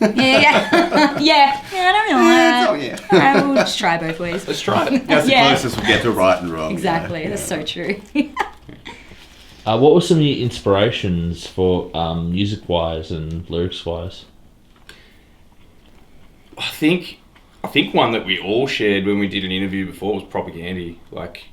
yeah, I don't know that. Oh yeah. Alright, we'll just try both ways. Let's try it. That's the closest we get to right and wrong. Exactly, that's so true. What were some of your inspirations for music-wise and lyrics-wise? I think one that we all shared when we did an interview before was Propaganda. Like,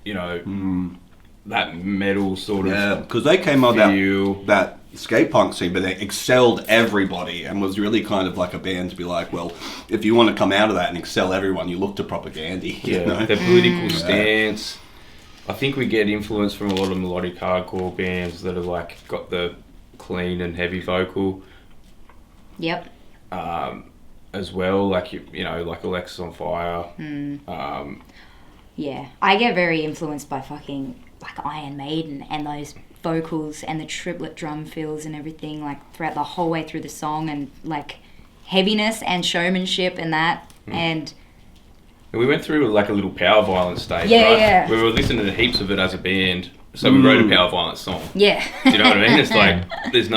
that metal sort of. Yeah, because they came out feel. that skate punk scene, but they excelled everybody and was really kind of like a band to be like, well, if you want to come out of that and excel everyone, you look to Propaganda. Yeah, their political stance. I think we get influence from a lot of melodic hardcore bands that have like got the clean and heavy vocal. Yep. As well, like like Alexis on Fire. Yeah, I get very influenced by fucking like Iron Maiden and those vocals and the triplet drum fills and everything, like throughout the whole way through the song, and like heaviness and showmanship and that. And we went through like a little power violence stage, Yeah, right? yeah. We were listening to heaps of it as a band, so we wrote a power violence song. yeah. Do you know what I mean? It's like there's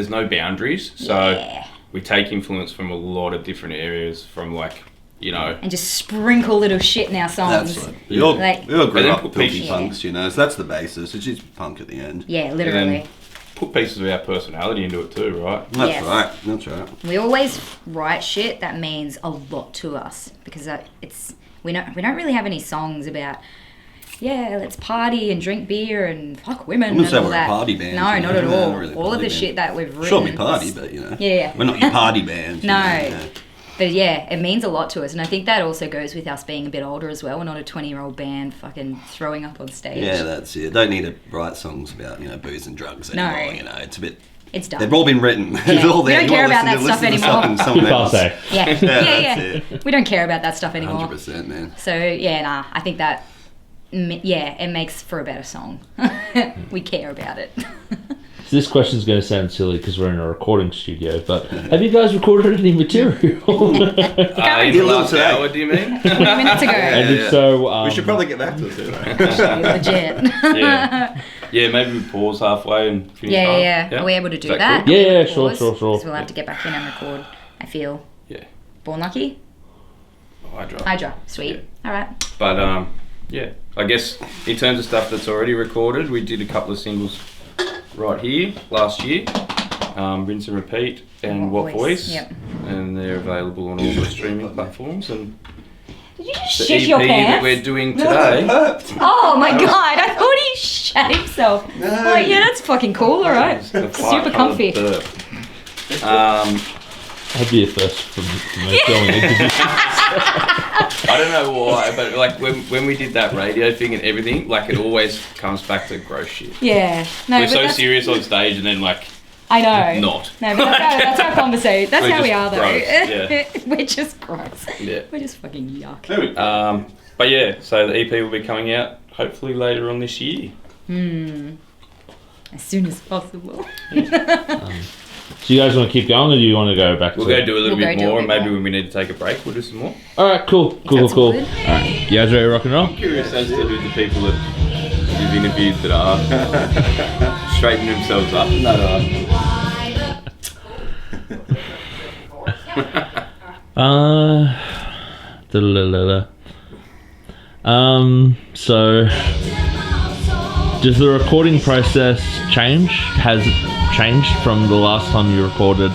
no boundaries, so Yeah. we take influence from a lot of different areas, from like And just sprinkle little shit in our songs. That's right. We all Like- grew And then up put filthy pieces- punks, so that's the basis. It's just punk at the end. Yeah, and literally. then put pieces of our personality into it too, right? That's Yes. right. That's right. We always write shit that means a lot to us, because we don't really have any songs about let's party and drink beer and fuck women. I wouldn't and say all we're a that. party band. No, not at No, all. not really a all of party the band. shit that we've written. Sure, we party, is- but Yeah. we're not your party band. No. Yeah. But yeah, it means a lot to us, and I think that also goes with us being a bit older as well. We're not a 20-year-old band fucking throwing up on stage. Yeah, that's it. Don't need to write songs about booze and drugs No. anymore. It's a bit. It's done. They've all been written. Yeah. It's all We there. don't You care wanna about that listen to stuff something Good else. passe. Yeah, Yeah, yeah. that's We don't care about that stuff anymore. 100%, man. So yeah, I think that it makes for a better song. We care about it. So this question's going to sound silly because we're in a recording studio, but have you guys recorded any material? In the last today. hour, do you mean? 20 minutes ago. And if so, We should probably get back to it. Legit. Yeah, maybe we pause halfway and finish. Yeah. Are we able to do Is that? cool? Yeah, Are we able to sure, pause? sure. 'Cause we'll have to get back in and record, I feel. Yeah. Born Lucky? Hydra. Sweet. Yeah. Alright. But yeah, I guess in terms of stuff that's already recorded, we did a couple of singles right here last year, Rinse and Repeat and What Voice, Yep. and they're available on all the streaming platforms. And Did you just the shit EP your that pants? we're doing today. Oh my god, I thought he shat himself. Like, yeah, that's fucking cool, alright. is the Super Fight comfy. Colored Burp. That'd be a first for me filming interviews. I don't know why, but like when we did that radio thing and everything, like it always comes back to gross shit. Yeah. No, We're but so that's, serious on stage and then like I know. not. No, but that's our conversation. That's We're how we just are though. gross, yeah. We're just gross. Yeah. We're just fucking yuck. But yeah, so the EP will be coming out hopefully later on this year. As soon as possible. So you guys want to keep going, or do you want to go back We'll to go do a little We'll go bit do a more, bit and maybe more. when we need to take a break, we'll do some more. Alright, cool. Sounds good. Alright, you guys ready to rock and roll? Curious as to who the people that you've interviewed that are straightening themselves up and that So does the recording process change? Has it changed from the last time you recorded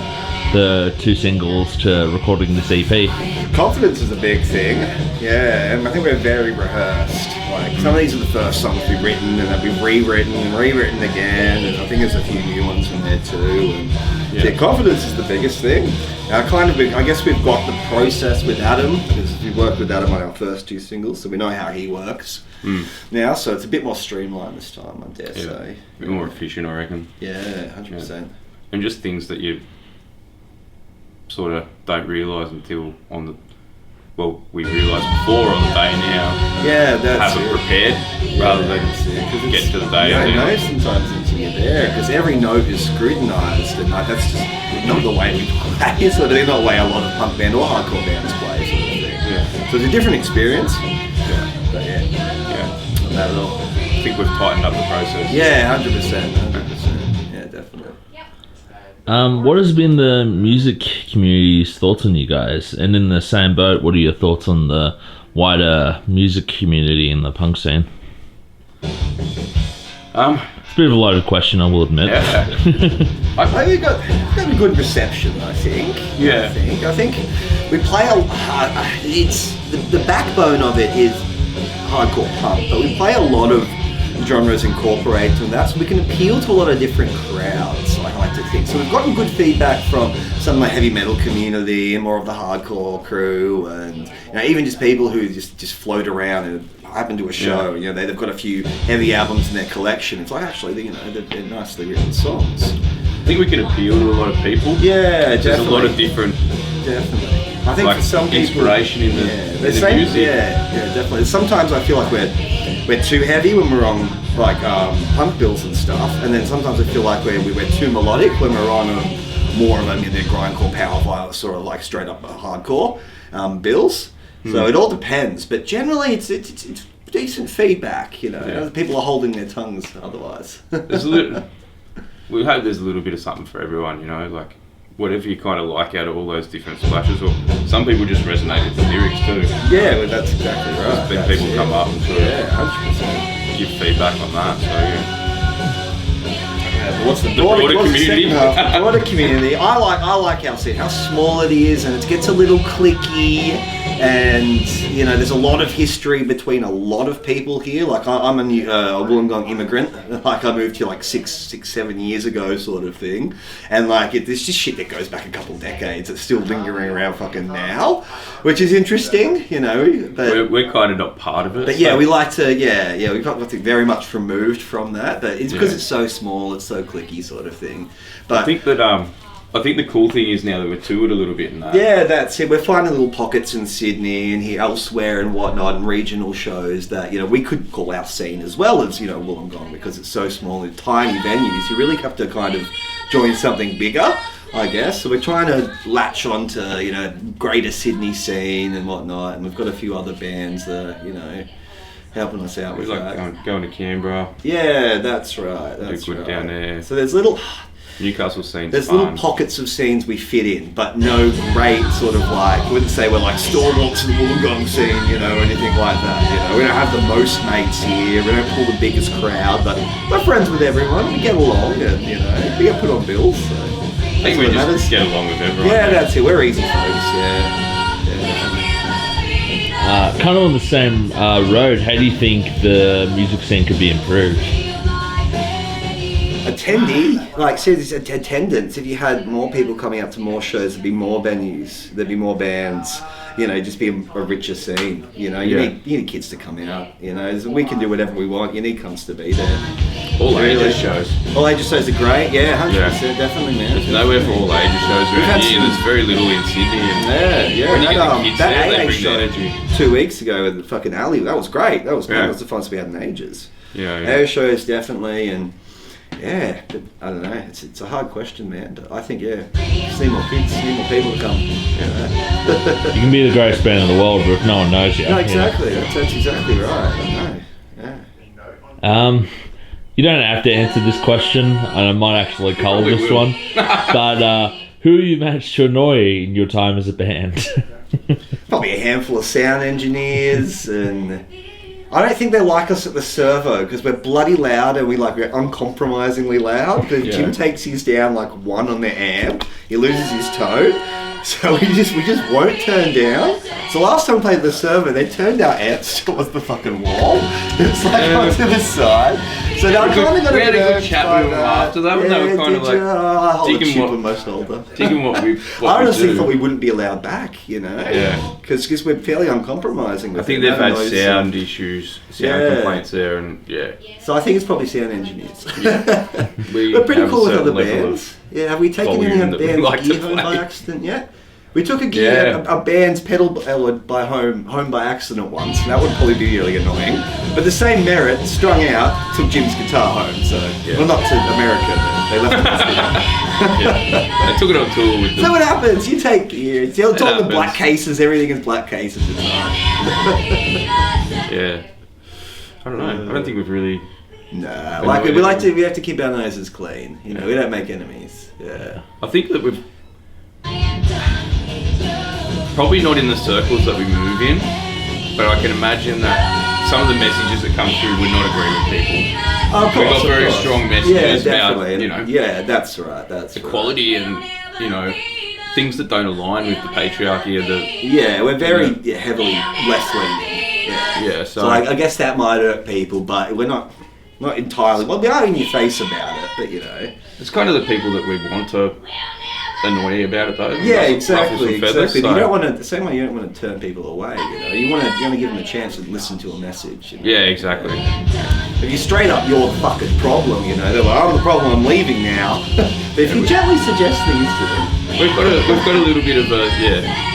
the 2 singles to recording this EP? Confidence is a big thing, yeah, and I think we're very rehearsed. Like, some of these are the first songs we've written, and then we've rewritten again, and I think there's a few new ones in there too. And yeah, confidence is the biggest thing. I guess we've got the process with Adam, because we worked with Adam on our first 2 singles, so we know how he works now, so it's a bit more streamlined this time, I dare say. A bit more efficient, I reckon. Yeah, 100%. Yeah. And just things that you sort of don't realise until we realise before on the day now. Yeah, that's have it prepared rather than get to the day. Yeah, I know sometimes until you're there, because every note is scrutinised, and like, that's just not the way we play, sort of, not the way a lot of punk band or hardcore bands play, sort of thing. Yeah. So it's a different experience. Yeah. But yeah, not bad at all. I think we've tightened up the process. Yeah, 100%. Yeah, definitely. What has been the music community's thoughts on you guys? And in the same boat, what are your thoughts on the wider music community in the punk scene? It's a bit of a loaded question, I will admit. Yeah. I think we've got a good reception, I think. Yeah. I think we play it's the backbone of it is hardcore punk, but we play a lot of genres incorporated in that, so we can appeal to a lot of different crowds, I like to think. So we've gotten good feedback from some of the heavy metal community and more of the hardcore crew, and even just people who just float around and happen to a show. They've got a few heavy albums in their collection. It's like, actually, they're nicely written songs. I think we can appeal to a lot of people. Yeah, There's a lot of different. Definitely. I think for some people, inspiration in the music. Yeah, definitely. Sometimes I feel like we're too heavy when we're on like punk bills and stuff, and then sometimes I feel like we're too melodic when we're on more of them in their grindcore, power violence, sort of like straight up hardcore bills. So it all depends, but generally it's decent feedback. People are holding their tongues otherwise. We hope there's a little bit of something for everyone. Like whatever you kind of like out of all those different splashes, or some people just resonate with the lyrics too. Yeah, well, that's exactly right. Then people come up and sort of 100%. give feedback on that. So But what's the broader community? The broader community. I like how small it is, and it gets a little cliquey, and there's a lot of history between a lot of people here. Like I'm a Wollongong immigrant. Like I moved here like 7 years ago, sort of thing, and like there's just shit that goes back a couple decades that's still lingering around fucking now, which is interesting, But we're kind of not part of it. But yeah, we like to we've got very much removed from that. But it's because it's so small, it's so cliquey, sort of thing. But I think that I think the cool thing is now that we're toured a little bit in that. Yeah, that's it. We're finding little pockets in Sydney and here elsewhere and whatnot, and regional shows that we could call our scene as well as Wollongong, because it's so small and tiny venues. You really have to kind of join something bigger, I guess. So we're trying to latch on to greater Sydney scene and whatnot, and we've got a few other bands that helping us out with that. Going to Canberra. Yeah, that's right. That's good right. down there. So there's little. Newcastle scenes. There's little pockets of scenes we fit in, but no great sort of I wouldn't say we're like stalwarts of the Wollongong scene, or anything like that. We don't have the most mates here. We don't pull the biggest crowd, but we're friends with everyone. We get along, and we get put on bills. So I think we just get along with everyone. Yeah, that's it. We're easy folks. Yeah. Kind of on the same road. How do you think the music scene could be improved? Attendance. If you had more people coming out to more shows, there'd be more venues, there'd be more bands, just be a richer scene. You need kids to come out, we can do whatever we want, you need cunts to be there. All ages shows. All ages shows are great, 100%, definitely, man. There's nowhere for all ages shows around here, there's very little in Sydney. And when you get the kids there, they bring the energy. 2 weeks ago with the fucking alley, that was great, that was the funnest we had in ages. Our shows, definitely, and but I don't know. It's a hard question, man. But I think just need more kids, need more people to come. You can be the greatest band in the world, but if no one knows you. No, exactly. That's exactly right. I know. You don't have to answer this question, and I might actually cull this one. But who you managed to annoy in your time as a band? Probably a handful of sound engineers and. I don't think they like us at the servo because we're bloody loud and we're uncompromisingly loud. But if Jim takes his down like 1 on the amp, he loses his tone. So we just won't turn down. So last time we played the servo, they turned our amps towards the fucking wall. It's like onto the side. So now I'm kind of going to we had a good chat with them after that, and they were kind of like digging what we I honestly thought we wouldn't be allowed back, you know? Yeah. Because we're fairly uncompromising. I think they've had sound issues, sound complaints there, and So I think it's probably sound engineers. we're pretty cool with other bands. Yeah, have we taken any volume that we band's like to gear home by play. accident yet? We took a gear, Yeah. a band's pedal by home by accident once, and that would probably be really annoying. But the same merit, strung out, took Jim's guitar home. So, well, not to America. They left it. They took it on tour with So them. what happens? You take gear. It's all the happens. black cases. Everything is black cases. It's fine. Yeah. I don't know. I don't think we've really. Nah, Annoyed we anyone. have to keep our noses clean. You know, we don't make enemies. Yeah. I think that we've probably not in the circles that we move in, but I can imagine that some of the messages that come through would not agree with people. Of We've course, got of very course. strong Yeah, messages definitely. about, you know, Yeah, that's right. That's equality and, you know, things that don't align with the patriarchy of the. Yeah, we're very heavily left-leaning. Yeah, So I guess that might hurt people, but we're not entirely. Well, we are in your face about it, but you know. It's kind of the people that we want to annoy about it, though. Yeah, Ruffle exactly. some feathers, Exactly. so- You don't want to. The same way you don't want to turn people away. You know, you want to give them a chance to listen to a message. You know? Yeah, exactly. If you straight up, you're the fucking problem. You know, they're like, I'm the problem. I'm leaving now. But if you gently suggest things to them, We've got a little bit of a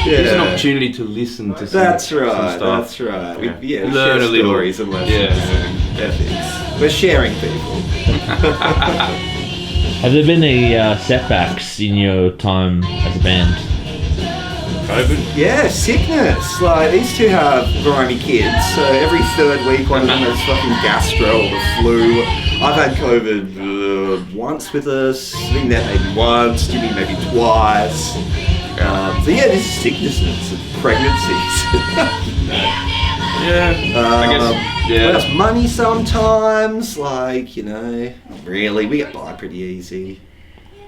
There's an opportunity to listen to some, that's some right. stuff. That's right. We Learn share a little. stories and lessons and ethics. We're sharing people. Have there been any setbacks in your time as a band? COVID? Yeah, sickness. Like, these two have grimy kids, so every third week one of them has fucking gastro or the flu. I've had COVID once with us, I think that maybe once, Jimmy maybe twice. So yeah, this is sicknesses and pregnancies. Yeah, I guess. Yeah. Well, it's money sometimes, like, you know, not really, we get by pretty easy.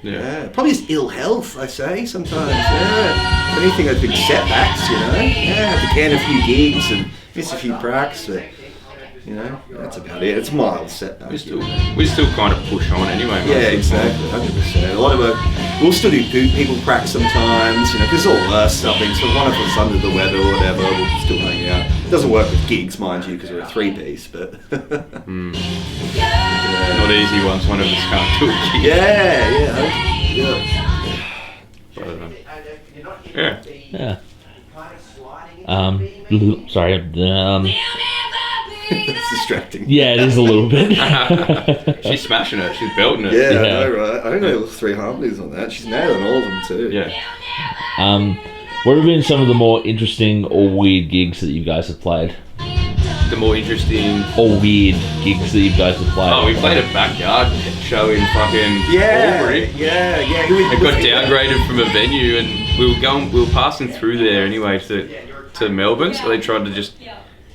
Yeah, probably just ill health, I say, sometimes, yeah. If anything, there's been setbacks, you know. Yeah, have to can a few gigs and miss a few pracks, but, you know, that's about it. It's mild setbacks. We still kind of push on anyway. Yeah, exactly, 100%. A lot of it, we'll still do people practice sometimes, you know, because it's all us, something. So if one of us is under the weather or whatever, we'll still hang out. It doesn't work with gigs, mind you, because we're a three-piece, but... Not easy once one of us can't do a gig. Yeah. Sorry. It's distracting. Yeah, it is a little bit. She's smashing it. She's belting it. Yeah, I know, right? I don't know 3 harmonies on that. She's nailing all of them too. Yeah. What have been some of the more interesting or weird gigs that you guys have played? The more interesting or weird gigs that you guys have played? Oh, we played a backyard show in fucking Albury. Yeah. It got downgraded from a venue, and we were passing through there anyway to Melbourne, so they tried to just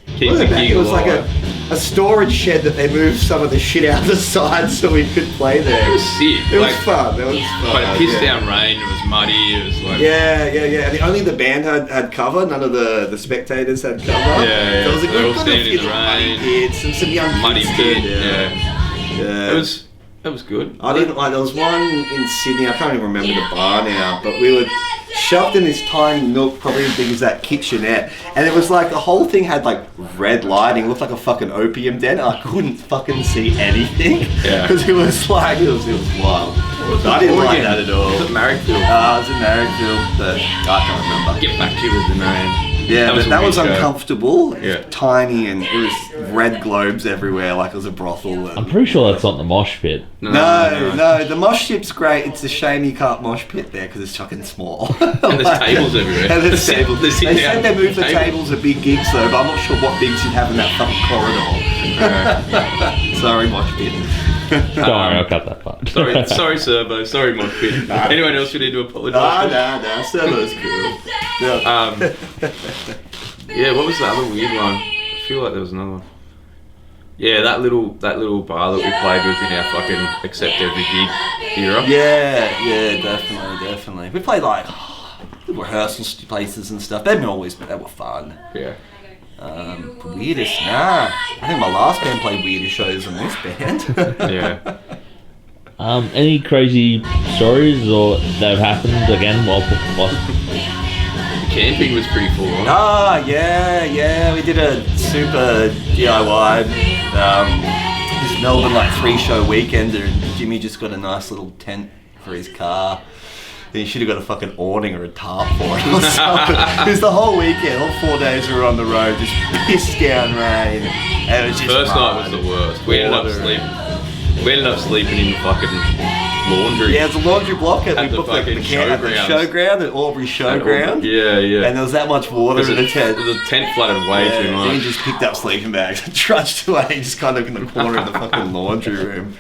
keep the gig It was like alive. a storage shed that they moved some of the shit out the side so we could play there. It was sick. It was fun. It was fun. But it pissed down rain. It was muddy. It was like Yeah. And only the band had cover. None of the spectators had cover. Yeah. So it was a They're all good standing in the muddy rain. pits and some young Muddy kids pit. did, Yeah. It was good. I didn't like. There was one in Sydney. I can't even remember the bar now. But we were shoved in this tiny nook, probably as big as that kitchenette, and it was like the whole thing had like red lighting. It looked like a fucking opium den. I couldn't fucking see anything because it was like it was wild. I didn't like that at all. Was it Marrickville? I was in Marrickville, but I can't remember. Get back to you with the name. Yeah, That was that a was weird show. uncomfortable. It was Yeah. tiny and it was red globes everywhere, like it was a brothel. I'm pretty sure that's not the mosh pit. No, the mosh pit's great. It's a shame you can't mosh pit there because it's fucking small. And there's tables everywhere. And there's tables. They They sit down said they moved the table. tables at big gigs though, but I'm not sure what gigs you'd have in that fucking corridor. Sorry, mosh pit. Don't worry, I'll cut that part. Sorry, Servo. Sorry, Mosh Pit. Anyone else you need to apologise? Nah, Servo's cool. Yeah. Yeah, what was the other weird one? I feel like there was another one. Yeah, that little bar that we played with in our fucking accept every gig era. Yeah, definitely. We played like rehearsal places and stuff. They were fun. Yeah. Weirdest, nah. I think my last band played weirder shows than this band. Yeah. Any crazy stories or that have happened again while Camping was pretty full on. Yeah. We did a super DIY. This Melbourne 3-show weekend, and Jimmy just got a nice little tent for his car. He should have got a fucking awning or a tarp for it or something. It was the whole weekend, all 4 days we were on the road, just pissed down rain. And it was just First night was the worst. We ended up sleeping in the fucking laundry. Yeah, it's a laundry block at the fucking showground, at Albury Showground. Yeah. And there was that much water in the tent. The tent flooded way too much. He just picked up sleeping bags and trudged away, just kind of in the corner of the fucking laundry room.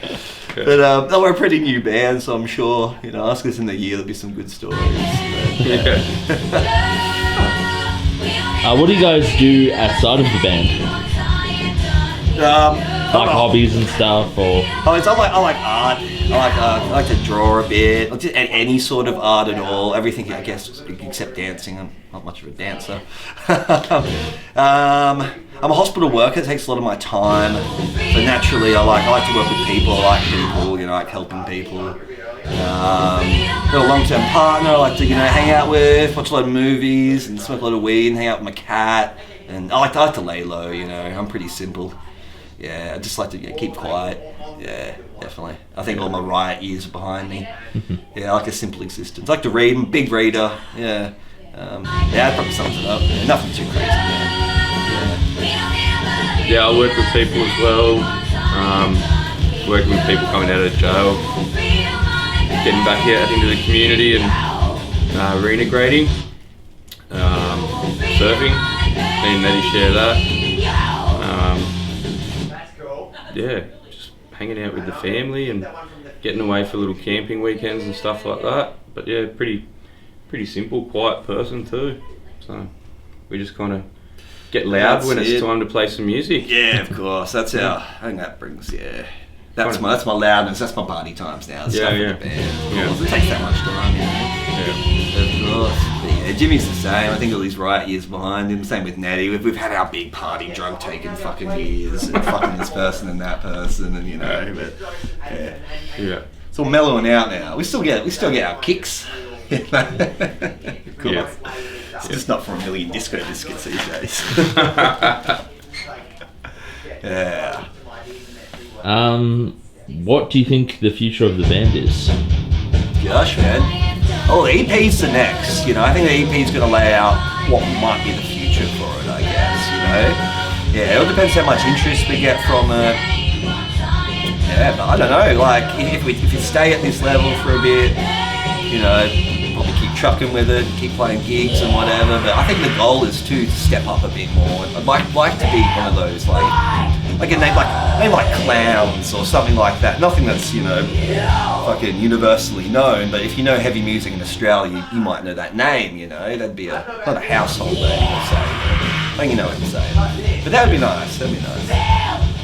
Yeah. But we're a pretty new band, so I'm sure, ask us in the year, there'll be some good stories. Yeah. what do you guys do outside of the band? Like hobbies and stuff, or? I like art. I like to draw a bit. Just any sort of art at all. Everything, I guess, except dancing. I'm not much of a dancer. I'm a hospital worker. It takes a lot of my time. So naturally, I like to work with people. I like people. I like helping people. Got a long-term partner I like to hang out with, watch a lot of movies, and smoke a lot of weed, and hang out with my cat. And I like to lay low. I'm pretty simple. Yeah, I just like to keep quiet. Yeah, definitely. I think all my riot years are behind me. Yeah, I like a simple existence. I like to read. I'm a big reader. Yeah. That probably sums it up. Yeah, nothing too crazy, man. Yeah, I work with people as well. Working with people coming out of jail. Getting back out into the community and reintegrating. Surfing. Me and Maddie share that. Yeah, just hanging out with the family and getting away for little camping weekends and stuff like that. But yeah, pretty simple, quiet person too. So we just kind of get loud when it's time to play some music. Yeah, of course. That's I think that brings That's my loudness. That's my party times now. Stuff with the band. It takes that much time. Of course. But Jimmy's the same. I think all these riot years behind him. Same with Natty. We've had our big party drug taking fucking years, and fucking this person and that person, and But it's all mellowing out now. We still get our kicks. Of course. Yeah. It's just not for a million disco biscuits these days. Yeah. What do you think the future of the band is? Gosh, man. Oh, the EP's the next. I think the EP's going to lay out what might be the future for it, I guess, Yeah, it all depends how much interest we get from it. Yeah, but I don't know, if we stay at this level for a bit, probably keep trucking with it, keep playing gigs and whatever, but I think the goal is to step up a bit more. I'd like to be one of those, like a name like Clowns or something like that. Nothing that's, fucking universally known, but if you know heavy music in Australia, you might know that name, That'd be not a household name, I'd say. I think you know what I'm saying. But that would be nice,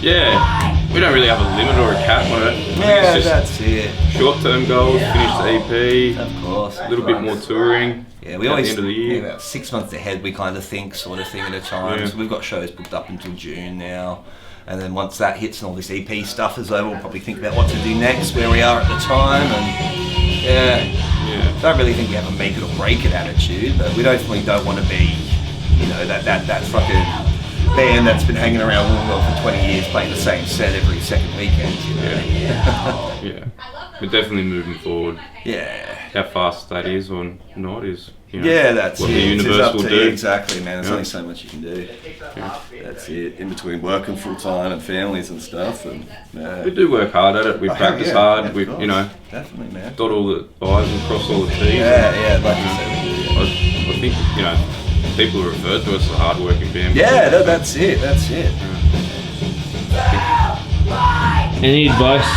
Yeah, we don't really have a limit or a cap on it. Yeah, that's it. Short-term goals, finish the EP. Of course. A little bit more touring. Yeah, we at always the end of the year. about 6 months ahead. We kind of think, sort of thing at a time. Yeah. So we've got shows booked up until June now, and then once that hits and all this EP stuff is over, we'll probably think about what to do next, where we are at the time, and I don't really think we have a make it or break it attitude, but we definitely don't want to be, that fucking band that's been hanging around Wollongong for 20 years playing the same set every second weekend. Yeah, we're definitely moving forward. Yeah. How fast that is or not is, that's what it. the universe will do. Exactly, man. There's only so much you can do. That's it. In between working full time and families and stuff, and we do work hard at it. We practice hard. Yeah, We, definitely, man. dot all the I's and cross all the T's. Yeah, like you said. I think people refer to us as a hard-working band. Yeah, that's it. Any advice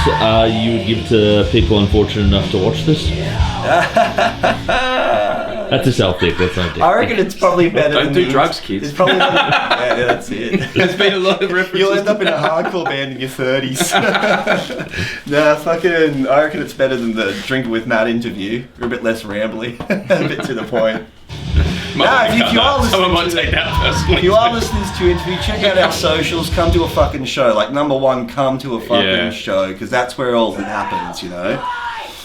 you would give to people unfortunate enough to watch this? That's a self-dick. That's not dick. I reckon it's probably better. Don't than do the- drugs, kids. It's probably yeah, that's it. There's been a lot of references. You'll end up in a hardcore band in your 30s. Nah, fucking. I reckon it's better than the Drinking with Matt interview. You're a bit less rambly, a bit to the point. Nah, if you are Someone might listening take to that personally. if you are listening to interview, check out our socials. Come to a fucking show. Like number one, come to a fucking Yeah. show because that's where all that happens. You know,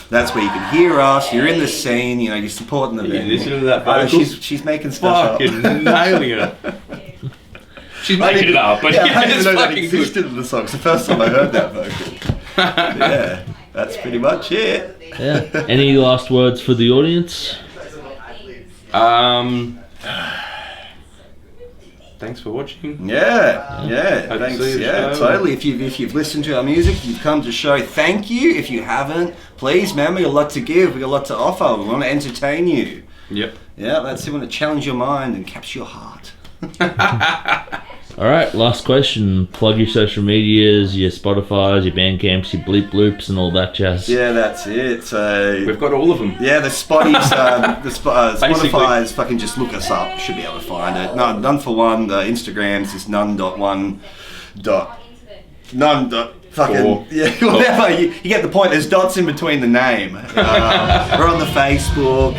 that's where you can hear us. You're in the scene. You know, you're supporting the You band. listen to that I know, vocal? she's making stuff Fucking up. nailing it. She's I making didn't- it up, but yeah, I yeah, didn't it's know that fucking existed in the song. It's the first time I heard that vocal. Yeah, that's pretty much it. Yeah. Any last words for the audience? good. Thanks for watching. Yeah, Hope to thanks. see you Yeah, show. totally. If you've listened to our music, if you've come to show, thank you. If you haven't, please, man, we got a lot to give. We got a lot to offer. We want to entertain you. Yep. Yeah, that's it. We want to challenge your mind and capture your heart. All right, last question. Plug your social medias, your Spotify's, your Bandcamps, your Bleep Bloops, and all that jazz. Yeah, that's it. So We've got all of them. yeah, the Spotties, Basically. Spotify's fucking just look us up. Should be able to find it. No, none for one. The Instagrams is none.1. None. Fucking Four. yeah, whatever. You get the point. There's dots in between the name. We're on the Facebook.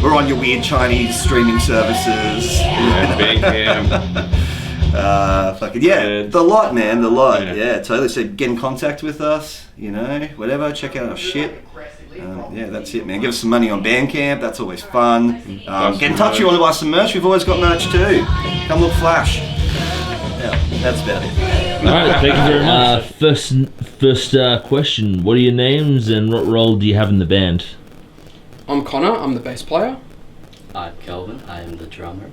We're on your weird Chinese streaming services. Yeah, Bandcamp. Fucking yeah, Yeah. the lot, man, the lot. Yeah. Yeah, totally. So get in contact with us. You know, whatever. Check out our shit. Yeah, that's it, man. Give us some money on Bandcamp. That's always fun. Get in touch if you want to buy some merch. We've always got merch too. Come look flash. Yeah, that's about it. All right, thank you very much. First question. What are your names and what role do you have in the band? I'm Connor, I'm the bass player. I'm Kelvin. I am the drummer.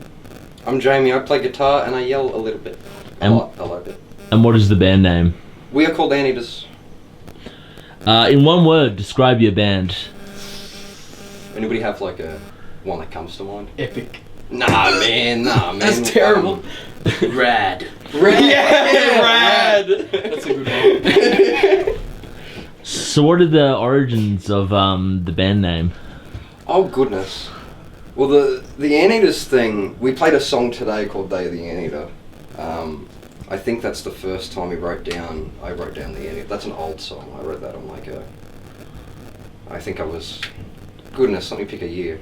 I'm Jamie, I play guitar and I yell a little bit. A lot bit. And what is the band name? We are called Anteaters. In one word, describe your band. Anybody have like a one that comes to mind? Epic. Nah, man. That's terrible. Rad. Rad. Yeah, Rad. That's a good one. So what are the origins of the band name? Oh goodness. Well, the Anteaters thing. We played a song today called "Day of the Anteater." I think that's the first time I wrote down the Anteater. That's an old song. I wrote that on like a. I think I was. Goodness, let me pick a year.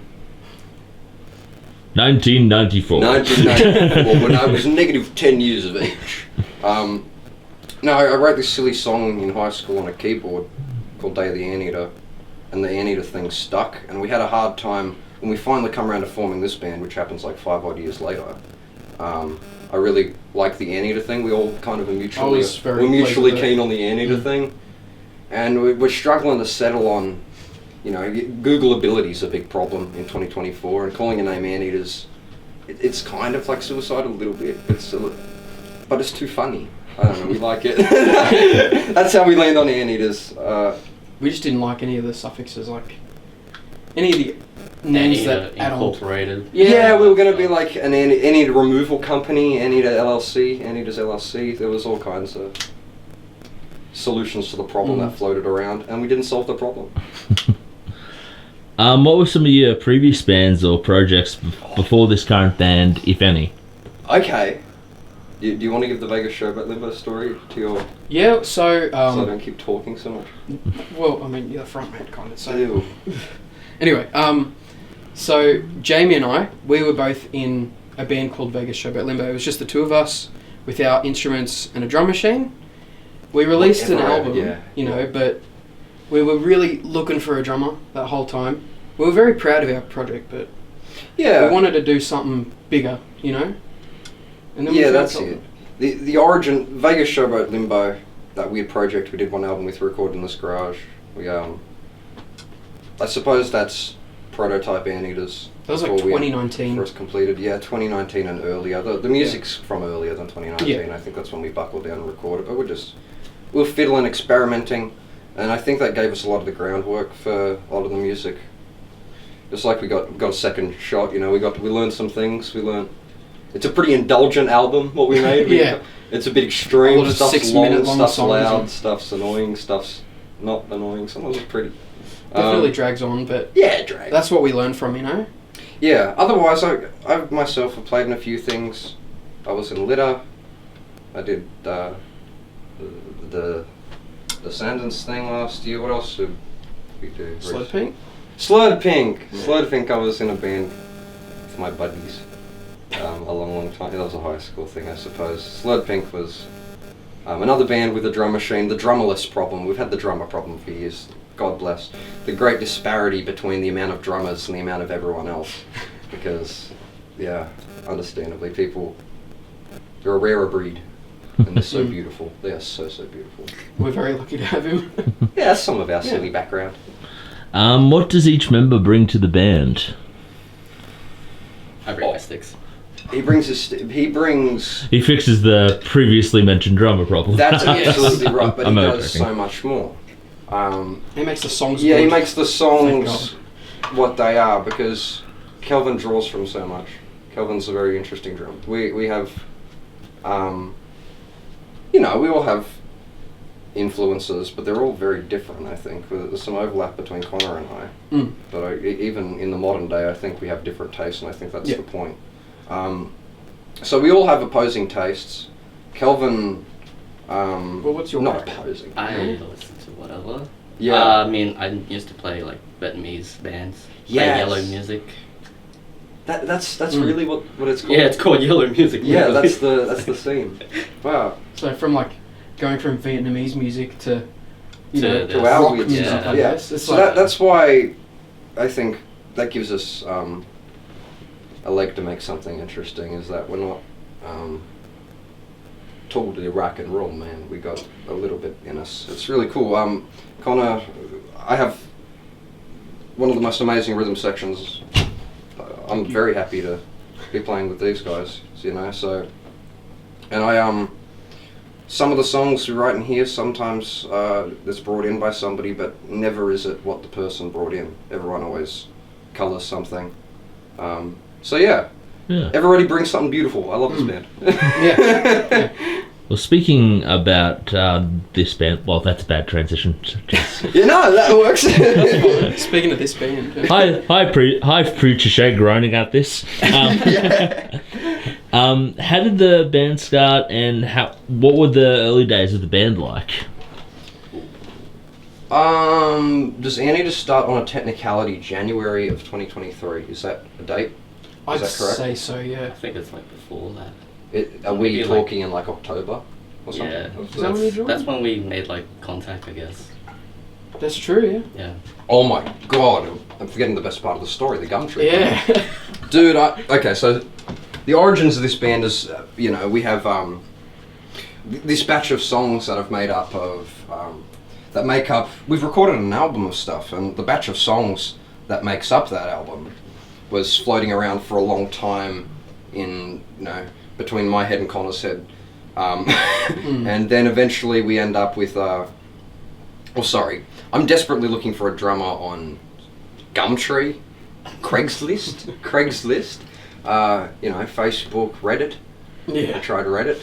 1994. 1994, when I was negative 10 years of age. No, I wrote this silly song in high school on a keyboard called Day of the Anteater, and the Anteater thing stuck, and we had a hard time when we finally come around to forming this band, which happens like 5 odd years later. I really like the Anteater thing. We all kind of are mutually keen on the Anteater thing, and we're struggling to settle on. You know, Googleability is a big problem in 2024, and calling a name Anteaters, it's kind of like suicide a little bit. But it's too funny. I don't know, we like it. That's how we land on Anteaters. We just didn't like any of the suffixes, like any of the names that add on. Incorporated. Yeah, we were going to be like an Anteater removal company, Anteater LLC, Anteaters LLC. There was all kinds of solutions to the problem that floated around, and we didn't solve the problem. What were some of your previous bands or projects before this current band, if any? Okay. Do you want to give the Vegas Showboat Limbo story to your... Yeah, so... so I don't keep talking so much? Well, I mean, you're the front man, kind of, so... Ew. Anyway, so Jamie and I, we were both in a band called Vegas Showboat Limbo. It was just the two of us with our instruments and a drum machine. We released an album, you know, but we were really looking for a drummer that whole time. We were very proud of our project, but we wanted to do something bigger, you know? And then that's it. The origin, Vegas Showboat Limbo, that weird project we did one album with, recorded in this garage. We I suppose that's prototype Anteaters. That was like 2019. First completed, 2019 and earlier. The music's from earlier than 2019. Yeah. I think that's when we buckled down and recorded. But we were fiddling, experimenting, and I think that gave us a lot of the groundwork for a lot of the music. Just like we got a second shot, you know. We learned some things. It's a pretty indulgent album what we made. It's a bit extreme. A lot of stuff's 6 minute long stuff's songs, loud, stuff's annoying, stuff's not annoying. Sometimes it's pretty. Definitely drags on, but Yeah, it drags. that's what we learn from, you know. Yeah. Otherwise, I myself have played in a few things. I was in Litter. I did the Sandens thing last year. What else did we do? Slurred Pink. Slurred Pink. Yeah. Slurred Pink. I was in a band with my buddies a long time. That was a high school thing, I suppose. Slurred Pink was another band with a drum machine. The drummerless problem. We've had the drummer problem for years. God bless. The great disparity between the amount of drummers and the amount of everyone else. Because, yeah, understandably, they're a rarer breed. And they're so beautiful. They are so beautiful. We're very lucky to have him. Yeah, that's some of our silly background. What does each member bring to the band? I bring my sticks. He brings He fixes the previously mentioned drummer problem. That's absolutely right, but he I'm does joking. so much more. He makes the songs. Yeah, he good. makes the songs what they are because Kelvin draws from so much. Kelvin's a very interesting drummer. We have, we all have influences, but they're all very different. I think there's some overlap between Connor and I. Mm. But even in the modern day, I think we have different tastes, and I think that's the point. So we all have opposing tastes. Kelvin. Well, what's your not background? opposing? I listen to whatever. Yeah. I mean, I used to play like Vietnamese bands. Yes. Like yellow music. That's really what it's called. Yeah, it's called yellow music. Yeah, literally. that's the scene. Wow. So going from Vietnamese music to To our rock weird music, stuff. I Yeah. guess. It's So like, that's why I think that gives us a leg to make something interesting. Is that we're not totally rock and roll, man. We got a little bit in us. It's really cool. Connor, I have one of the most amazing rhythm sections. I'm very happy to be playing with these guys, so, and I, some of the songs we write in here, sometimes it's brought in by somebody, but never is it what the person brought in. Everyone always colours something. So yeah, everybody brings something beautiful. I love this band. yeah. Well, speaking about this band, well, that's a bad transition. Yeah, no, that works. Speaking of this band, Hi, Preacher Shay, groaning at this. How did the band start, and what were the early days of the band like? Does Annie just start on a technicality January of 2023? Is that a date? I'd that correct? say so. Yeah. I think it's like before that. Are we Maybe, talking in like October or something? Yeah. Is that when you joined? That's when we made like contact, I guess. That's true. Yeah. Oh my god, I'm forgetting the best part of the story, the Gumtree. Yeah. Yeah. Dude, okay, so the origins of this band is, we have this batch of songs that I've made up of, we've recorded an album of stuff, and the batch of songs that makes up that album was floating around for a long time in, between my head and Connor's head. And then eventually we end up with, I'm desperately looking for a drummer on Gumtree, Craigslist, Facebook, Reddit. Yeah. I tried Reddit.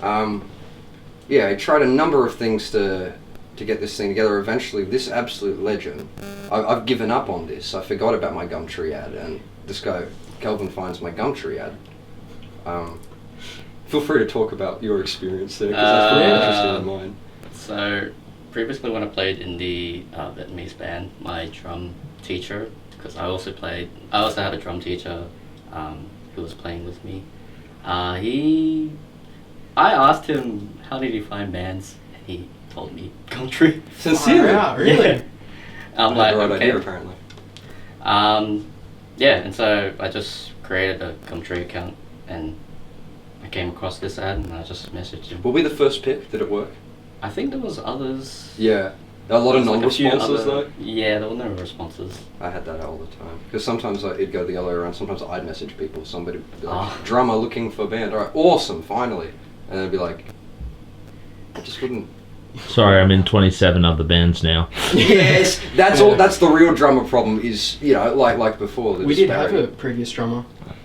I tried a number of things to get this thing together. Eventually, this absolute legend, I've given up on this. I forgot about my Gumtree ad, and this guy, Kelvin, finds my Gumtree ad. Feel free to talk about your experience there, because that's pretty interesting in mine. So, previously when I played in the Vietnamese band, my drum teacher, because I also had a drum teacher who was playing with me. I asked him how did he find bands, and he told me Gumtree. Sincerely? Wow, really? Yeah. I'm like, right okay. idea, apparently. And so I just created a Gumtree account, and I came across this ad, and I just messaged him. Were we the first pick? Did it work? I think there was others. Yeah. A lot of There's like a few non-responses other- though? Yeah, there were no responses. I had that all the time. Because sometimes it'd go the other way around. Sometimes I'd message people. Somebody would be like, Ah. drummer looking for band. Alright, awesome, finally. And they'd be like, I just wouldn't. Sorry, I'm in 27 other bands now. Yes, that's all. That's the real drummer problem. Is like before. The We did have disparity. a previous drummer.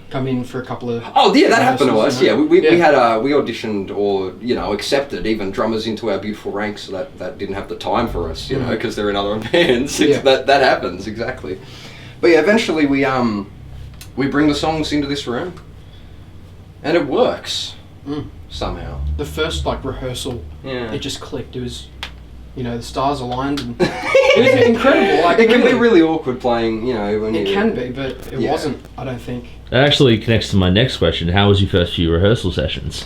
come in for a couple of. Oh yeah, that happened to us. Yeah, we Yeah. we auditioned or accepted even drummers into our beautiful ranks that didn't have the time for us, Mhm. because they're in other bands. Yeah. That happens exactly. But yeah, eventually we bring the songs into this room, and it works somehow. The first rehearsal, Yeah. it just clicked. It was, the stars aligned, and it was incredible. Like It can be really. really awkward playing, when It you. can be, but it Yeah. wasn't. I don't think. That actually connects to my next question. How was your first few rehearsal sessions?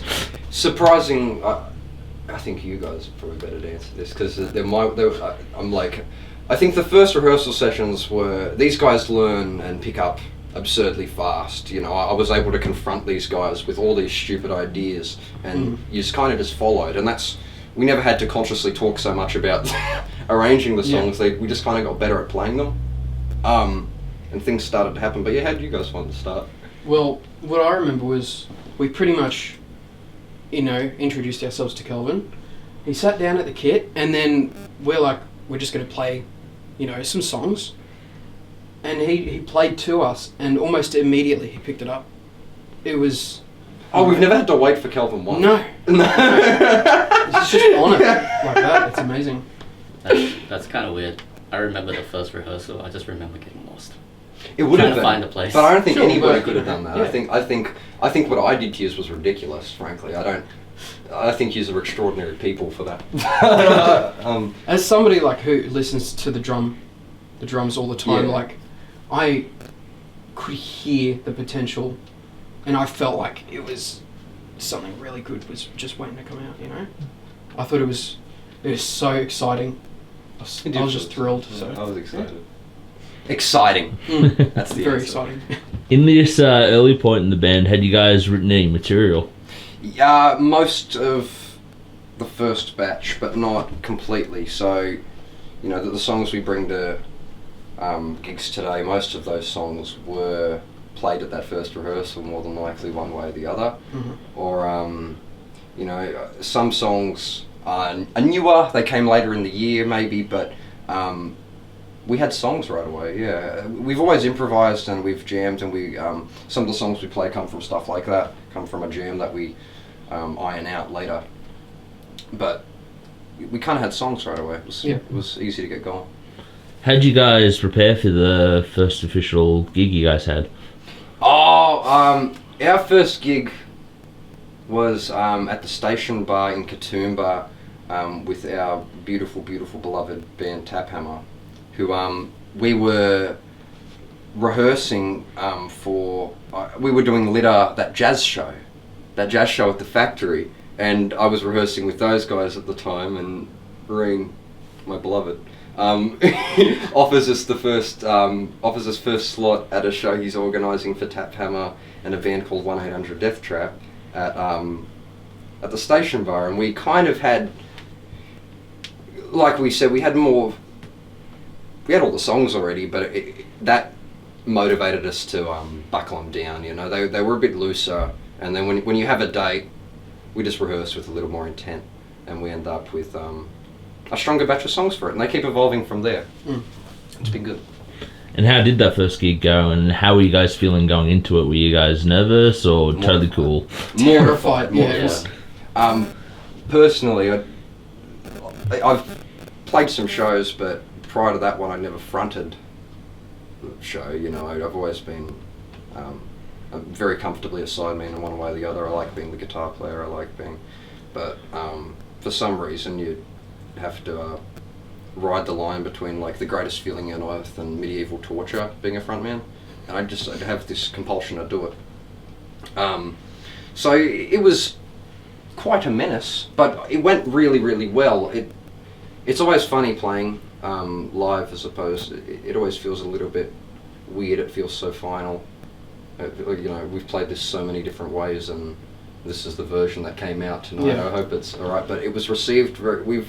Surprising. I think you guys are probably better to answer this because I think the first rehearsal sessions were these guys learn and pick up absurdly fast. I was able to confront these guys with all these stupid ideas, and you just kind of just followed. And we never had to consciously talk so much about arranging the songs. We just kind of got better at playing them, and things started to happen. But yeah, how did you guys find the start? Well, what I remember was we pretty much, introduced ourselves to Kelvin. He sat down at the kit, and then we're just going to play, some songs. And he played to us, and almost immediately he picked it up. It was. Oh, we've never had to wait for Kelvin once. No. It's just on it like that. It's amazing. That's kind of weird. I remember the first rehearsal. I just remember getting lost. It would Trying have to been. find a place. But I don't think Sure, anybody but, could have done that. yeah. I think what I did to you was ridiculous. Frankly, I think you are extraordinary people for that. As somebody who listens to the drums all the time, Yeah. I could hear the potential, and I felt like it was something really good was just waiting to come out. I thought it was so exciting. I was just thrilled. So I was excited. Exciting. That's the very answer. exciting. In this early point in the band, had you guys written any material? Most of the first batch, but not completely. So, the songs we bring to gigs today, most of those songs were played at that first rehearsal, more than likely one way or the other. Mhm. Or, some songs are newer, they came later in the year maybe, but we had songs right away, yeah. We've always improvised and we've jammed, and some of the songs we play come from stuff like that, come from a jam that we iron out later. But we kind of had songs right away. It was easy to get going. How'd you guys prepare for the first official gig you guys had? Our first gig was at the Station Bar in Katoomba with our beautiful, beautiful, beloved band Tap Hammer, who we were rehearsing for. We were doing Litter, that jazz show at the Factory, and I was rehearsing with those guys at the time, and Reen, my beloved, offers us first slot at a show he's organising for Tap Hammer and a band called 1-800 Death Trap at the Station Bar, and we kind of had, like we said, we had all the songs already, but that motivated us to buckle them down. They were a bit looser, and then when you have a date, we just rehearse with a little more intent, and we end up with a stronger batch of songs for it, and they keep evolving from there. It's been good. And how did that first gig go, and how were you guys feeling going into it? Were you guys nervous or totally cool? Terrified, yeah. Personally, I've played some shows, but prior to that one, I never fronted the show. I've always been very comfortably a sideman in one way or the other. I like being the guitar player. But for some reason, you have to ride the line between the greatest feeling on earth and medieval torture, being a frontman, and I'd have this compulsion to do it. So it was quite a menace, but it went really, really well. It's always funny playing live as opposed. It always feels a little bit weird. It feels so final. We've played this so many different ways, and this is the version that came out tonight. Yeah. I hope it's all right, but it was received very.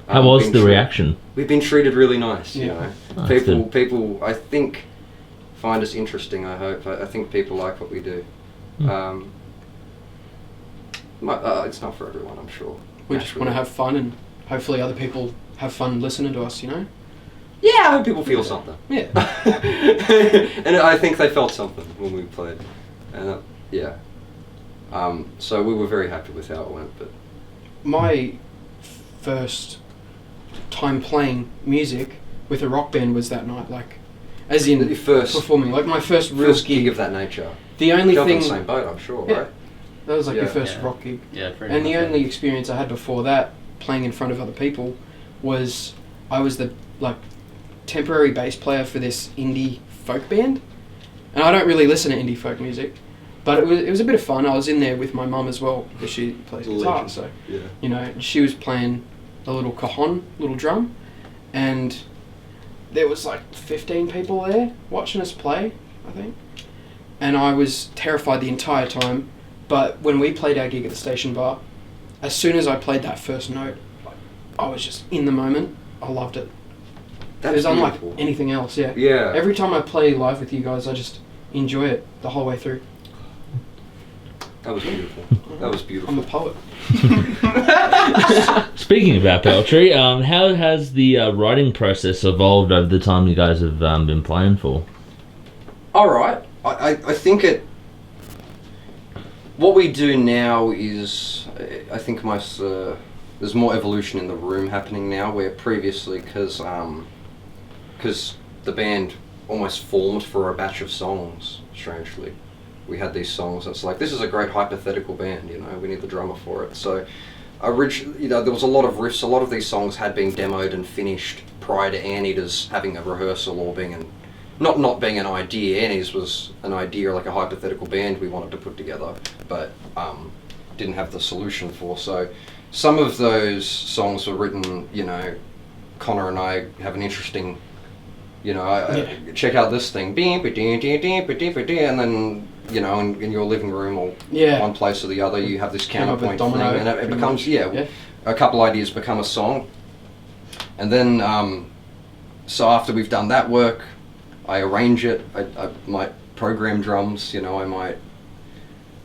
How was the reaction? We've been treated really nice. Yeah. Oh, that's good. People, I think, find us interesting. I hope. I think people like what we do. It's not for everyone, I'm sure. We just want to have fun, and hopefully other people have fun listening to us. I hope people feel something. Yeah. And I think they felt something when we played. And so we were very happy with how it went. But My first time playing music with a rock band was that night, like, as in your first performing, like my first real gig of that nature. The only You're thing in the same boat, I'm sure, Yeah. right? That was like your Yeah. first Yeah. rock gig. Yeah, pretty And much. the only experience I had before that, playing in front of other people, was I was the temporary bass player for this indie folk band. And I don't really listen to indie folk music, but it was a bit of fun. I was in there with my mum as well, because she plays guitar, Legend. so Yeah. you know, she was playing a little cajon, little drum, and there was like 15 people there watching us play, I think. And I was terrified the entire time, but when we played our gig at the station bar, as soon as I played that first note, I was just in the moment. I loved it. That's it was unlike beautiful. anything else, yeah. Yeah. Every time I play live with you guys, I just enjoy it the whole way through. That was beautiful. That was beautiful. I'm a poet. Speaking about poetry, how has the writing process evolved over the time you guys have been playing for? All right. I think what we do now is, I think there's more evolution in the room happening now, where previously, because the band almost formed for a batch of songs, strangely. We had these songs, it's like, this is a great hypothetical band, you know, we need the drummer for it. So, there was a lot of riffs, a lot of these songs had been demoed and finished prior to Anteaters having a rehearsal or being not being an idea. Annie's was an idea, like a hypothetical band we wanted to put together, but didn't have the solution for. So some of those songs were written, you know, Connor and I have an interesting, you know, check out this thing, and then, you know, in your living room or one place or the other, you have this counterpoint thing, and it becomes, a couple ideas become a song. And then, so after we've done that work, I arrange it. I might program drums, you know,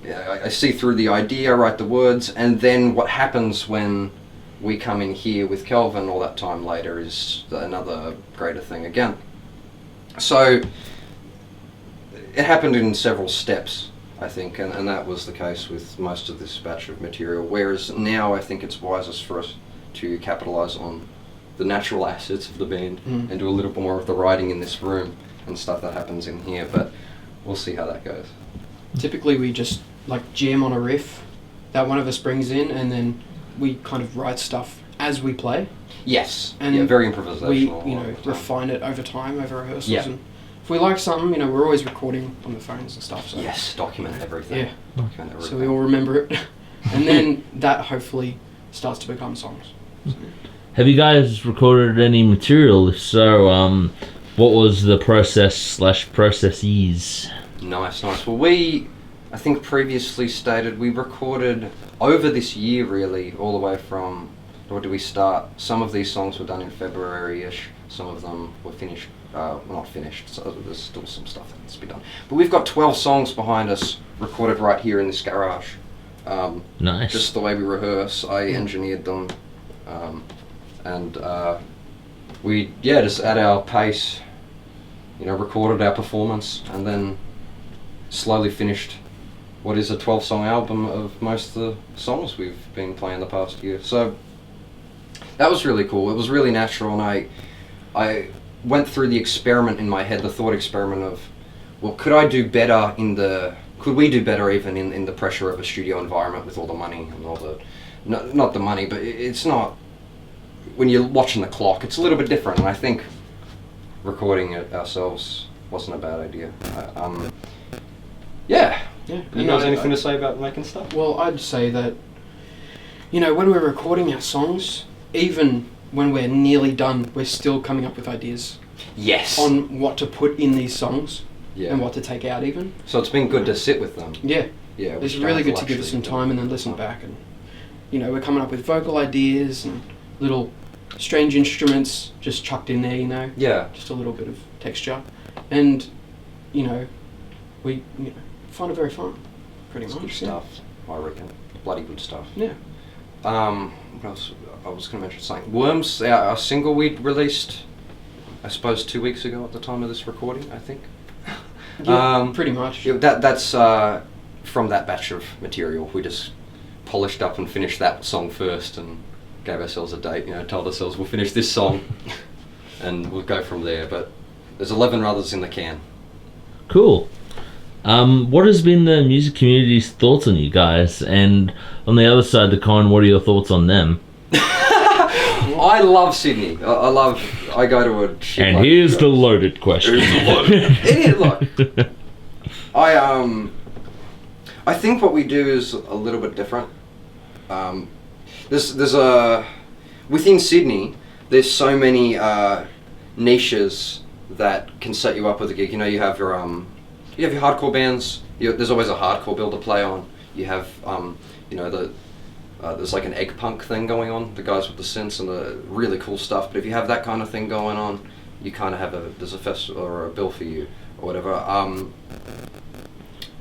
I see through the idea, write the words, and then what happens when we come in here with Kelvin all that time later is another greater thing again. So it happened in several steps, I think, and that was the case with most of this batch of material, whereas now I think it's wisest for us to capitalise on the natural assets of the band and do a little more of the writing in this room and stuff that happens in here, but we'll see how that goes. Typically we just like jam on a riff that one of us brings in, and then we kind of write stuff as we play. Yes, and very improvisational. We, you know, refine it over time, over rehearsals. Yeah. And if we like something, you know, we're always recording on the phones and stuff. So yes, document everything. Yeah, document everything. so we all remember it, and then that hopefully starts to become songs. So. Have you guys recorded any material? If so, what was the processes? Nice. Well, I think previously stated, we recorded over this year, really, all the way from, where do we start? Some of these songs were done in February-ish, some of them were finished, not finished, so there's still some stuff that needs to be done. But we've got 12 songs behind us, recorded right here in this garage. Nice. Just the way we rehearse, I engineered them, and we, just at our pace, you know, recorded our performance, and then slowly finished what is a 12-song album of most of the songs we've been playing the past year. So that was really cool. It was really natural, and I went through the experiment in my head, the thought experiment of, well, could we do better even in the pressure of a studio environment with all the money and all the, not the money, but it's not, when you're watching the clock, it's a little bit different, and I think recording it ourselves wasn't a bad idea. You guys anything to say about making stuff? Well, I'd say that, you know, when we're recording our songs, even when we're nearly done, we're still coming up with ideas. Yes. On what to put in these songs. Yeah. And what to take out even. So it's been good to sit with them. Yeah. Yeah. It's really good to give us some time and then listen back, and, you know, we're coming up with vocal ideas and little strange instruments just chucked in there, you know. Yeah. Just a little bit of texture. And, you know, we find it very fun. Pretty much. Good stuff, I reckon. Bloody good stuff. Yeah. What else? I was going to mention something. Worms, our single we released I suppose 2 weeks ago at the time of this recording, I think. Yeah, pretty much. Yeah, that's from that batch of material. We just polished up and finished that song first and gave ourselves a date, told ourselves we'll finish this song and we'll go from there. But there's 11 others in the can. Cool. What has been the music community's thoughts on you guys? And on the other side of the coin, what are your thoughts on them? I love Sydney. I go to a shit. And here's the loaded question. Look, I think what we do is a little bit different. There's within Sydney, there's so many niches that can set you up with a gig. You have your hardcore bands. There's always a hardcore bill to play on. You have there's like an egg punk thing going on, the guys with the synths and the really cool stuff. But if you have that kind of thing going on, you kind of have there's a festival or a bill for you or whatever. I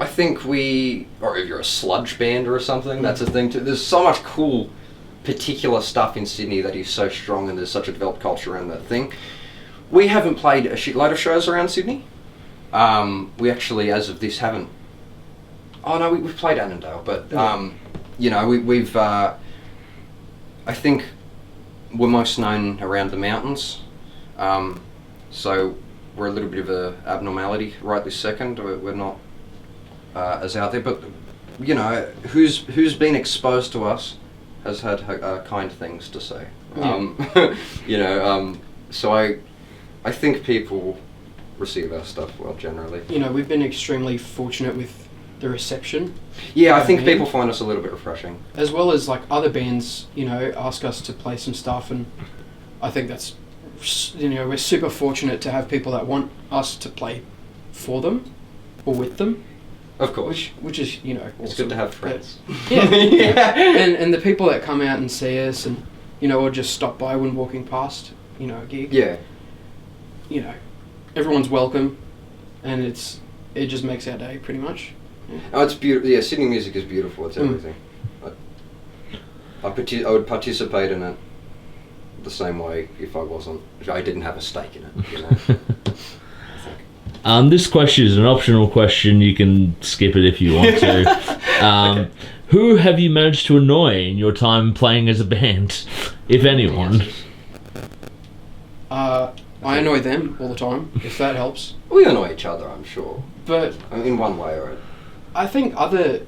think or if you're a sludge band or something, that's a thing too. There's so much cool, particular stuff in Sydney that is so strong, and there's such a developed culture around that thing. We haven't played a shitload of shows around Sydney. We actually, as of this, haven't. Oh no, we've played Annandale, but we've. I think we're most known around the mountains, so we're a little bit of a abnormality right this second. We're not as out there, but who's been exposed to us has had kind things to say. So I think people receive our stuff well generally. We've been extremely fortunate with the reception. Yeah, I think people find us a little bit refreshing. As well as like other bands, ask us to play some stuff, and I think that's, we're super fortunate to have people that want us to play for them or with them. Of course. Which is, it's awesome. good to have friends. Yeah. And the people that come out and see us and, or just stop by when walking past, a gig. Yeah. Everyone's welcome, and it just makes our day pretty much. Yeah. Oh, it's beautiful. Yeah, Sydney music is beautiful. It's everything. I would participate in it the same way if I didn't have a stake in it. This question is an optional question. You can skip it if you want to. Who have you managed to annoy in your time playing as a band, if anyone? I annoy them all the time, if that helps. We annoy each other, I'm sure. But in one way or another. I think other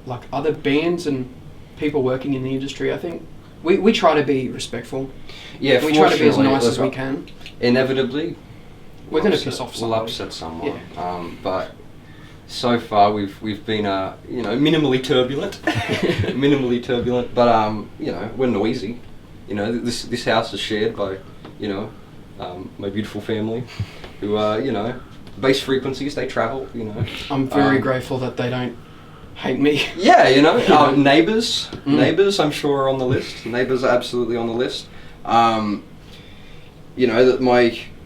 bands and people working in the industry, I think we try to be respectful. Yeah, we try to be as nice as we can. Inevitably, we're going to piss off someone. We'll upset someone. Yeah. But so far we've been minimally turbulent, But we're noisy. This house is shared by my beautiful family, who bass frequencies they travel. I'm very grateful that they don't hate me. Yeah, neighbours. Neighbours, I'm sure, are on the list. Neighbours are absolutely on the list. That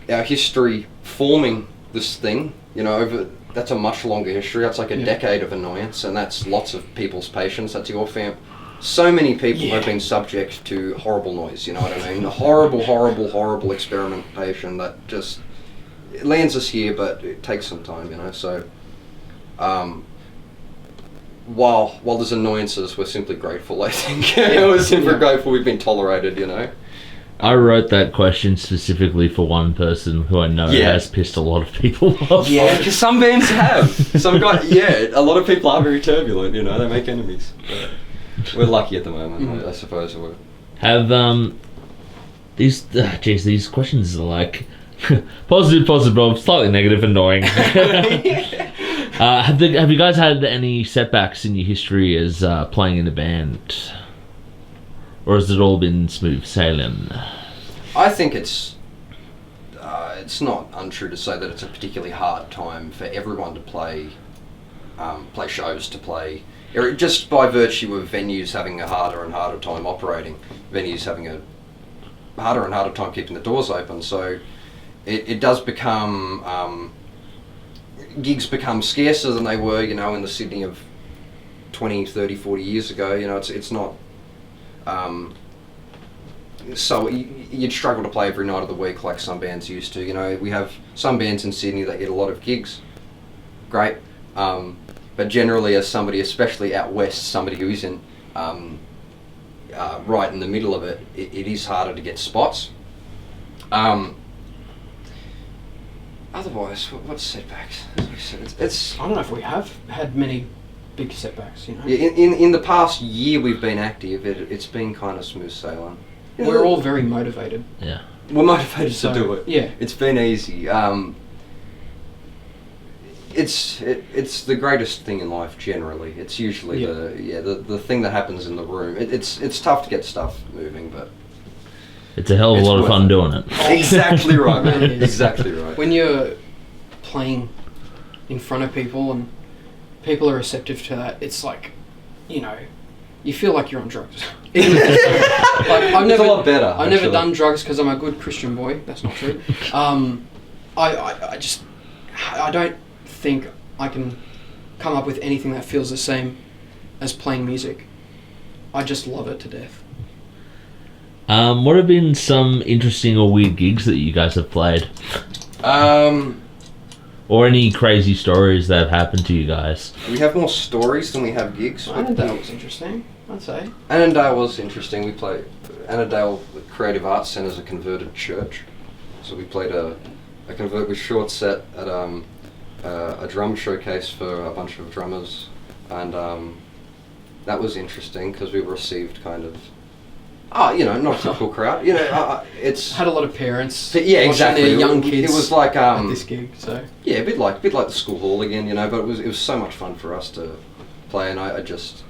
our history forming this thing, that's a much longer history. That's like a decade of annoyance, and that's lots of people's patience. That's your fam. So many people have been subject to horrible noise, you know what I mean? Horrible experimentation that just lands us here, but it takes some time, So, while there's annoyances, we're simply grateful, I think. We're simply grateful we've been tolerated, I wrote that question specifically for one person who I know has pissed a lot of people off. Yeah, because some bands have. Some guys, a lot of people are very turbulent, they make enemies. But we're lucky at the moment, I suppose. Have these questions are like positive, slightly negative, annoying. Have you guys had any setbacks in your history as playing in a band? Or has it all been smooth sailing? I think it's not untrue to say that it's a particularly hard time for everyone to play shows, to play, just by virtue of venues having a harder and harder time operating, venues having a harder and harder time keeping the doors open. So it does become, gigs become scarcer than they were, in the Sydney of 20, 30, 40 years ago. It's not, so you'd struggle to play every night of the week like some bands used to. You know, we have some bands in Sydney that get a lot of gigs. Great. But generally, as somebody, especially out west, somebody who isn't right in the middle of it, it is harder to get spots. Otherwise, what's setbacks? It's I don't know if we have had many big setbacks, you know. in the past year we've been active, it's been kind of smooth sailing. We're all very motivated. Yeah. We're motivated So, to do it. yeah. It's been easy. It's the greatest thing in life generally. It's usually the thing that happens in the room. It's tough to get stuff moving, but It's a hell of a lot of fun doing it. Exactly right, man. It is. Exactly right. When you're playing in front of people and people are receptive to that, it's like, you know, you feel like you're on drugs. Like, I've never, a lot better, I've never actually. done drugs because I'm a good Christian boy. That's not true. I just, I don't think I can come up with anything that feels the same as playing music. I just love it to death. What have been some interesting or weird gigs that you guys have played? Or any crazy stories that have happened to you guys? We have more stories than we have gigs. Annandale was interesting, I'd say. Annandale was interesting. We played Annandale Creative Arts Centre is a converted church, so we played a convert with short set at a drum showcase for a bunch of drummers, and that was interesting because we received kind of. You know, not a typical crowd. You know, it's had a lot of parents. Yeah, watching exactly. Their young kids. It was like at this gig, so yeah, a bit like the school hall again. You know, but it was so much fun for us to play, and I just.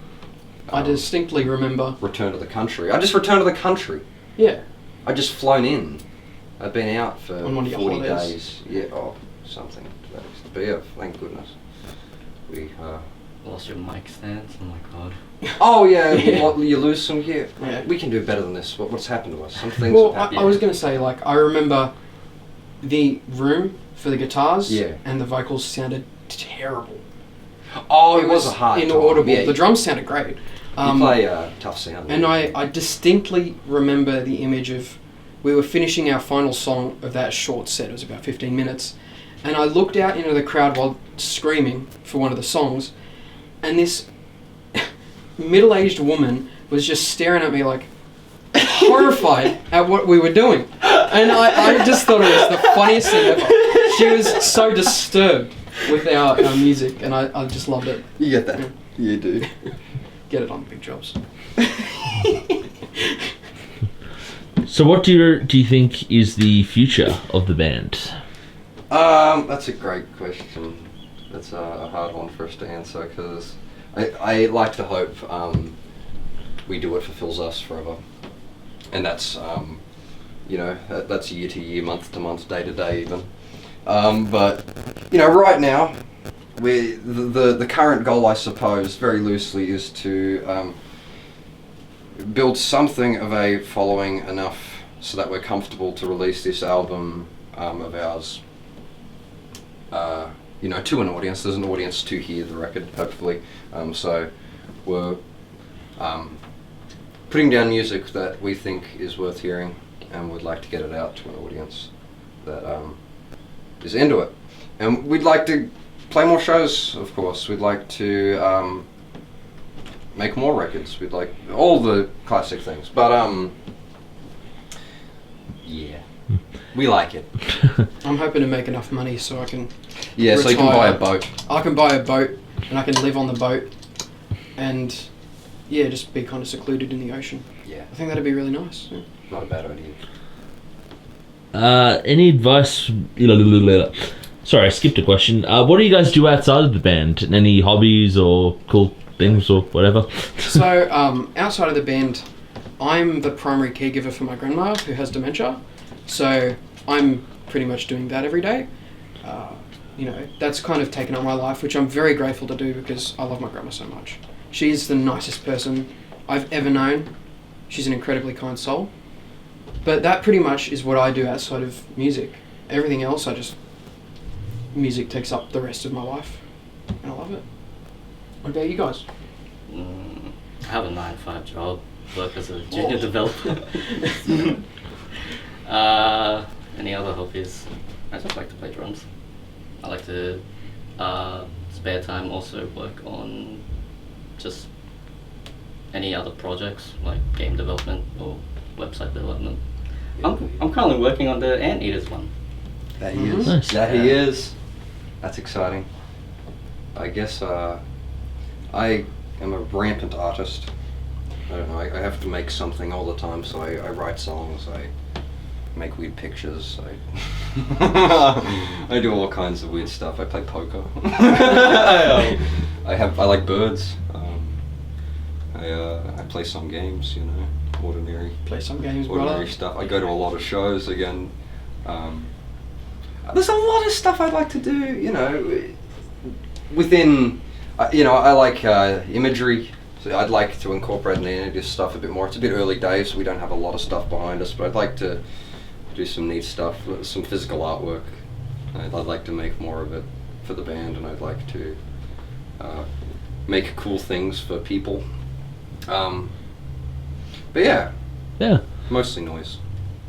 I distinctly remember. Return to the country. I just returned to the country. Yeah. I just flown in. I've been out for On one of your 40 holidays. days. Yeah, something to that extent. But yeah, thank goodness. We lost your mic stands. Oh my god. Oh yeah, you lose some. Yeah. We can do better than this. What's happened to us? Some things. Well, have happened. I was going to say, like, I remember the room for the guitars Yeah. and the vocals sounded terrible. Oh, it was a hard time. inaudible. Yeah, the drums sounded great. You play tough sound. And I distinctly remember the image of, we were finishing our final song of that short set, it was about 15 minutes, and I looked out into the crowd while screaming for one of the songs, and this middle-aged woman was just staring at me like, horrified at what we were doing. And I just thought it was the funniest thing ever. She was so disturbed with our music, and I just loved it. You get that. You do. Get it on big jobs. So what do you think is the future of the band? That's a great question. That's a hard one for us to answer because I like to hope we do what fulfills us forever, and that's you know, that's year to year, month to month, day to day even. But you know, right now, the current goal, I suppose, very loosely, is to build something of a following enough so that we're comfortable to release this album of ours. You know, to an audience. There's an audience to hear the record, hopefully. So we're putting down music that we think is worth hearing, and would like to get it out to an audience that is into it. And we'd like to play more shows, of course. We'd like to make more records. We'd like all the classic things. But yeah, we like it. I'm hoping to make enough money so I can Yeah, so you can buy a retire. boat. I can buy a boat and I can live on the boat and yeah, just be kind of secluded in the ocean. Yeah. I think that'd be really nice. Yeah. Not a bad idea. Any advice? Sorry, I skipped a question. What do you guys do outside of the band? Any hobbies or cool things or whatever? So, outside of the band, I'm the primary caregiver for my grandma who has dementia. So, I'm pretty much doing that every day. You know, that's kind of taken up my life, which I'm very grateful to do because I love my grandma so much. She's the nicest person I've ever known. She's an incredibly kind soul. But that pretty much is what I do outside of music. Everything else, music takes up the rest of my life, and I love it. What about you guys? I have a 9-to-5 job. work as a junior developer. Any other hobbies? I just like to play drums. I like to spare time also work on just any other projects like game development or website development. I'm currently working on the Anteaters one. That he is. Nice. That he is. That's exciting. I guess I am a rampant artist. I don't know. I have to make something all the time, so I write songs. I make weird pictures. I do all kinds of weird stuff. I play poker. I like birds. I play some games. You know, ordinary. Play some games, Ordinary brother. stuff. I go to a lot of shows again. There's a lot of stuff I'd like to do, you know, within, you know, I like imagery, so I'd like to incorporate this stuff a bit more. It's a bit early days, so we don't have a lot of stuff behind us, but I'd like to do some neat stuff, some physical artwork. I'd like to make more of it for the band, and I'd like to make cool things for people. But yeah, mostly noise.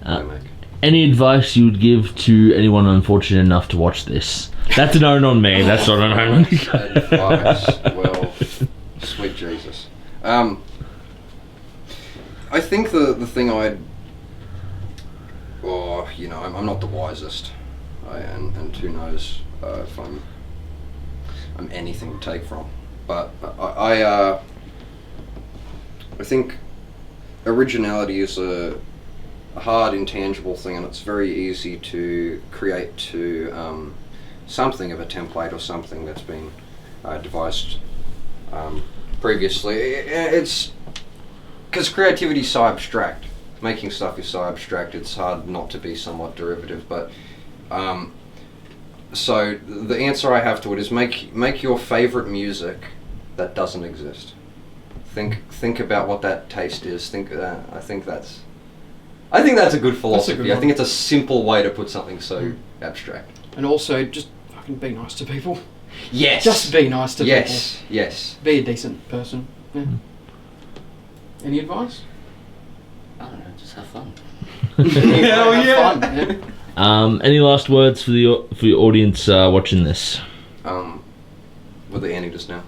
I make. Any advice you would give to anyone unfortunate enough to watch this? That's an own on me. That's not an own on you. Advice. Well, sweet Jesus. I think the thing I'm not the wisest, and who knows if I'm anything to take from. But I think originality is a hard, intangible thing, and it's very easy to create to something of a template or something that's been devised previously. It's because creativity is so abstract. Making stuff is so abstract, it's hard not to be somewhat derivative. But so the answer I have to it is make your favorite music that doesn't exist. Think about what that taste is. I think that's a good philosophy. good I think it's a simple way to put something so abstract. And also, just fucking be nice to people. Yes. Just be nice to people. Yes. Be a decent person. Yeah. Any advice? I don't know, just have fun. Hell yeah. Any last words for the audience watching this? With the Anteaters now.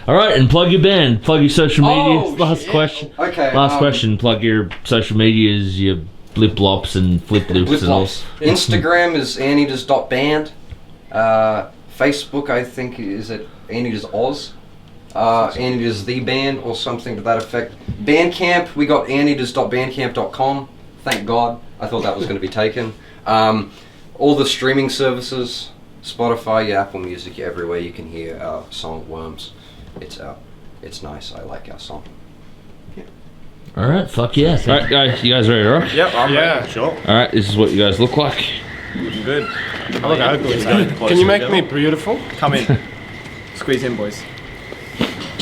All right, and plug your band, plug your social media. Last question. Okay. Last question. Plug your social medias, your blip blops and flip loops and all. Instagram is anteaters.band. Facebook, I think, is at Anteaters Oz. Anteaters the band or something to that effect. Bandcamp, we got anteaters.bandcamp.com. Thank God. I thought that was going to be taken. All the streaming services, Spotify, your Apple Music, everywhere you can hear our song Worms. It's out. It's nice. I like our song. All right, fuck yeah. All right, guys, you guys ready to rock? Yep, I'm ready. Sure. All right, this is what you guys look like. Looking good. I look ugly. Can you make me beautiful? Come in. Squeeze in, boys.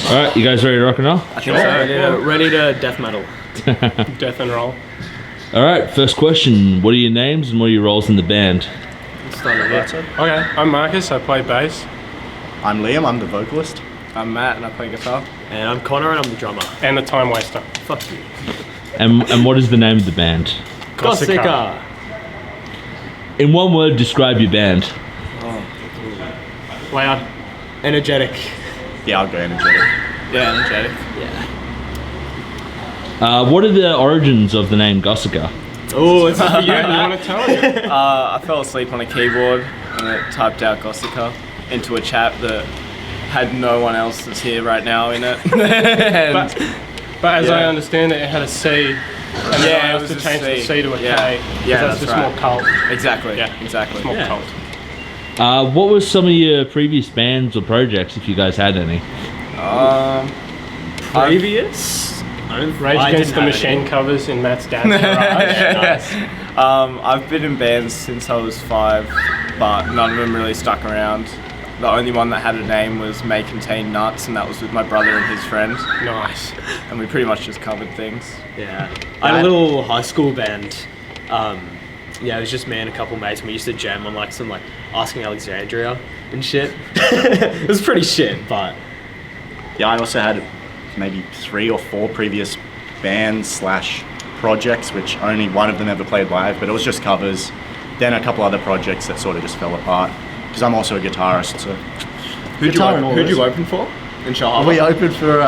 All right, you guys ready to rock and roll? I think so. Ready to death metal. Death and roll. All right, first question. What are your names and what are your roles in the band? Okay, I'm Marcus, I play bass. I'm Liam, I'm the vocalist. I'm Matt and I play guitar. And I'm Connor and I'm the drummer. And the time waster. Fuck you. And what is the name of the band? Gossika. In one word, describe your band. Loud. Energetic. Yeah, I'll go energetic. Yeah, energetic. Yeah. What are the origins of the name Gossika? Oh, it's for you, You want to tell it? I fell asleep on a keyboard and it typed out Gossika into a chat that had no one else that's here right now in it. But as I understand it, it had a C. And then I it have was to a change the C to a K. Yeah, That's just right. more cult. Exactly. Yeah, exactly. It's more cult. What were some of your previous bands or projects, if you guys had any? Previous? Rage Against the Machine covers in Matt's dad's garage. Nice. I've been in bands since I was 5, but none of them really stuck around. The only one that had a name was May Contain Nuts, and that was with my brother and his friend. Nice. And we pretty much just covered things. Yeah. I had a little high school band. Yeah, it was just me and a couple mates, and we used to jam on some Asking Alexandria and shit. It was pretty shit, but yeah, I also had maybe 3 or 4 previous bands / projects, which only one of them ever played live, but it was just covers. Then a couple other projects that sort of just fell apart, because I'm also a guitarist. So Who'd you open for in Charlotte? we opened for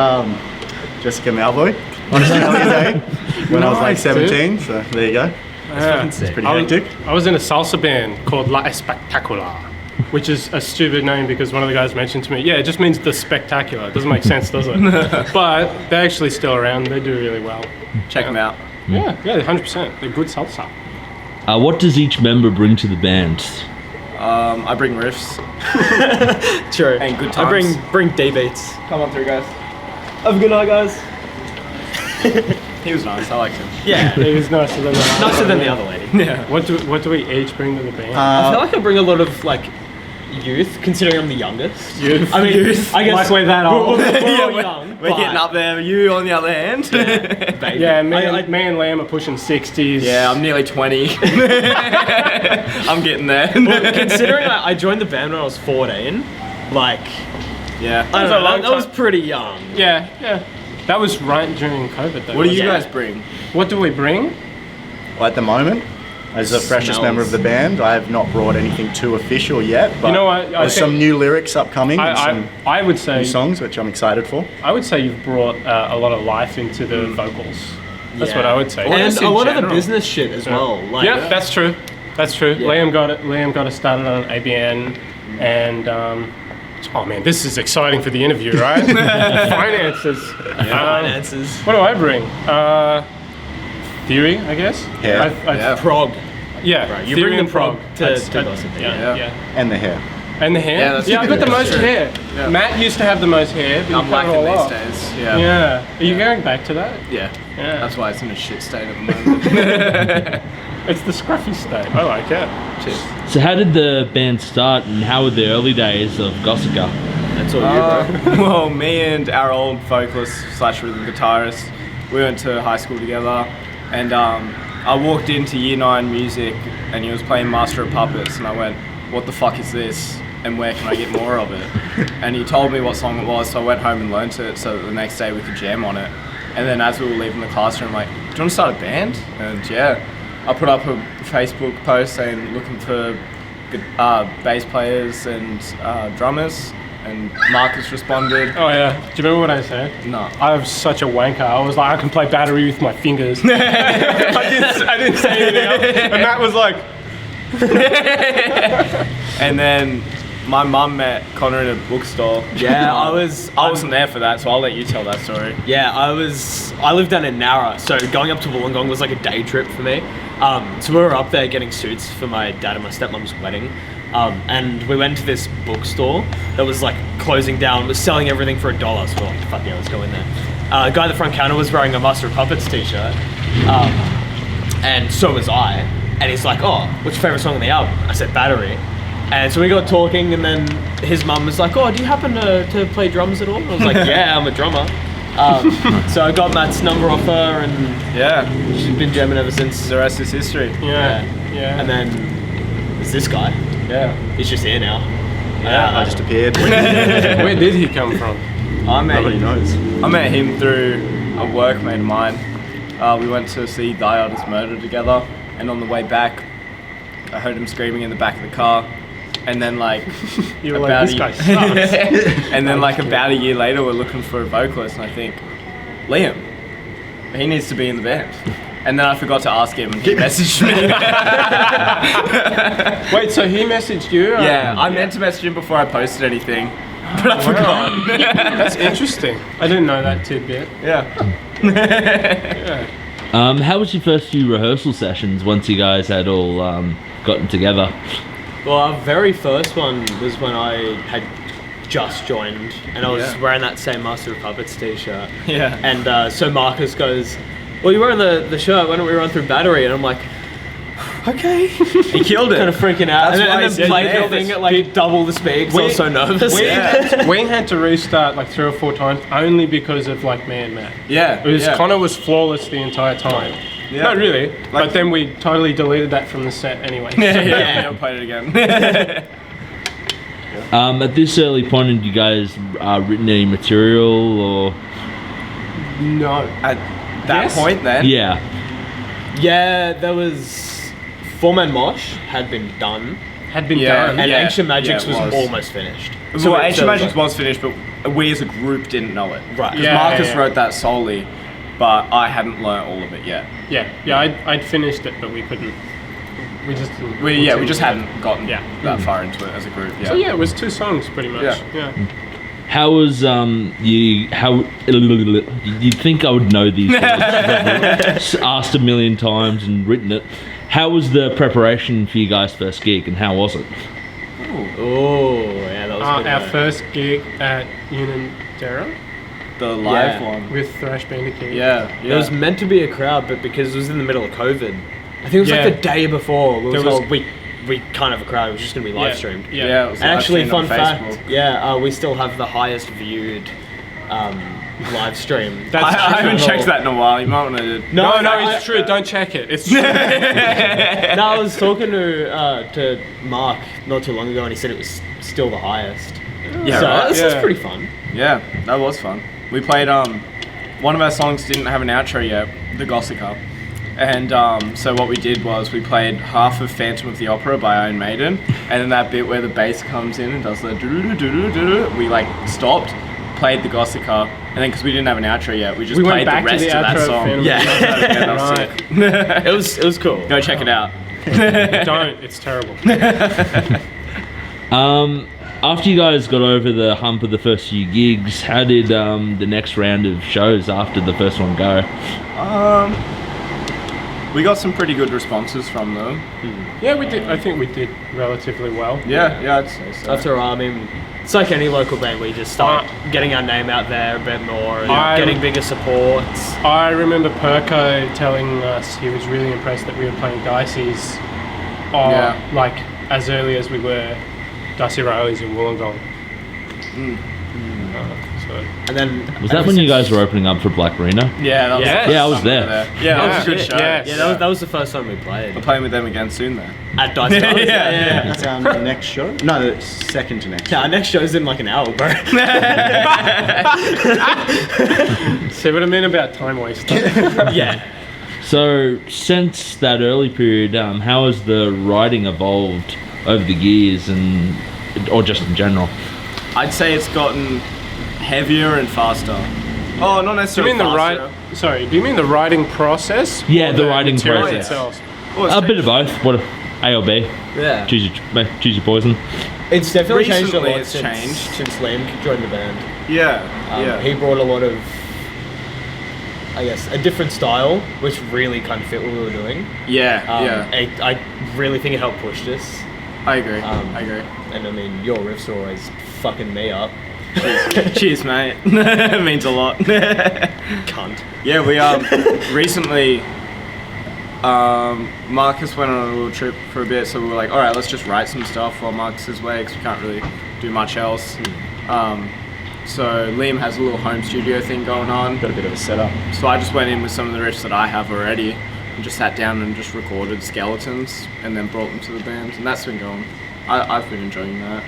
Jessica Malvoy on Australia Day when I was like 17. So there you go. It's pretty hectic. I was in a salsa band called La Espectacular, which is a stupid name because one of the guys mentioned to me, yeah, it just means the spectacular. It doesn't make sense, does it? But they're actually still around. They do really well. Check them out. Yeah, 100%. They're good salsa. What does each member bring to the band? I bring riffs. True. And good I times. bring D beats. Come on through, guys. Have a good night, guys. He was nice. I liked him. Yeah, he was nicer than the other lady. Yeah. What do we each bring to the band? I feel like I bring a lot of like youth, considering I'm the youngest. Youth. I mean, I guess like we're that old. We're all we're young. We're getting up there. You, on the other hand. Baby. Yeah, me and Lamb are pushing 60s. Yeah, I'm nearly 20. I'm getting there. Well, considering I joined the band when I was 14, like, yeah, I don't know, that was pretty young. Yeah. That was right during COVID, though. What do you wasn't guys bring? What do we bring? Well, at the moment, as the freshest member of the band, I have not brought anything too official yet, but You know what, I there's think- some new lyrics upcoming and some I would say new songs, which I'm excited for. I would say you've brought a lot of life into the vocals. That's what I would say. And a lot of the business shit as well. Like, yeah, that's true. That's true. Yeah. Liam got us started on ABN, and oh man, this is exciting for the interview, right? Finances. Finances. What do I bring? Theory, I guess. Hair. Prog. Yeah, Right, you theory bring and in prog prog. to gossip. Yeah. And the hair. And the hair. Yeah, that's I've got the most true. hair. Yeah. Matt used to have the most hair, but I'm you cut it lacking all these off. days. Yeah. Yeah. Are you going back to that? Yeah. Yeah. That's why it's in a shit state at the moment. It's the scruffy state. I like it. Cheers. So how did the band start, and how were the early days of Gossica? That's all you, bro. Well, me and our old vocalist / rhythm guitarist, we went to high school together, and I walked into Year 9 music, and he was playing Master of Puppets, and I went, "What the fuck is this? And where can I get more of it?" And he told me what song it was, so I went home and learnt it, so that the next day we could jam on it. And then as we were leaving the classroom, like, "Do you want to start a band?" And yeah, I put up a Facebook post saying looking for bass players and drummers, and Marcus responded. Oh yeah. Do you remember what I said? No. I was such a wanker. I was like, I can play battery with my fingers. I didn't say anything else. And Matt was like. And then my mum met Connor in a bookstore. Yeah, I wasn't there for that, so I'll let you tell that story. Yeah, I lived down in Nowra, so going up to Wollongong was like a day trip for me. So we were up there getting suits for my dad and my stepmom's wedding. And we went to this bookstore that was like closing down, was selling everything for $1. So we're like, fuck yeah, let's go in there. A guy at the front counter was wearing a Master of Puppets t-shirt. And so was I. And he's like, "Oh, what's your favourite song on the album?" I said, "Battery." And so we got talking, and then his mum was like, "Oh, do you happen to play drums at all?" And I was like, "Yeah, I'm a drummer." So I got Matt's number off her, and yeah, she's been jamming ever since. The rest is history. Yeah. And then there's this guy. Yeah. He's just here now. I just appeared. Where did he come from? Nobody knows. I met him through a workmate of mine. We went to see Die Artist Murder together, and on the way back, I heard him screaming in the back of the car. And then like You were like, "This guy sucks." And then like about a year later, we're looking for a vocalist, and I think Liam, he needs to be in the band. And then I forgot to ask him, and he messaged me. Wait, so he messaged you? Yeah, I meant to message him before I posted anything, but I forgot. That's interesting. I didn't know that tidbit. Yeah. How was your first few rehearsal sessions once you guys had all gotten together? Well, our very first one was when I had just joined, and I was wearing that same Master of Puppets t-shirt. Yeah. And so Marcus goes, "Well, you're wearing the shirt, why don't we run through Battery?" And I'm like, "Okay." He killed it. Kind of freaking out. That's why and he then said played he the thing at like double the speed, because I was so nervous. We had to restart like 3 or 4 times only because of like me and Matt. Yeah. Connor was flawless the entire time. Yeah. Not really, but then we totally deleted that from the set anyway. Yeah. Never played it again. At this early point, had you guys written any material or No. At that Yes? point, then. Yeah. Yeah, there was Four-Man Mosh had been done. Had been Yeah, done. And yeah, Ancient Magics yeah, it was was. almost finished. So it- Ancient so Magics like- was finished, but we as a group didn't know it. Right. Because Yeah, Marcus yeah. wrote that solely, but I hadn't learnt all of it yet. Yeah, I'd finished it, but we couldn't. We just didn't We continue just it. hadn't gotten Yeah. that far into it as a group. Yeah. So yeah, it was 2 songs pretty much. Yeah. Yeah. How was you'd think I would know these things. Asked a million times and written it. How was the preparation for you guys' first gig, and how was it? Oh, yeah, that was a good Our one. first gig at Unanderra The live Yeah. one. with Thrash Bandicoot. Yeah. There was meant to be a crowd, but because it was in the middle of COVID, I think it was Yeah. like the day before. We There were was- told we can't have a crowd. It was just going to be live streamed. Yeah. Yeah, it was And live actually, streamed fun on fact, Facebook. we still have the highest viewed live stream. That's I true. haven't checked that in a while. You might want to. No, I- it's true. Don't check it. It's true. No, I was talking to Mark not too long ago, and he said it was still the highest. Yeah, so right. this is Yeah. pretty fun. Yeah, that was fun. We played one of our songs didn't have an outro yet, the Gossica. And so what we did was we played half of Phantom of the Opera by Iron Maiden, and then that bit where the bass comes in and does the doo-doo-doo-doo-doo, we like stopped, played the Gossica, and then because we didn't have an outro yet, we just We went played back the to rest the of that outro of song. Phantom Yeah, of the Opera. yeah, that was Right. sick. It was cool. Go check it out. Don't. It's terrible. After you guys got over the hump of the first few gigs, how did the next round of shows after the first one go? We got some pretty good responses from them. Yeah, we did. I think we did relatively well. Yeah, I'd say so. After a while, I mean, it's like any local band. We just start getting our name out there a bit more, and getting bigger supports. I remember Perko telling us he was really impressed that we were playing Dicey's, like as early as we were Dicey Riley's in Wollongong. And then Was that when you guys were opening up for Black Reno? Yeah, that was Yeah, I was there. Yeah, that was a good show. Yeah, that was the first time we played. We're playing with them again soon though. At Dice Stars? Yeah. That's our next show? No, the second to next. Yeah, our next show's in like an hour, bro. See what I mean about time wasting? Yeah. So, since that early period, how has the writing evolved over the years, or just in general? I'd say it's gotten heavier and faster. Oh, not Do you necessarily mean the faster. Sorry, do you mean the writing process? Yeah, or the writing material process. itself? A bit of both. What, A or B? Yeah. Choose your poison. It's definitely changed a Recently lot it's since, changed. since Liam joined the band. Yeah, yeah. He brought a lot of, I guess, a different style, which really kind of fit what we were doing. Yeah, yeah. I really think it helped push this. I agree. I agree. And I mean, your riffs are always fucking me up. Cheers, mate. It means a lot. Cunt. Yeah, we recently. Marcus went on a little trip for a bit, so we were like, all right, let's just write some stuff while Marcus is away, because we can't really do much else. So Liam has a little home studio thing going on. Got a bit of a setup. So I just went in with some of the riffs that I have already, and just sat down and just recorded skeletons, and then brought them to the band, and that's been going. I've been enjoying that.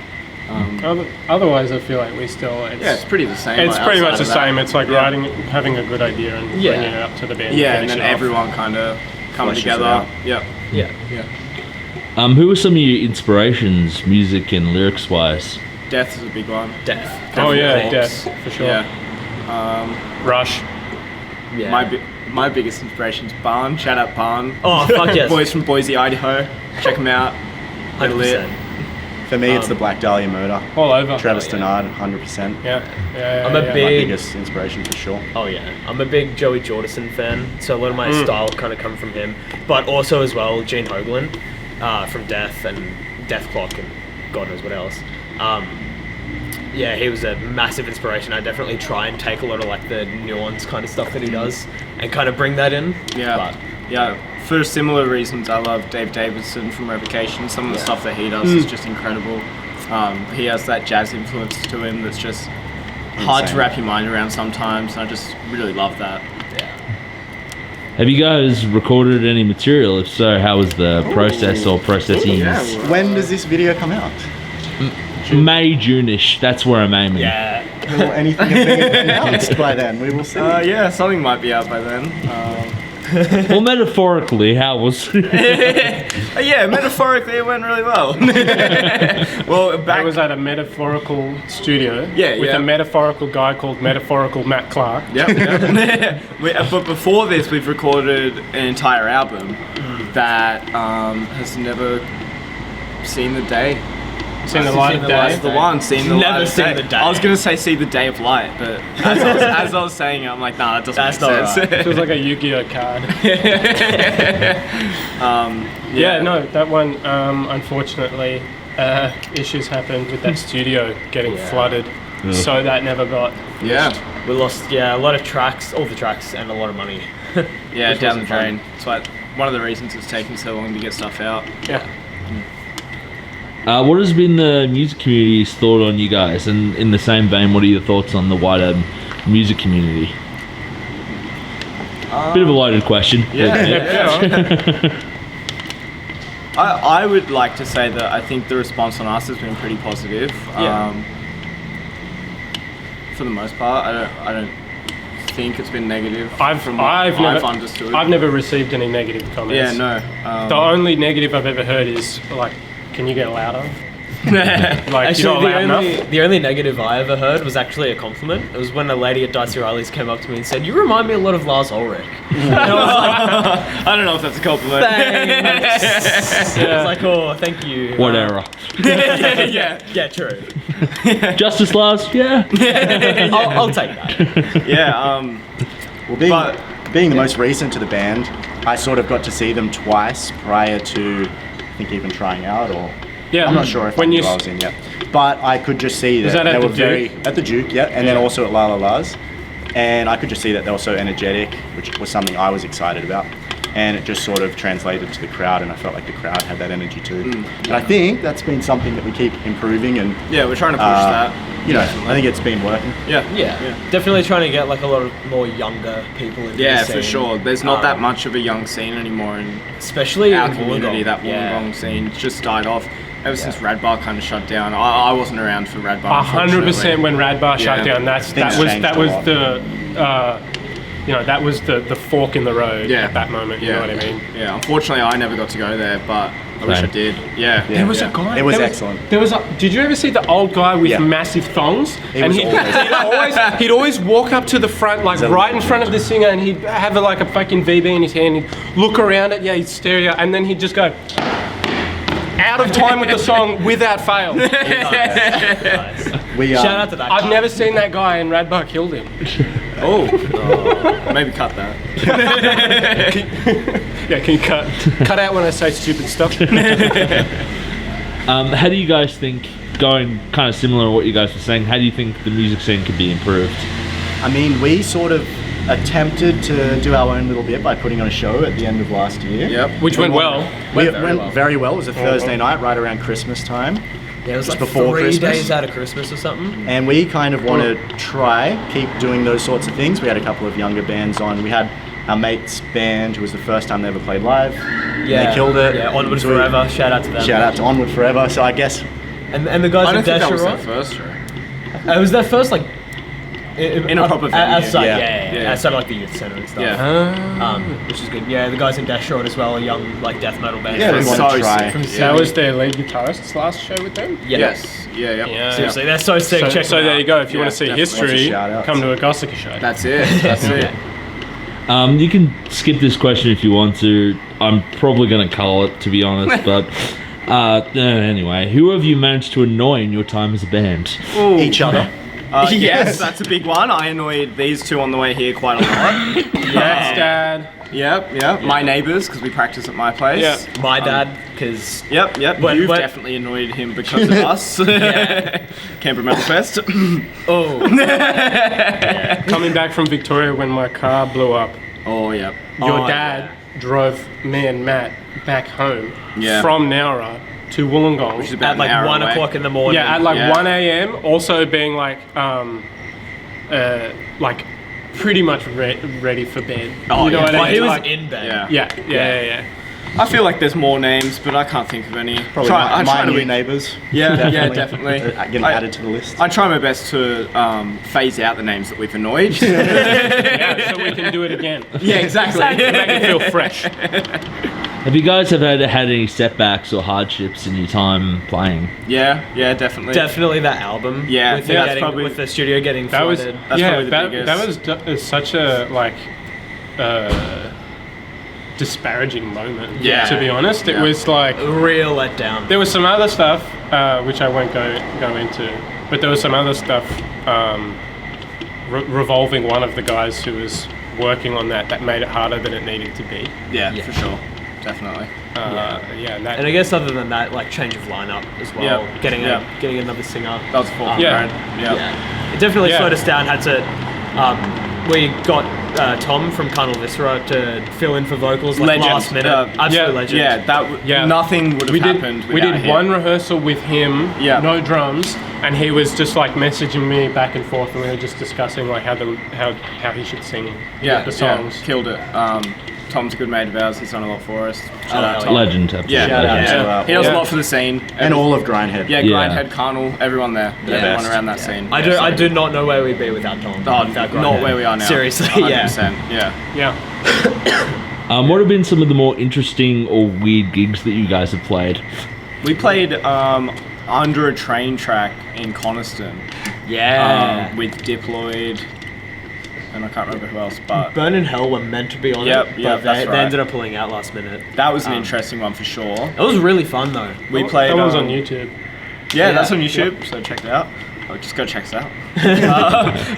Otherwise, I feel like we still. It's pretty the same. It's like, pretty much outside the of that. same. It's like Yeah. having a good idea and bringing it up to the band. Yeah, and and then finish it off. everyone kind of coming Fleshes it together. out. Yep. Yeah. Yeah. Who were some of your inspirations, music and lyrics wise? Death is a big one. Death. Oh yeah, Corpse. Death for sure. Yeah. Rush. Yeah. My biggest inspiration's Barn. Shout out Barn. Oh, fuck yes. Boys from Boise, Idaho. Check them out. They're lit. 100%. For me, it's the Black Dahlia Murder. All over. Travis Denard, 100%. Yeah. I'm a My big. biggest inspiration for sure. Oh yeah, I'm a big Joey Jordison fan, so a lot of my style kind of come from him. But also as well, Gene Hoglan from Death and Death Clock and God knows what else. Yeah, he was a massive inspiration. I definitely try and take a lot of like the nuance kind of stuff that he does and kind of bring that in. Yeah. But, Yeah. For similar reasons, I love Dave Davidson from Revocation. Some of the stuff that he does is just incredible. He has that jazz influence to him that's just hard to Insane. wrap your mind around sometimes, and I just really love that. Have you guys recorded any material? If so, how was the process or processing? When does this video come out? May, June-ish. That's where I'm aiming. yeah, Will anything have been announced by then? We will see. Yeah, something might be out by then. Well, metaphorically, how was? Yeah, metaphorically, it went really well. Well, I was at a metaphorical studio with a metaphorical guy called Metaphorical Matt Clark. Yep. But before this, we've recorded an entire album that has never seen the day. Seen the light of day. That's the one. Seen the Never light of seen day. the day. I was gonna say see the day of light, but as I was saying it, I'm like, nah, that doesn't That's make not sense. right. Feels like a Yu-Gi-Oh card. Yeah, no, that one, unfortunately, issues happened with that studio getting flooded, so that never got finished. We lost a lot of tracks, all the tracks, and a lot of money. Yeah, Which down the wasn't fun. drain. It's like one of the reasons it's taking so long to get stuff out. Yeah. What has been the music community's thought on you guys? And in the same vein, what are your thoughts on the wider music community? Bit of a loaded question. I would like to say that I think the response on us has been pretty positive. For the most part, I don't think it's been negative. I've understood. I've never received any negative comments. Yeah, no. The only negative I've ever heard is like, can you get louder? Like, Actually, you're not loud enough. the only negative I ever heard was actually a compliment. It was when a lady at Dicey Riley's came up to me and said, "You remind me a lot of Lars Ulrich." And I was like, I don't know if that's a compliment. thanks. I was like, oh, thank you. What era? Yeah, true. Justice Lars? Yeah. I'll take that. Yeah. Well, being the most recent to the band, I sort of got to see them twice prior to, I think, even trying out, or I'm not sure if I was in yet. But I could just see that at they the were very at the Duke, and then also at La La La's, and I could just see that they were so energetic, which was something I was excited about. And it just sort of translated to the crowd, and I felt like the crowd had that energy too. And I think that's been something that we keep improving, and we're trying to push that. You know, I think it's been working. Yeah. Definitely trying to get like a lot of more younger people into the scene. For sure. There's not that much of a young scene anymore, and especially our in community. Wollongong. That Wollongong scene just died off ever since Radbar kind of shut down. I wasn't around for Radbar. 100% when Radbar shut down. That was the fork in the road at that moment. You know what I mean? Yeah. Unfortunately, I never got to go there, but I wish I did. Yeah. There was a guy. It was excellent. Did you ever see the old guy with massive thongs? He'd always walk up to the front, like right in front of the singer, and he'd have a fucking VB in his hand. He'd look around it, he'd stare at, and then he'd just go out of time with the song without fail. Nice. Shout out to that. I've never seen that guy, and Radbar killed him. Maybe cut that. Can you cut out when I say stupid stuff? How do you guys think, going kind of similar to what you guys were saying, how do you think the music scene could be improved? I mean, we sort of attempted to do our own little bit by putting on a show at the end of last year. Yep. Which went well. Went very well. It was a Thursday night right around Christmas time. Yeah, it was just like before 3 Christmas. days out of Christmas or something. And we kind of want to keep doing those sorts of things. We had a couple of younger bands on. We had our mate's band, who was the first time they ever played live. Yeah. They killed it. Yeah, Onward Forever. Shout out to them. Shout out to Onward Forever. So I guess... And the guys I don't in think that was Dasher their first show. It was their first, like... In a proper venue. Outside, Yeah. outside of like the youth centre and stuff. Yeah. Which is good. Yeah, the guys in Dash Road as well, a young like death metal band. Yeah, we want to try. That was their lead guitarist's last show with them? Yes. Yeah. Seriously, they're so sick. Check So them there out. you go. If you want to see definitely. history, Lots of shout-outs. come to a Gossica show. That's it. That's it. You can skip this question if you want to. I'm probably going to cull it, to be honest, but anyway, who have you managed to annoy in your time as a band? Each other. Yes, that's a big one. I annoyed these two on the way here quite a lot. Yes, Dad. Yep. My neighbours, because we practice at my place. Yeah. My dad, because Yep. You've definitely annoyed him because of us. Canberra Metal Fest. Coming back from Victoria when my car blew up. Oh, yep. Your dad drove me and Matt back home Yeah. from Nowra to Wollongong. Which is about at like an hour 1 away. o'clock in the morning. Yeah, at like 1 a.m. Also being like pretty much ready for bed. Oh, you know yeah. what I Well, mean? he was Like, in bed. Yeah. I feel like there's more names, but I can't think of any. Probably I try my to new be- neighbours. Yeah, yeah, definitely. Getting added to the list. I try my best to phase out the names that we've annoyed. Yeah, so we can do it again. Yeah, exactly. Make it feel fresh. Have you guys ever had any setbacks or hardships in your time playing? Yeah, definitely. Definitely that album. Yeah, with, that's getting, probably- with the studio getting That was flooded. that was such a like disparaging moment. Yeah. To be honest, it was like a real letdown. There was some other stuff which I won't go into, but there was some other stuff revolving one of the guys who was working on that made it harder than it needed to be. Yeah, for sure. Definitely. And And I guess other than that, like change of lineup as well. Yeah. Getting Yeah. getting another singer. That was fourth Yeah. grade. Yeah. It definitely Yeah. slowed us down. Had to. We got Tom from Carnal Viscera to fill in for vocals like Legend. last minute. Absolute legend. Yeah, nothing would have happened We without did him. one rehearsal with him, no drums, and he was just like messaging me back and forth, and we were just discussing like how he should sing the songs. Yeah, killed it. Tom's a good mate of ours. He's done a lot for us. Shout out, yeah. Tom. Legend, absolutely. Yeah, Shout out yeah. to, He does a lot for the scene. And all of Grindhead. Yeah, Yeah. Grindhead, Carnal, everyone there. Everyone around that scene. I do not know where we'd be without Tom. Oh, without not Grindhead. where we are now. Seriously, 100%. yeah. Yeah. What have been some of the more interesting or weird gigs that you guys have played? We played under a train track in Coniston. Yeah. With Diploid. And I can't remember who else, but Burn in Hell were meant to be on Yep, it, but yep, that's they right. ended up pulling out last minute. that was an interesting one for sure. It was really fun though. We played. That one's on YouTube. Yeah, Yeah. that's on YouTube, so check it out. Oh, just go check us out.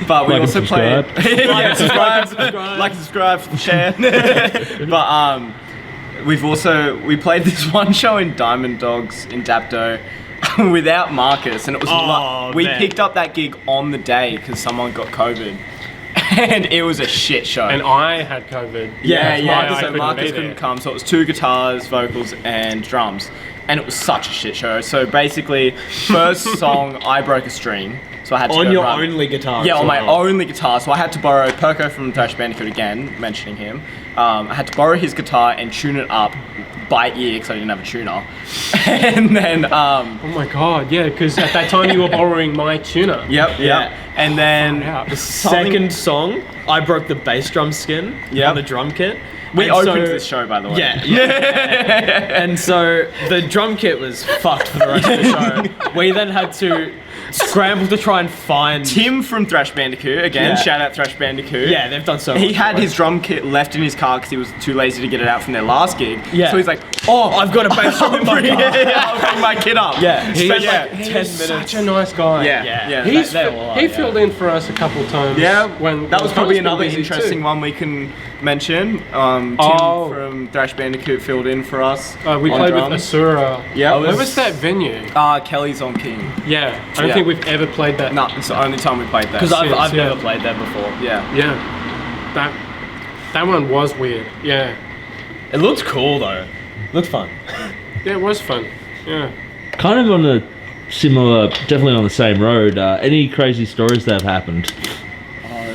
But we Like and also played. subscribe. Yeah, subscribe, like, subscribe, share. But we played this one show in Diamond Dogs in Dapto without Marcus, and it was Oh, we man. picked up that gig on the day because someone got COVID, and it was a shit show. And I had COVID. Yeah, That's yeah. why I So couldn't Marcus be there. couldn't come, so it was 2 guitars, vocals, and drums, and it was such a shit show. So basically, first song I broke a string, so I had to On go your run. only guitar. Yeah, as on my well. only guitar. So I had to borrow Perko from Thrash Bandicoot again, mentioning him. I had to borrow his guitar and tune it up by ear because I didn't have a tuner. And then, Oh my god, yeah, because at that time you were borrowing my tuner. yep. And then out. Second song, I broke the bass drum skin Yep. on the drum kit. we And opened so- this show, by the way. Yeah. And so the drum kit was fucked for the rest of the show. We then had to scramble to try and find Tim from Thrash Bandicoot, again, Yeah. shout out Thrash Bandicoot. Yeah, they've done so much. He had for his us. drum kit left in his car because he was too lazy to get it out from their last gig. Yeah. So he's like, Oh, I've got a bass drum in my car. I'll bring my kit up. Yeah. So, Spent yeah. like 10 He's minutes. such a nice guy. Yeah. He's they all are, he yeah. filled in for us a couple times. Yeah, when that was probably Tom's been another busy interesting too. one we can mention. Tim from Thrash Bandicoot filled in for us. We on played with drums. Asura. Yeah, Where was that venue? Kelly's on King. Yeah, I don't Yeah. think we've ever played that. No, it's the only time we played that. Because I've Yeah. never played there before. Yeah. Yeah, that one was weird. Yeah, It looked cool though. Looked fun. yeah, it was fun. Yeah. Kind of on a similar, definitely on the same road. Any crazy stories that have happened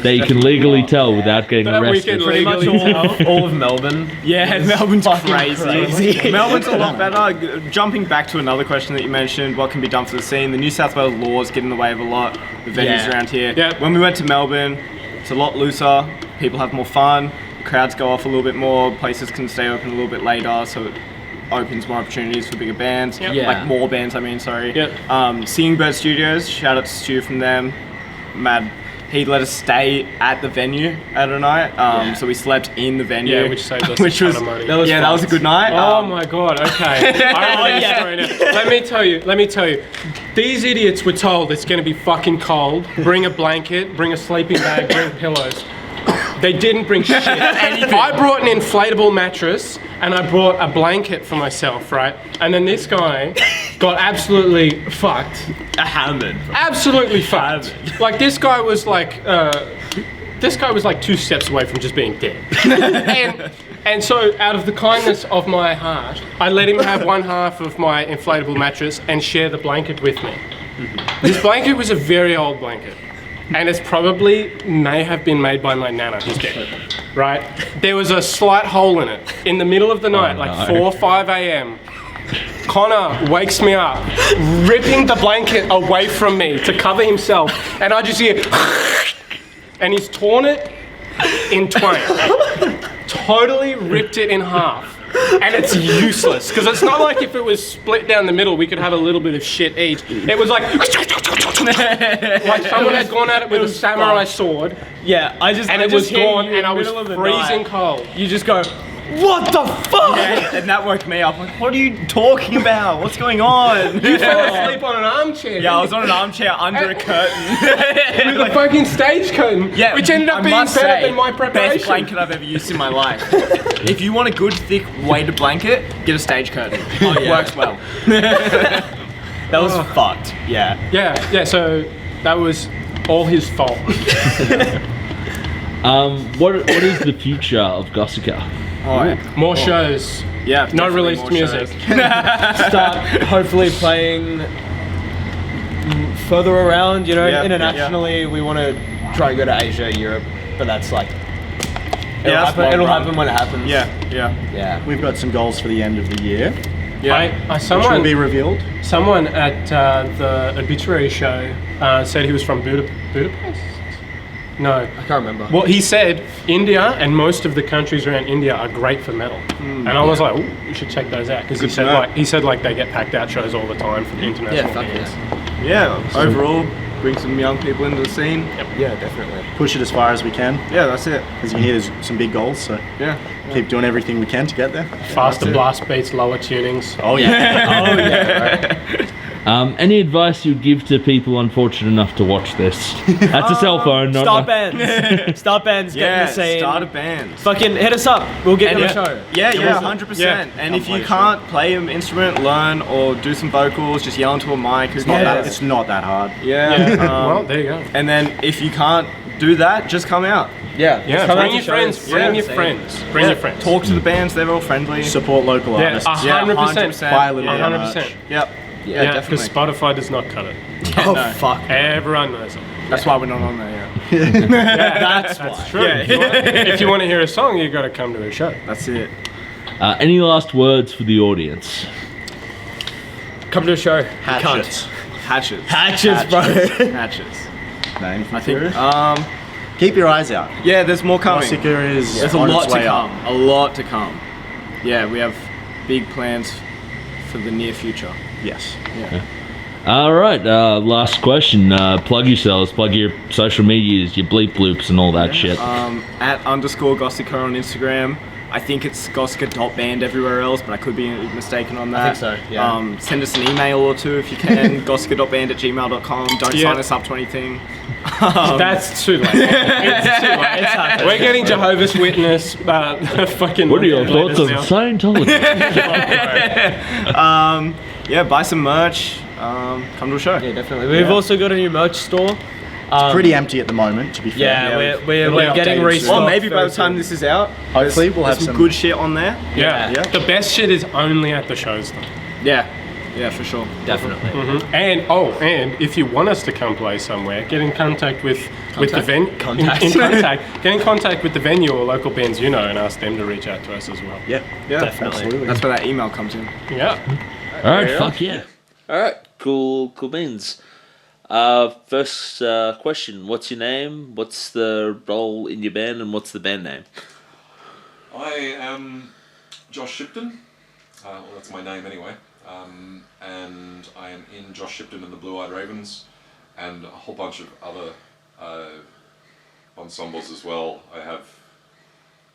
that you can legally tell without getting That we arrested? can Pretty much legally all of Melbourne. Yeah, was Melbourne's fucking crazy. Melbourne's a lot better. Jumping back to another question that you mentioned, what can be done for the scene? The New South Wales laws get in the way of a lot of venues Yeah. around here. Yeah. When we went to Melbourne, it's a lot looser. People have more fun. Crowds go off a little bit more. Places can stay open a little bit later, so it opens more opportunities for bigger bands. Yep. Yeah. Like more bands, I mean, sorry. Yep. Singing Bird Studios, shout out to Stu from them. Mad. He let us stay at the venue at a night, so we slept in the venue. Yeah, which saved us which a ton was, of money. that was a good night. Oh my god, okay. I remember this story now. Let me tell you. These idiots were told it's going to be fucking cold. Bring a blanket, bring a sleeping bag, bring pillows. They didn't bring shit. I brought an inflatable mattress and I brought a blanket for myself, right? And then this guy got absolutely fucked. Hammered. Absolutely fucked. Like this guy was like 2 steps away from just being dead. and so out of the kindness of my heart, I let him have one half of my inflatable mattress and share the blanket with me. This blanket was a very old blanket. and it's probably may have been made by my nana who's dead. Right? There was a slight hole in it in the middle of the night, like 4 or 5 a.m. Connor wakes me up, ripping the blanket away from me to cover himself, and I just hear, and he's torn it in twain. Totally ripped it in half. And it's useless, because it's not like if it was split down the middle, we could have a little bit of shit each. It was like someone had gone at it with a samurai sword. Yeah, and it was gone, and I was freezing cold. You just go, what the fuck? Yeah, and that woke me up. I'm like, what are you talking about? What's going on? You fell asleep on an armchair. Yeah, I was on an armchair under a curtain. With a fucking stage curtain, which ended up being better than my preparation. Best blanket I've ever used in my life. If you want a good, thick, weighted blanket, get a stage curtain. It works well. That was fucked. Yeah. Yeah, so that was all his fault. What is the future of Gossica? More shows. Yeah. No released music. Start hopefully playing further around, internationally. We want to try and go to Asia, Europe, but that's like it'll happen when it happens. Yeah. We've got some goals for the end of the year. Which will be revealed. Someone at the obituary show said he was from Budapest. No, I can't remember. Well, he said India and most of the countries around India are great for metal, and I was like, "Ooh, you should check those out," because he said they get packed out shows all the time for the international bands. Yeah, overall, bring some young people into the scene. Yep. Yeah, definitely. Push it as far as we can. Yeah, that's it. As you can hear, there's some big goals, so keep doing everything we can to get there. Faster blast beats, lower tunings. Oh yeah. Right. Any advice you'd give to people unfortunate enough to watch this? That's a cell phone, not Start bands. Start bands. Get in the scene. Start a band. Fucking hit us up. We'll get you on the show. Yeah, 100%. And if you can't play an instrument, learn or do some vocals, just yell into a mic. It's not that hard. Yeah. Well, there you go. And then if you can't do that, just come out. Yeah. Bring your friends. Bring your friends. Bring your friends. Talk to the bands. They're all friendly. Support local artists. 100%. Buy a little 100%. Yep. Yeah, because Spotify does not cut it. Fuck. Everyone knows it. That's why we're not on there. Yeah. That's true. Yeah. If you want to hear a song, you got to come to the show. That's it. Any last words for the audience? Come to a show. Hatchets, bro. Hatchets. I think. Keep your eyes out. Yeah, there's more coming. Gossica is There's a on lot its to way come. up. A lot to come. Yeah, we have big plans for the near future. Yes. Yeah. All right. Last question. Plug yourselves. Plug your social medias, your bleep bloops, and all that shit. At _Gossica on Instagram. I think it's Gossica.band everywhere else, but I could be mistaken on that. I think so, yeah. Send us an email or two if you can. Gossica.band@gmail.com. Don't sign us up to anything. That's too late. It's too late. We're getting Jehovah's Witness. Fucking. What are your thoughts on Scientology? Yeah, buy some merch. Come to a show. Yeah, definitely. We've also got a new merch store. It's pretty empty at the moment, to be fair. Yeah, we're getting restocked. Well, maybe by the time this is out, hopefully we'll have some good shit on there. Yeah. The best shit is only at the shows, though. Yeah, for sure. Definitely. Mm-hmm. And if you want us to come play somewhere, get in contact with the venue. Get in contact with the venue or local bands and ask them to reach out to us as well. Yeah, definitely. Absolutely. That's where that email comes in. Yeah. All right. Fuck yeah. All right. Cool beans. First question. What's your name? What's the role in your band? And what's the band name? I am Josh Shipton. Well, that's my name anyway. And I am in Josh Shipton and the Blue Eyed Ravens and a whole bunch of other ensembles as well. I have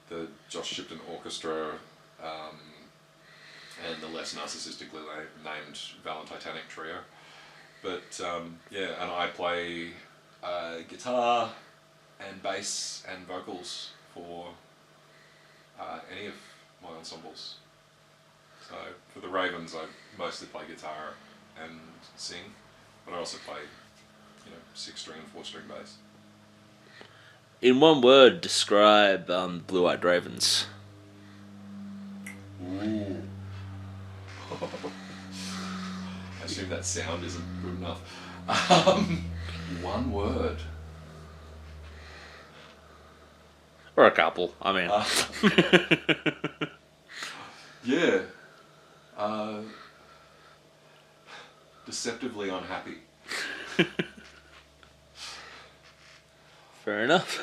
the Josh Shipton Orchestra and the less narcissistically named Valentitanic Trio. But and I play guitar and bass and vocals for any of my ensembles. So for the Ravens, I mostly play guitar and sing, but I also play, 6-string and 4-string bass. In one word, describe Blue Eyed Ravens. Ooh. I assume that sound isn't good enough. One word. Or a couple, I mean. Yeah. Deceptively unhappy. Fair enough.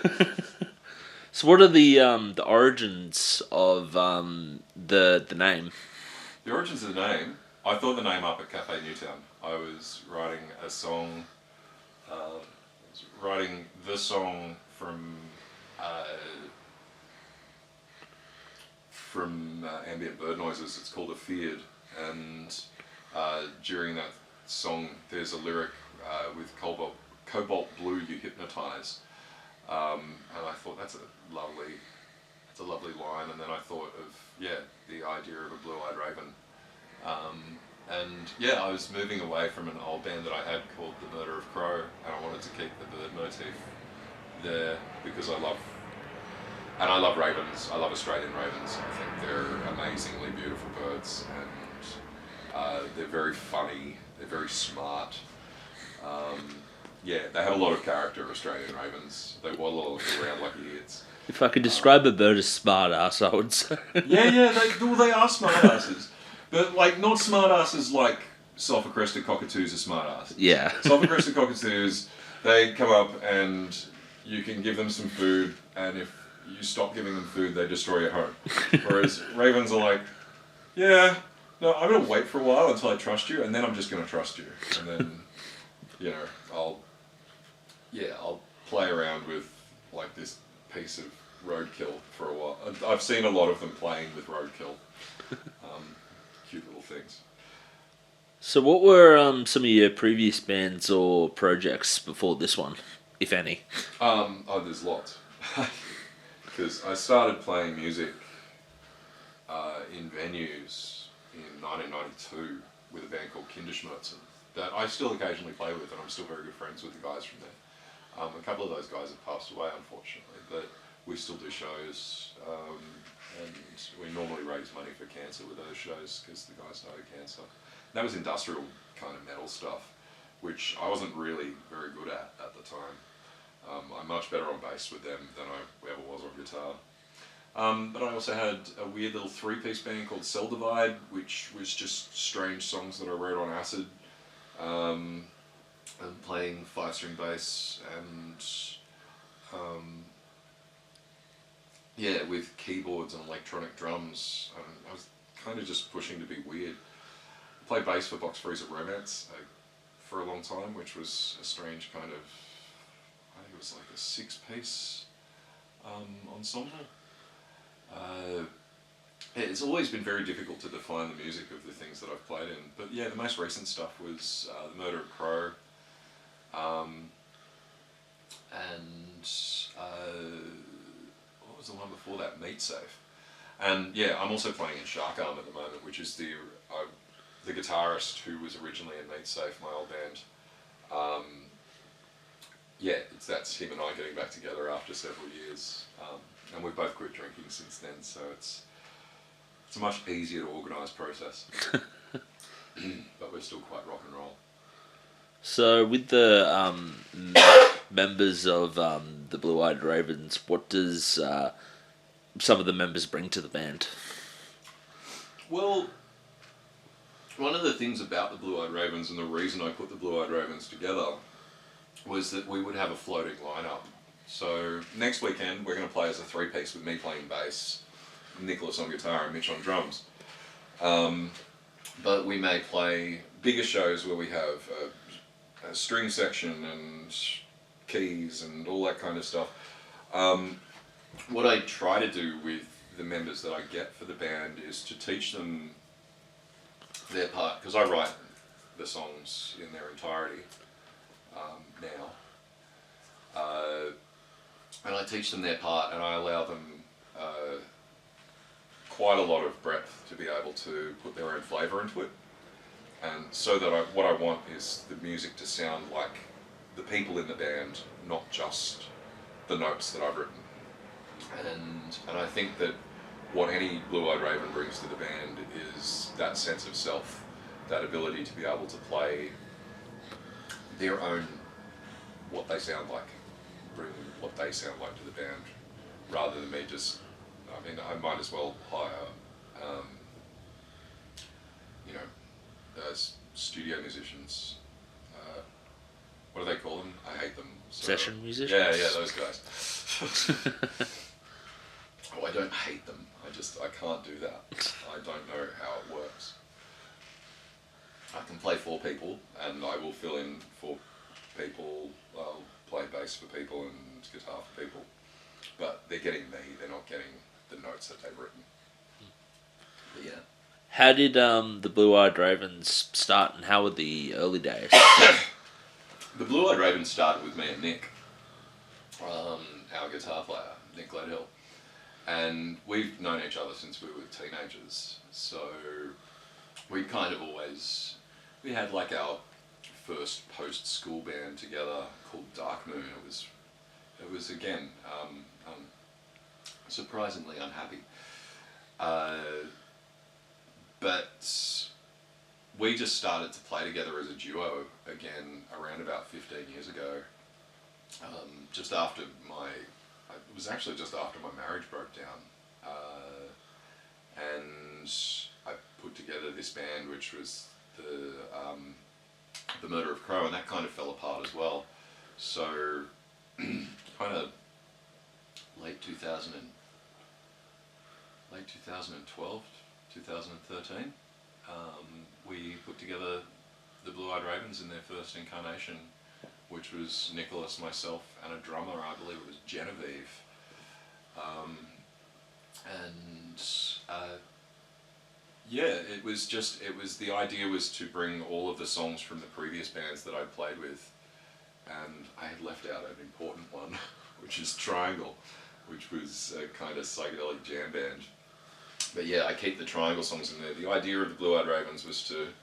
So what are the origins of the name? The origins of the name, I thought the name up at Cafe Newtown. I was writing a song, from ambient bird noises. It's called Afeared, and during that song there's a lyric with cobalt blue you hypnotize, and I thought that's a lovely line. And then I thought of the idea of a blue-eyed raven, and I was moving away from an old band that I had called The Murder of Crow, and I wanted to keep the bird motif there because I love ravens. I love Australian ravens. I think they're amazingly beautiful birds, and they're very funny. They're very smart. They have a lot of character, Australian ravens. They waddle around like idiots. If I could describe a bird as smart ass, I would say. They are smart asses. But not smart asses like sulphur-crested cockatoos are smart asses. Yeah. Sulphur-crested cockatoos, they come up and you can give them some food, and if you stop giving them food, they destroy your home. Whereas ravens are like, I'm going to wait for a while until I trust you, and then I'm just going to trust you. And then, I'll play around with this piece of roadkill for a while. I've seen a lot of them playing with roadkill. Cute little things. So what were some of your previous bands or projects before this one, if any? There's lots. Because I started playing music in venues in 1992 with a band called Kinderschmerzen that I still occasionally play with, and I'm still very good friends with the guys from there. A couple of those guys have passed away, unfortunately, but we still do shows, and we normally raise money for cancer with those shows because the guys died of cancer. That was industrial kind of metal stuff, which I wasn't really very good at the time. I'm much better on bass with them than I ever was on guitar. But I also had a weird little three-piece band called Cell Divide, which was just strange songs that I wrote on acid. And playing 5-string bass and with keyboards and electronic drums. I was kind of just pushing to be weird. I played bass for Box Freezer Romance for a long time, which was a strange kind of, I think it was like a 6-piece ensemble. It's always been very difficult to define the music of the things that I've played in, but the most recent stuff was The Murder of Crow, and what was the one before that? Meat Safe. And I'm also playing in Shark Arm at the moment, which is the guitarist who was originally in Meat Safe, my old band. That's him and I getting back together after several years, and we've both quit drinking since then, so it's a much easier to organise process. But we're still quite rock and roll. So with the members of the Blue-Eyed Ravens, what does some of the members bring to the band? Well, one of the things about the Blue-Eyed Ravens, and the reason I put the Blue-Eyed Ravens together, was that we would have a floating lineup. So next weekend we're going to play as a 3-piece with me playing bass, Nicholas on guitar and Mitch on drums. But we may play bigger shows where we have a string section and keys and all that kind of stuff. What I try to do with the members that I get for the band is to teach them their part, because I write the songs in their entirety now. And I teach them their part, and I allow them quite a lot of breadth to be able to put their own flavour into it. And so that what I want is the music to sound like the people in the band, not just the notes that I've written. And I think that what any Blue-Eyed Raven brings to the band is that sense of self, that ability to be able to play their own, what they sound like, bring what they sound like to the band, rather than me just, I mean, I might as well hire, studio musicians. What do they call them? I hate them. Session musicians? Yeah, those guys. Oh, I don't hate them. I can't do that. I don't know how it works. I can play for people, and I will fill in for people. I'll play bass for people and guitar for people. But they're getting me. They're not getting the notes that they've written. But yeah. How did the Blue Eyed Ravens start, and how were the early days? The Blue Eyed Ravens started with me and Nick, our guitar player, Nick Gledhill. And we've known each other since we were teenagers. So we kind of always, we had like our first post-school band together called Dark Moon. It was again, surprisingly unhappy. But we just started to play together as a duo again around about 15 years ago. Just after it was actually just after my marriage broke down. And I put together this band which was the Murder of Crow, and that kind of fell apart as well. So kind of late 2012, 2013, we put together the Blue Eyed Ravens in their first incarnation, which was Nicholas, myself, and a drummer. I believe it was Genevieve. The idea was to bring all of the songs from the previous bands that I'd played with, and I had left out an important one, which is Triangle, which was a kind of psychedelic jam band. But yeah, I keep the Triangle songs in there. The idea of the Blue Eyed Ravens was to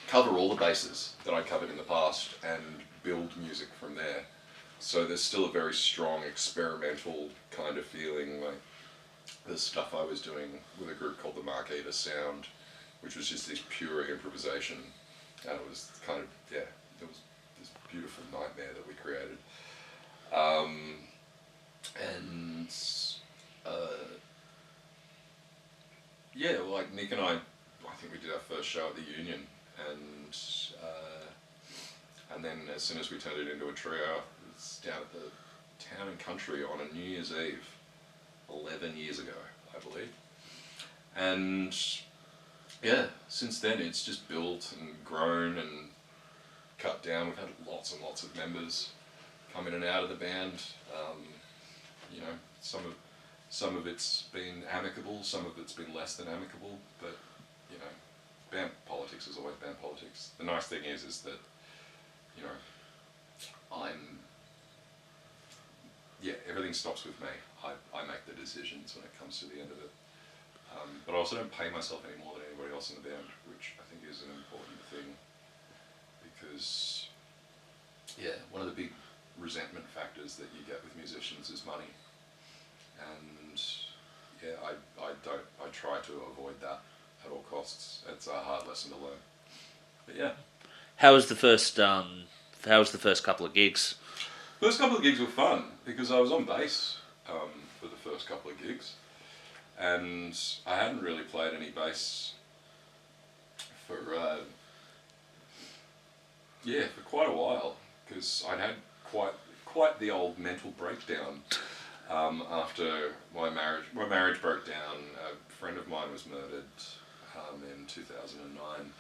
cover all the bases that I covered in the past and build music from there. So there's still a very strong experimental kind of feeling, like the stuff I was doing with a group called the Mark Eater Sound, which was just this pure improvisation. And it was kind of, it was this beautiful nightmare that we created. Like Nick and I think we did our first show at the Union, and then as soon as we turned it into a trio, it was down at the Town and Country on a New Year's Eve, 11 years ago, I believe. And yeah, since then it's just built and grown and cut down. We've had lots and lots of members come in and out of the band. Some of it's been amicable, some of it's been less than amicable, but band politics is always band politics. The nice thing is that everything stops with me. I make the decisions when it comes to the end of it. But I also don't pay myself any more than anybody else in the band, which I think is an important thing, because one of the big resentment factors that you get with musicians is money. And I try to avoid that at all costs. It's a hard lesson to learn. But yeah. How was the first couple of gigs? First couple of gigs were fun because I was on bass for the first couple of gigs, and I hadn't really played any bass for quite a while, because I'd had quite the old mental breakdown after my marriage. My marriage broke down. A friend of mine was murdered in 2009,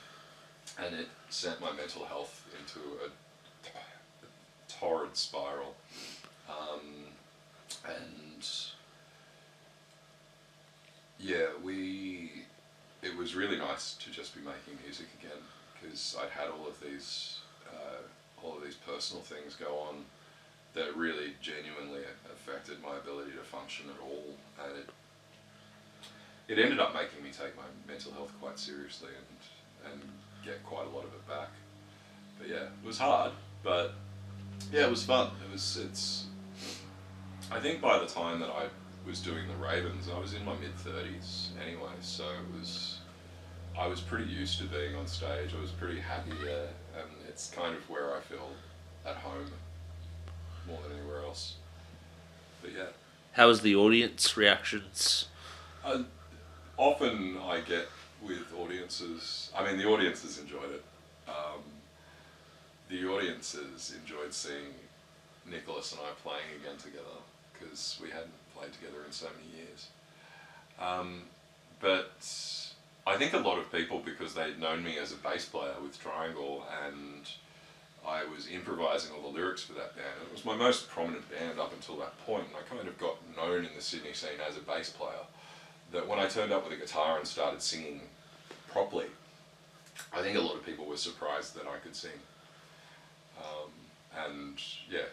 and it sent my mental health into a torrid spiral. It was really nice to just be making music again, because I'd had all of these personal things go on that really genuinely affected my ability to function at all, and it ended up making me take my mental health quite seriously and get quite a lot of it back. But yeah, it was hard, but yeah, it was fun. I think by the time that I was doing the Ravens, I was in my mid-30s anyway, so I was pretty used to being on stage. I was pretty happy there, and it's kind of where I feel at home more than anywhere else. But yeah. How was the audience reactions? Often I get with audiences. I mean, the audiences enjoyed it. The audiences enjoyed seeing Nicholas and I playing again together because we hadn't played together in so many years. But I think a lot of people, because they'd known me as a bass player with Triangle and I was improvising all the lyrics for that band. It was my most prominent band up until that point, and I kind of got known in the Sydney scene as a bass player. That when I turned up with a guitar and started singing properly, I think a lot of people were surprised that I could sing. And yeah,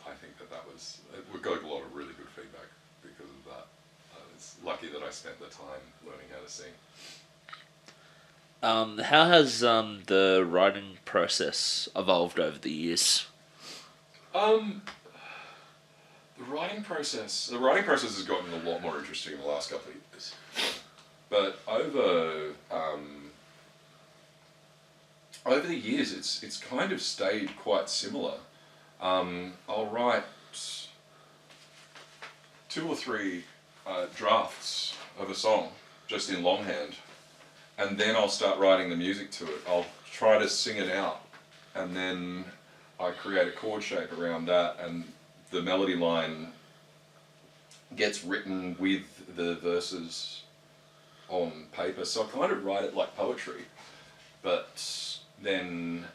I think we got a lot of really good feedback because of that. I was lucky that I spent the time learning how to sing. How has the writing process evolved over the years? The writing process has gotten a lot more interesting in the last couple of years. But over the years, it's kind of stayed quite similar. I'll write 2 or 3 drafts of a song just in longhand, and then I'll start writing the music to it. I'll try to sing it out, and then I create a chord shape around that, and the melody line gets written with the verses on paper. So I kind of write it like poetry, but then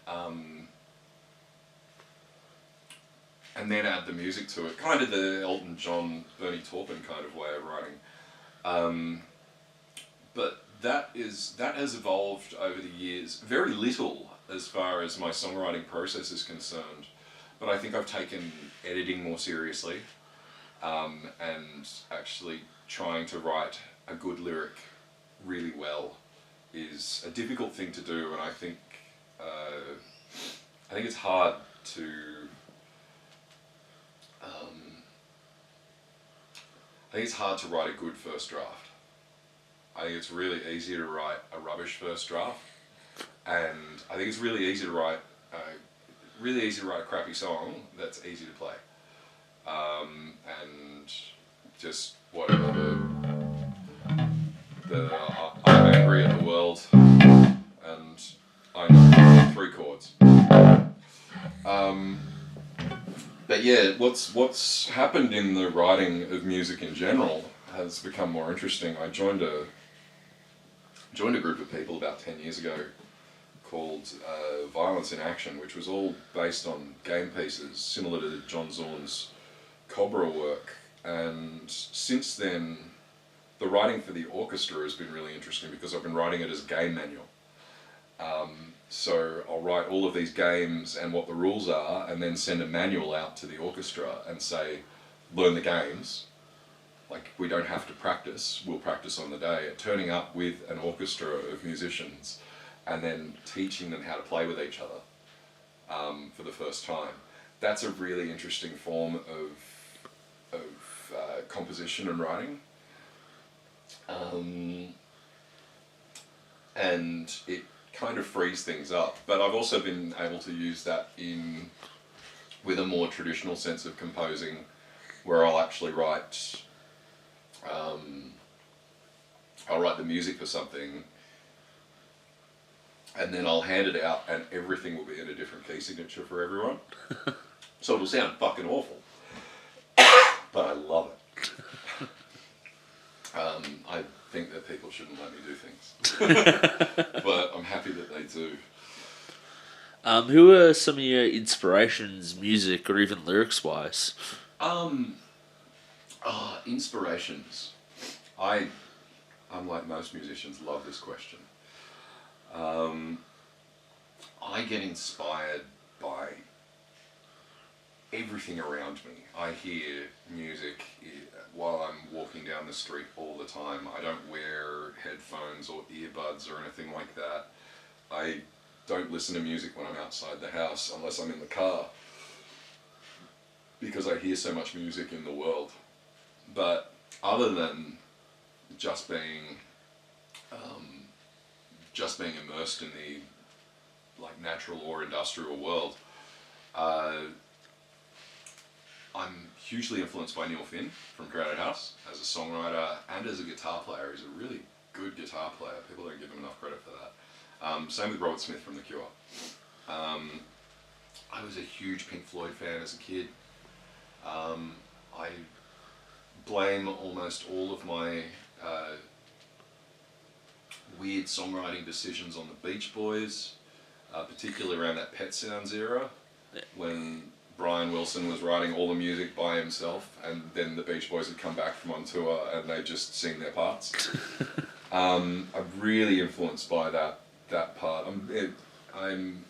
and then add the music to it. Kind of the Elton John, Bernie Taupin kind of way of writing. But that has evolved over the years. Very little as far as my songwriting process is concerned, but I think I've taken editing more seriously, and actually trying to write a good lyric really well is a difficult thing to do, and I think it's hard to write a good first draft. I think it's really easy to write a rubbish first draft, and I think it's really easy to write a crappy song that's easy to play, and just whatever. I'm angry at the world, and I know 3 chords. But yeah, what's happened in the writing of music in general has become more interesting. I joined a group of people about 10 years ago called Violence in Action, which was all based on game pieces similar to John Zorn's Cobra work. And since then, the writing for the orchestra has been really interesting because I've been writing it as a game manual. So I'll write all of these games and what the rules are, and then send a manual out to the orchestra and say, learn the games. Like, we don't have to practice, we'll practice on the day. Turning up with an orchestra of musicians and then teaching them how to play with each other for the first time. That's a really interesting form of composition and writing. And it kind of frees things up. But I've also been able to use that with a more traditional sense of composing, where I'll actually write the music for something, and then I'll hand it out, and everything will be in a different key signature for everyone. So it'll sound fucking awful, but I love it. I think that people shouldn't let me do things, but I'm happy that they do. Who are some of your inspirations, music or even lyrics-wise? Inspirations. Unlike most musicians, love this question. I get inspired by everything around me. I hear music while I'm walking down the street all the time. I don't wear headphones or earbuds or anything like that. I don't listen to music when I'm outside the house unless I'm in the car, because I hear so much music in the world. But other than just being immersed in the natural or industrial world, I'm hugely influenced by Neil Finn from Crowded House as a songwriter and as a guitar player. He's a really good guitar player. People don't give him enough credit for that. Same with Robert Smith from The Cure. I was a huge Pink Floyd fan as a kid. I blame almost all of my weird songwriting decisions on the Beach Boys, particularly around that Pet Sounds era, when Brian Wilson was writing all the music by himself, and then the Beach Boys would come back from on tour and they just sing their parts. I'm really influenced by that part. I'm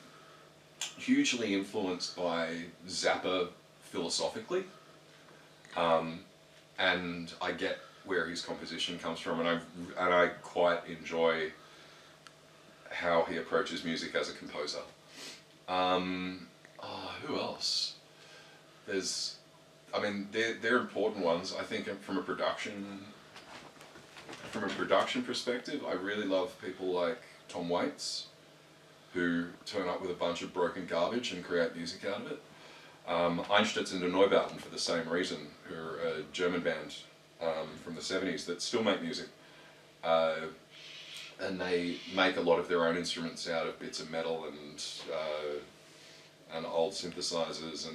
hugely influenced by Zappa philosophically, and I get where his composition comes from, and I quite enjoy how he approaches music as a composer. Who else? They're important ones. I think from a production perspective, I really love people like Tom Waits, who turn up with a bunch of broken garbage and create music out of it. Einstürzende Neubauten, for the same reason, who are a German band from the 70s that still make music. And they make a lot of their own instruments out of bits of metal and old synthesizers,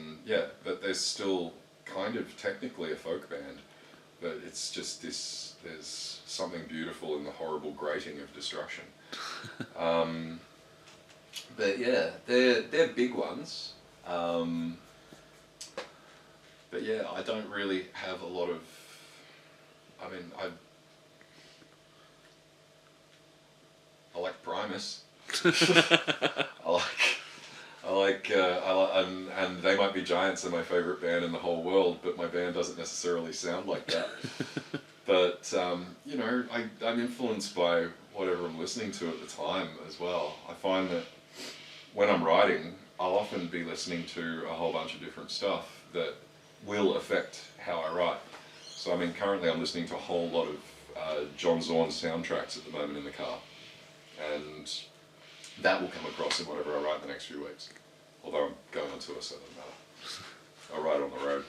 but they're still kind of technically a folk band, but it's just there's something beautiful in the horrible grating of destruction. But yeah, they're big ones. But yeah, I don't really have a lot of, I like Primus. And They Might Be Giants are my favourite band in the whole world, but my band doesn't necessarily sound like that. But, I'm influenced by whatever I'm listening to at the time as well. I find that when I'm writing, I'll often be listening to a whole bunch of different stuff that will affect how I write. So, currently I'm listening to a whole lot of John Zorn soundtracks at the moment in the car. And that will come across in whatever I write the next few weeks. Although I'm going on tour, so it doesn't matter. I'll write on the road.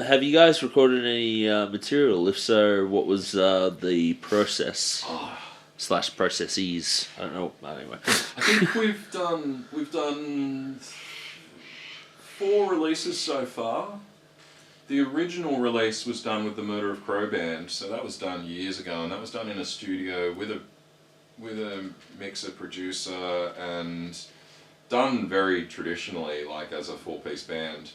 Have you guys recorded any material? If so, what was the process / processes? I don't know. Anyway, I think we've done 4 releases so far. The original release was done with the Murder of Crow band, so that was done years ago, and that was done in a studio with a mixer producer and done very traditionally, like as a 4-piece band,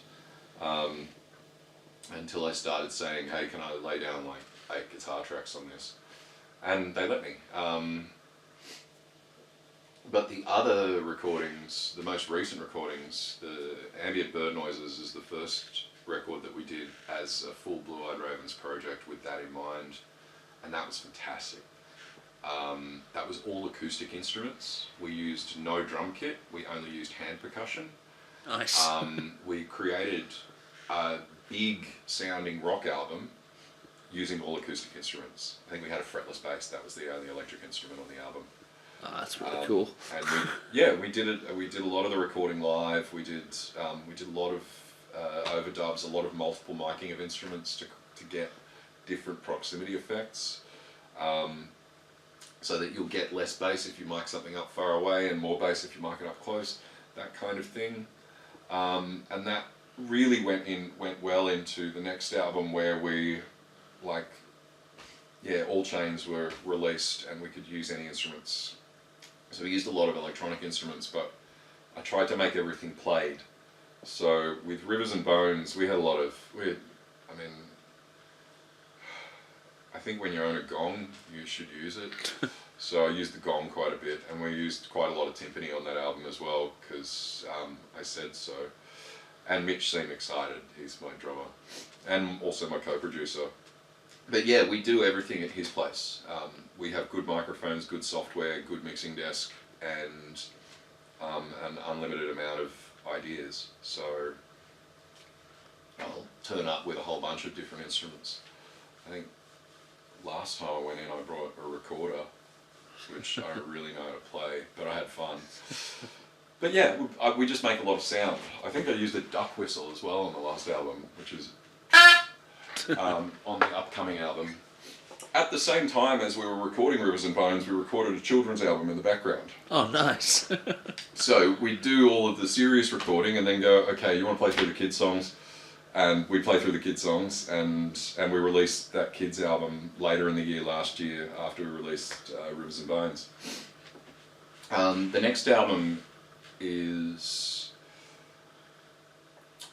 until I started saying, hey, can I lay down like 8 guitar tracks on this? And they let me. But the other recordings, the most recent recordings, the Ambient Bird Noises is the first record that we did as a full Blue Eyed Ravens project with that in mind, and that was fantastic. That was all acoustic instruments. We used no drum kit. We only used hand percussion. Nice. We created a big sounding rock album using all acoustic instruments. I think we had a fretless bass. That was the only electric instrument on the album. Oh, that's really cool. And we did it. We did a lot of the recording live. We did a lot of overdubs, a lot of multiple miking of instruments to get different proximity effects. So that you'll get less bass if you mic something up far away and more bass if you mic it up close, that kind of thing. And that really went well into the next album where we, all chains were released and we could use any instruments. So we used a lot of electronic instruments, but I tried to make everything played. So with Rivers and Bones, we had a lot of, I think when you own a gong, you should use it. So I used the gong quite a bit, and we used quite a lot of timpani on that album as well, because I said so. And Mitch seemed excited, he's my drummer, and also my co-producer. But yeah, we do everything at his place. We have good microphones, good software, good mixing desk, and an unlimited amount of ideas. So I'll turn up with a whole bunch of different instruments. I think last time I went in I brought a recorder, which I don't really know how to play, but I had fun. But yeah, we just make a lot of sound. I think I used a duck whistle as well on the last album, which is on the upcoming album. At the same time as we were recording Rivers and Bones, we recorded a children's album in the background. Oh, nice. So we do all of the serious recording and then go, okay, you want to play through the kids' songs? And we play through the kids' songs, and we released that kids' album later in the year last year after we released Rivers and Bones. The next album is...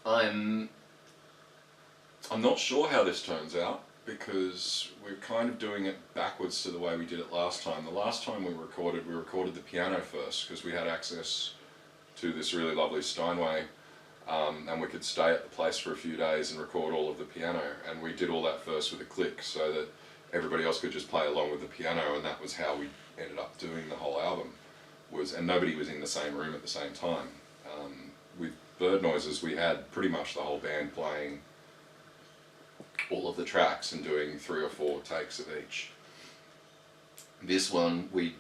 I'm not sure how this turns out, because we're kind of doing it backwards to the way we did it last time. The last time we recorded the piano first, because we had access to this really lovely Steinway, and we could stay at the place for a few days and record all of the piano, and we did all that first with a click so that everybody else could just play along with the piano, and that was how we ended up doing the whole album. And nobody was in the same room at the same time. With Bird Noises, we had pretty much the whole band playing all of the tracks and doing 3 or 4 takes of each. This one, we'd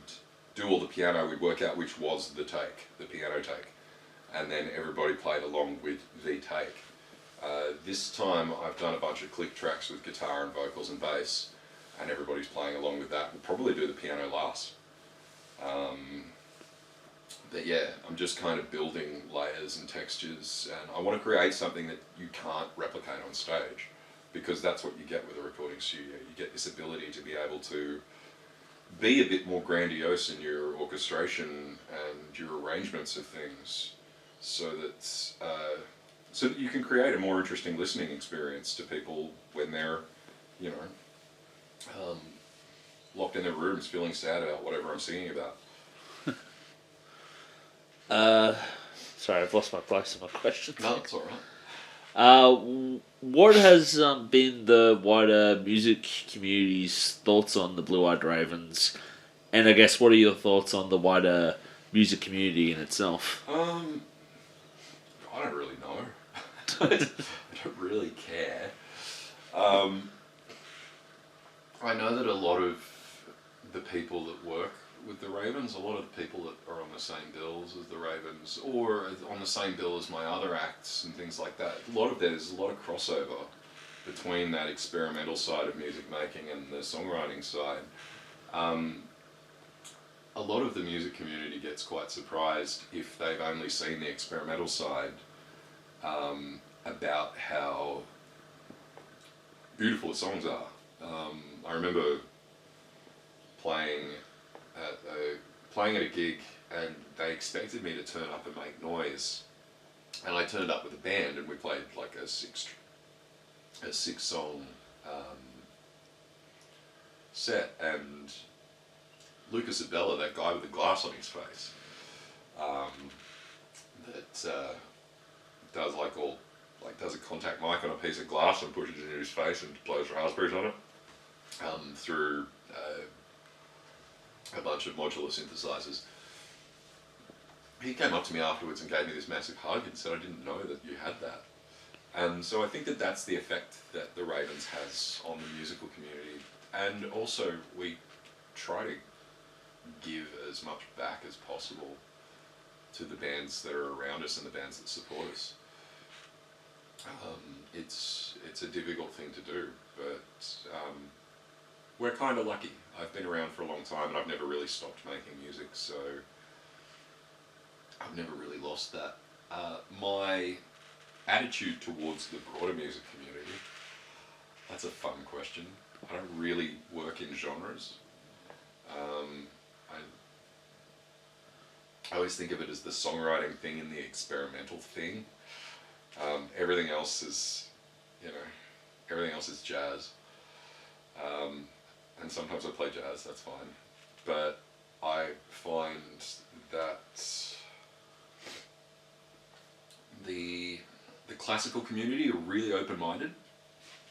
do all the piano, we'd work out which was the take, the piano take, and then everybody played along with the take. This time I've done a bunch of click tracks with guitar and vocals and bass, and everybody's playing along with that. We'll probably do the piano last. But yeah, I'm just kind of building layers and textures, and I want to create something that you can't replicate on stage, because that's what you get with a recording studio. You get this ability to be able to be a bit more grandiose in your orchestration and your arrangements of things, so that you can create a more interesting listening experience to people when they're, locked in their rooms feeling sad about whatever I'm singing about. Sorry, I've lost my place in my question. No, it's alright. What has been the wider music community's thoughts on the Blue Eyed Ravens? And I guess, what are your thoughts on the wider music community in itself? I don't really know. I don't really care. I know that a lot of the people that work with the Ravens, a lot of the people that are on the same bills as the Ravens, or on the same bill as my other acts and things like that, there's a lot of crossover between that experimental side of music making and the songwriting side. A lot of the music community gets quite surprised if they've only seen the experimental side, about how beautiful the songs are. I remember playing at a gig, and they expected me to turn up and make noise, and I turned up with a band, and we played like a six song set, and Lucas Abella, that guy with the glass on his face, that does a contact mic on a piece of glass and pushes it in his face and blows raspberries on it, through a bunch of modular synthesizers. He came up to me afterwards and gave me this massive hug and said, I didn't know that you had that. And so I think that that's the effect that the Ravens has on the musical community. And also we try to give as much back as possible to the bands that are around us and the bands that support us. It's a difficult thing to do, but we're kind of lucky. I've been around for a long time and I've never really stopped making music, so I've never really lost that. My attitude towards the broader music community, that's a fun question. I don't really work in genres. I always think of it as the songwriting thing and the experimental thing. Everything else is, everything else is jazz. And sometimes I play jazz, that's fine. But I find that the classical community are really open-minded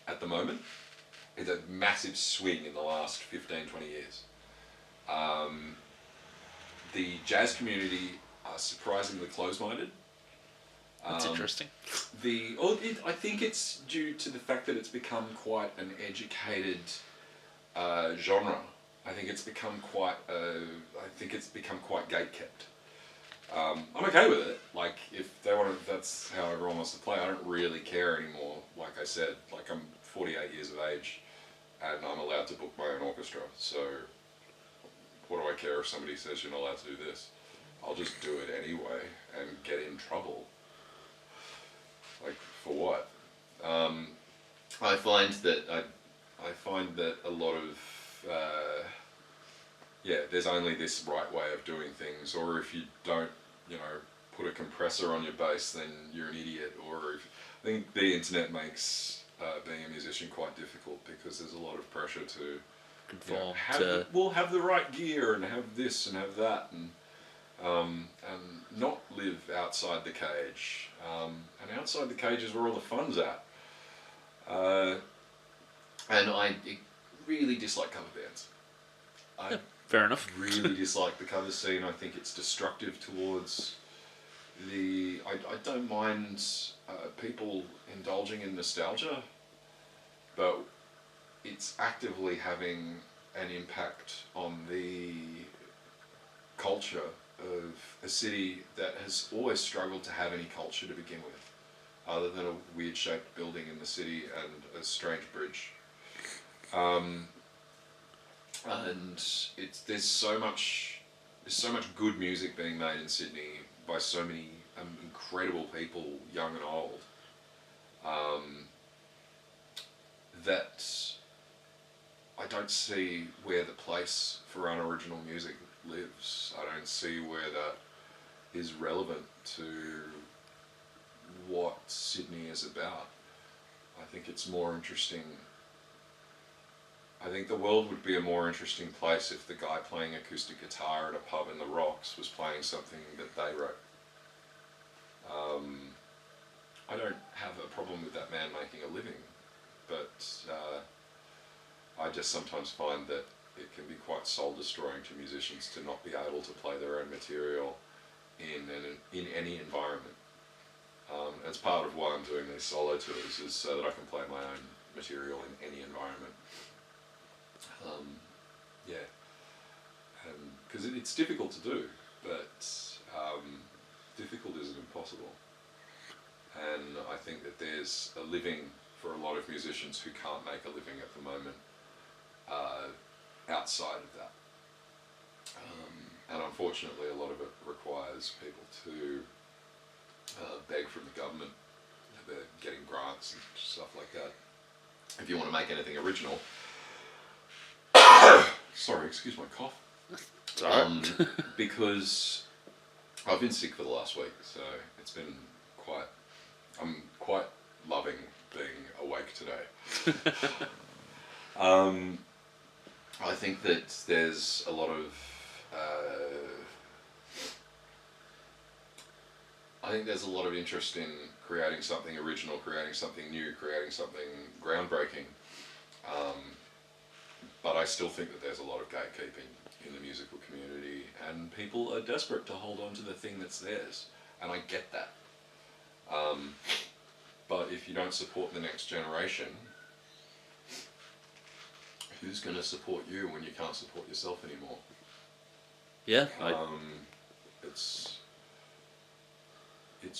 at the moment. It's a massive swing in the last 15, 20 years. The jazz community are surprisingly close-minded. That's interesting. I think it's due to the fact that it's become quite an educated genre. I think it's become quite gate-kept. I'm okay with it. Like, if they want to, that's how everyone wants to play. I don't really care anymore. Like I said, like I'm 48 years of age, and I'm allowed to book my own orchestra. So, what do I care if somebody says you're not allowed to do this? I'll just do it anyway and get in trouble. Like, for what? I find that a lot of there's only this right way of doing things, or if you don't, put a compressor on your bass, then you're an idiot. Or I think the internet makes being a musician quite difficult because there's a lot of pressure to conform have the right gear and have this and have that and not live outside the cage. And outside the cage is where all the fun's at. And I really dislike cover bands. I fair enough. Really dislike the cover scene. I think it's destructive towards I don't mind people indulging in nostalgia, but it's actively having an impact on the culture of a city that has always struggled to have any culture to begin with, other than a weird shaped building in the city and a strange bridge. And there's so much good music being made in Sydney by so many incredible people, young and old, that I don't see where the place for unoriginal music lives. I don't see where that is relevant to what Sydney is about. I think it's more interesting. I think the world would be a more interesting place if the guy playing acoustic guitar at a pub in the Rocks was playing something that they wrote. I don't have a problem with that man making a living, but I just sometimes find that it can be quite soul-destroying to musicians to not be able to play their own material in any environment. It's part of why I'm doing these solo tours, is so that I can play my own material in any environment. Because it's difficult to do, but difficult isn't impossible. And I think that there's a living for a lot of musicians who can't make a living at the moment outside of that. And unfortunately, a lot of it requires people to beg from the government. They're getting grants and stuff like that. If you want to make anything original. Sorry, excuse my cough. It's alright. Because I've been sick for the last week, so it's been I'm quite loving being awake today. I think that there's a lot of interest in creating something original, creating something new, creating something groundbreaking. But I still think that there's a lot of gatekeeping in the musical community, and people are desperate to hold on to the thing that's theirs, and I get that. But if you don't support the next generation, who's going to support you when you can't support yourself anymore? Yeah. It's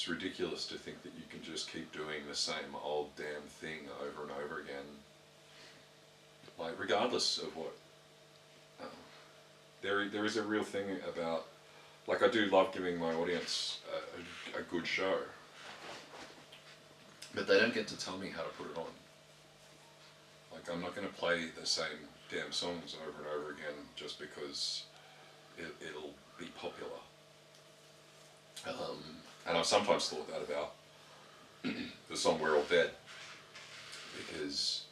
ridiculous to think that you can just keep doing the same old damn thing over and over again. Like, regardless of what, there is a real thing about, like, I do love giving my audience a good show, but they don't get to tell me how to put it on. Like, I'm not going to play the same damn songs over and over again just because it'll be popular. And I've sometimes thought that about the song We're All Dead, because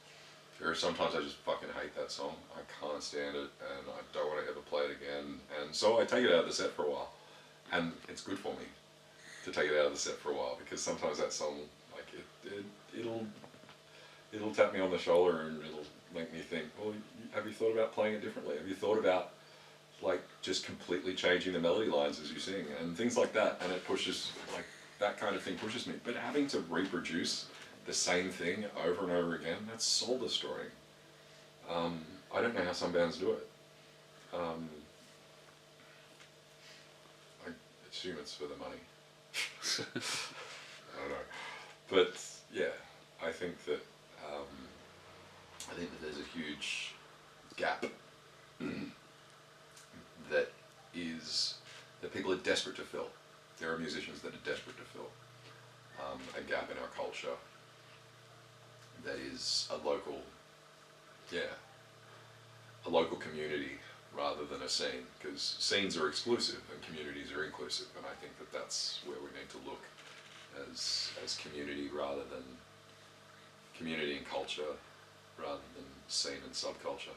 there are sometimes I just fucking hate that song. I can't stand it, and I don't want to ever play it again. And so I take it out of the set for a while. And it's good for me to take it out of the set for a while, because sometimes that song, like, it'll tap me on the shoulder and it'll make me think, well, have you thought about playing it differently? Have you thought about, like, just completely changing the melody lines as you sing and things like that? And it pushes, like, that kind of thing pushes me. But having to reproduce the same thing over and over again, that's soul destroying. I don't know how some bands do it. It's assume it's for the money. I don't know, but yeah, I think that there's a huge gap that people are desperate to fill. There are musicians that are desperate to fill a gap in our culture that is a local community rather than a scene, because scenes are exclusive and communities are inclusive, and I think that that's where we need to look as community rather than community and culture rather than scene and subculture.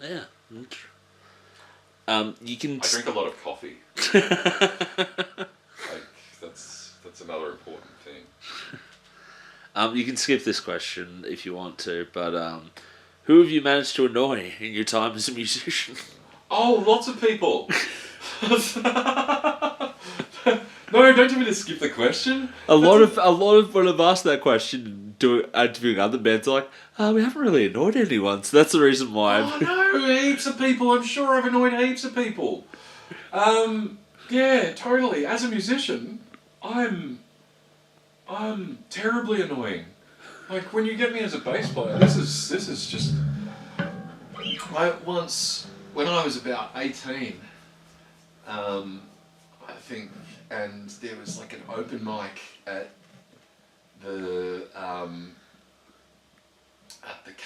Yeah. You can. I drink a lot of coffee. Like that's another important thing. You can skip this question if you want to, but who have you managed to annoy in your time as a musician? Oh, lots of people. No, don't tell me to skip the question. A lot of when I've asked that question interviewing other bands, are like, we haven't really annoyed anyone, so that's the reason why. Oh no, heaps of people. I'm sure I've annoyed heaps of people. Yeah, totally. As a musician, I'm terribly annoying. Like when you get me as a bass player, this is just. When I was about 18, I think, and there was like an open mic at the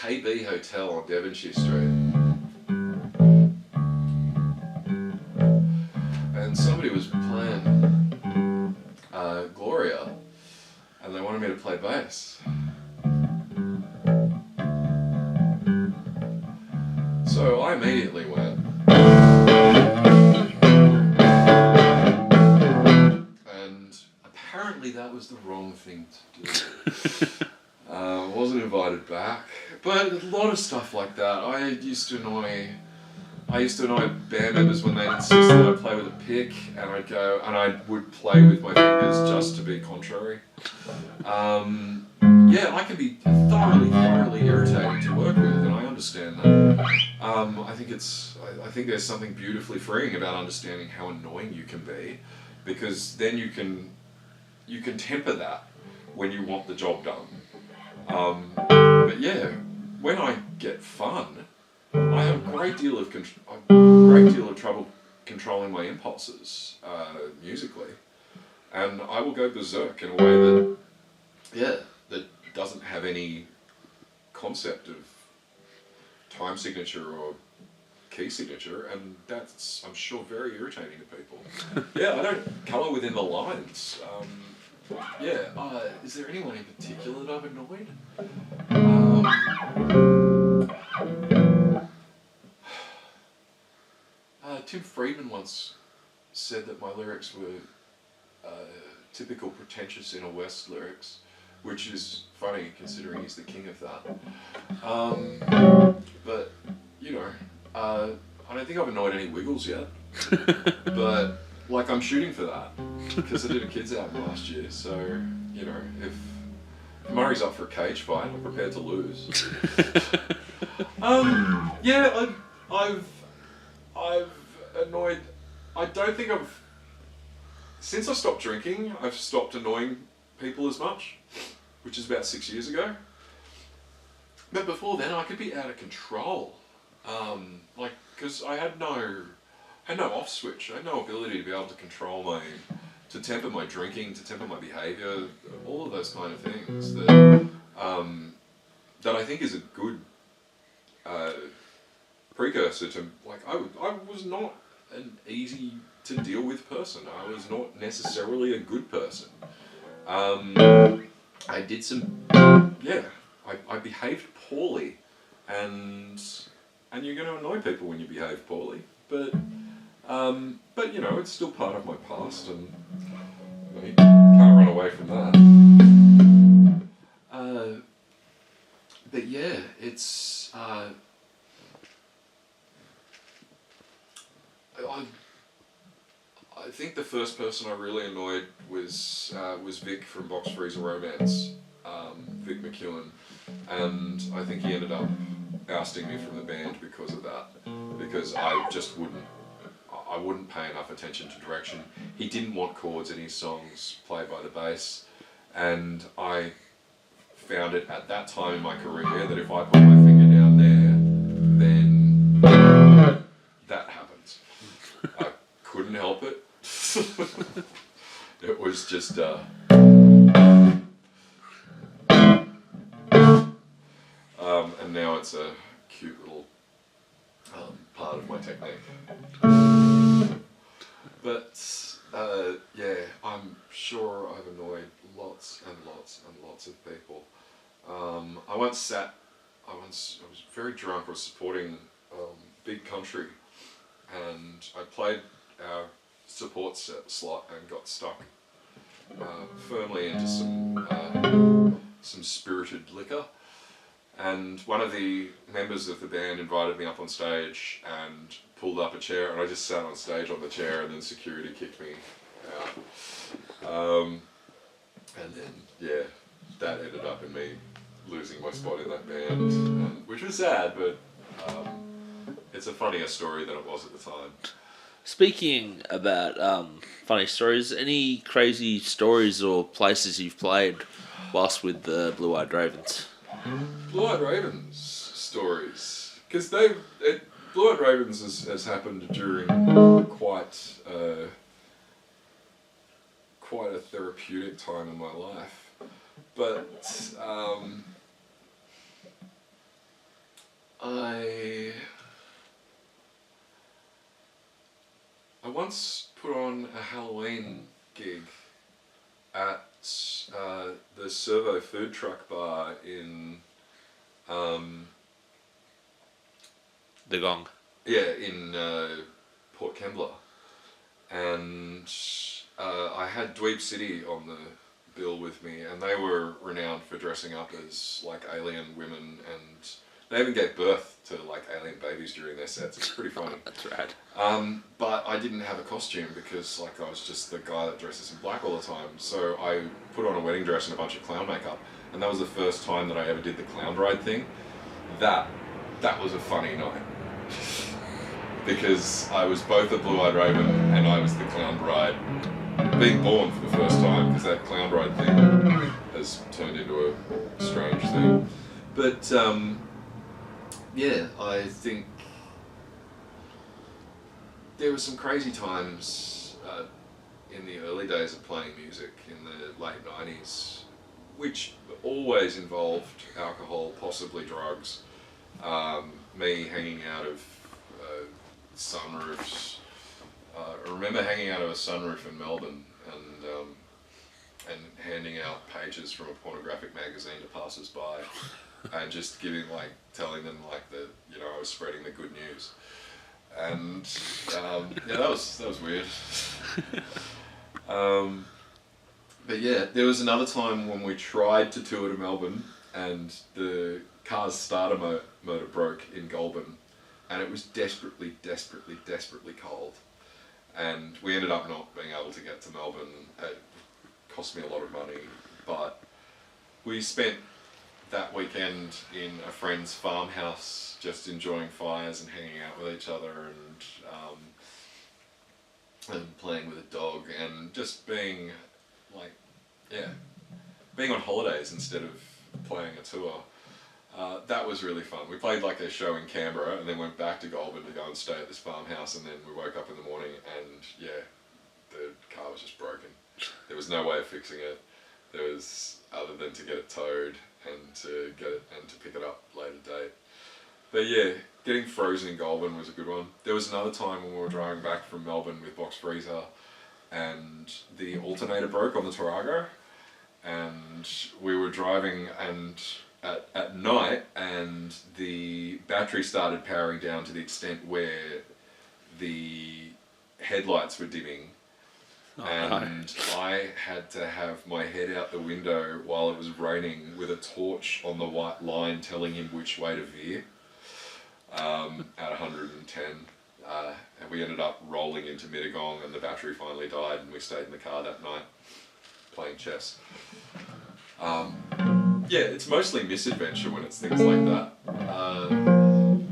KB Hotel on Devonshire Street, and somebody was playing Gloria, and they wanted me to play bass. So I immediately went. And apparently that was the wrong thing to do. Wasn't invited back. But a lot of stuff like that. I used to annoy band members when they insisted I play with a pick, and I'd go and I would play with my fingers just to be contrary. Yeah, I can be thoroughly irritating to work with, and I understand that. I think there's something beautifully freeing about understanding how annoying you can be, because then you can temper that when you want the job done. But yeah, when I get fun, I have a great deal of trouble controlling my impulses musically, and I will go berserk in a way that doesn't have any concept of time signature or key signature, and that's, I'm sure, very irritating to people. Yeah, I don't colour within the lines. Is there anyone in particular that I've annoyed? Tim Friedman once said that my lyrics were typical pretentious inner west lyrics, which is funny considering he's the king of that. But, you know, I don't think I've annoyed any Wiggles yet. But, like, I'm shooting for that, because I did a kids album last year, so, you know, if Murray's up for a cage fight, I'm prepared to lose. I've annoyed, I don't think since I stopped drinking, I've stopped annoying people as much, which is about 6 years ago. But before then, I could be out of control. Because I had no off switch. I had no ability to be able to to temper my drinking, to temper my behaviour, all of those kind of things that I think is a good precursor to, like, I was not an easy to deal with person. I was not necessarily a good person. I did some, I behaved poorly, and you're going to annoy people when you behave poorly, but you know, it's still part of my past, and you can't run away from that. But yeah, it's, I think the first person I really annoyed was Vic from Box Freezer Romance, Vic McEwen, and I think he ended up ousting me from the band because of that, because I just wouldn't. I wouldn't pay enough attention to direction. He didn't want chords in his songs played by the bass, and I found it at that time in my career that if I put my finger down there, then that happens. I couldn't help it. It was just and now it's a cute little part of my technique. But yeah, I'm sure I've annoyed lots and lots and lots of people. I was very drunk. I was supporting Big Country, and I played our support slot and got stuck firmly into some spirited liquor. And one of the members of the band invited me up on stage and pulled up a chair, and I just sat on stage on the chair, and then security kicked me out. And then, yeah, that ended up in me losing my spot in that band, which was sad, but it's a funnier story than it was at the time. Speaking about funny stories, any crazy stories or places you've played whilst with the Blue Eyed Ravens? Blue Eyed Ravens stories, because Blue Eyed Ravens has happened during quite a therapeutic time in my life, but I once put on a Halloween gig at the Servo food truck bar in The Gong. Yeah, in Port Kembla, and I had Dweeb City on the bill with me, and they were renowned for dressing up as like alien women, and they even gave birth to like alien babies during their sets. It's pretty funny. That's rad. But I didn't have a costume because like I was just the guy that dresses in black all the time. So I put on a wedding dress and a bunch of clown makeup, and that was the first time that I ever did the clown bride thing. That was a funny night because I was both a Blue Eyed Raven and I was the clown bride, being born for the first time, because that clown bride thing has turned into a strange thing. But yeah, I think there were some crazy times in the early days of playing music in the late 90s, which always involved alcohol, possibly drugs, me hanging out of sunroofs. I remember hanging out of a sunroof in Melbourne and handing out pages from a pornographic magazine to passers-by and just telling them like that, you know, I was spreading the good news. And yeah, that was weird. But yeah, there was another time when we tried to tour to Melbourne and the car's starter motor broke in Goulburn, and it was desperately cold. And we ended up not being able to get to Melbourne. It cost me a lot of money, but we spent that weekend in a friend's farmhouse just enjoying fires and hanging out with each other and playing with a dog and just being like, yeah, being on holidays instead of playing a tour. That was really fun. We played like a show in Canberra and then went back to Goulburn to go and stay at this farmhouse, and then we woke up in the morning and yeah, the car was just broken. There was no way of fixing it. There was, other than to get it towed and to get it and to pick it up later date. But yeah, getting frozen in Goulburn was a good one. There was another time when we were driving back from Melbourne with Box Freezer and the alternator broke on the Tarago, and we were driving and at night, and the battery started powering down to the extent where the headlights were dimming. And I had to have my head out the window while it was raining with a torch on the white line telling him which way to veer at 110. And we ended up rolling into Mittagong, and the battery finally died, and we stayed in the car that night playing chess. Yeah, it's mostly misadventure when it's things like that.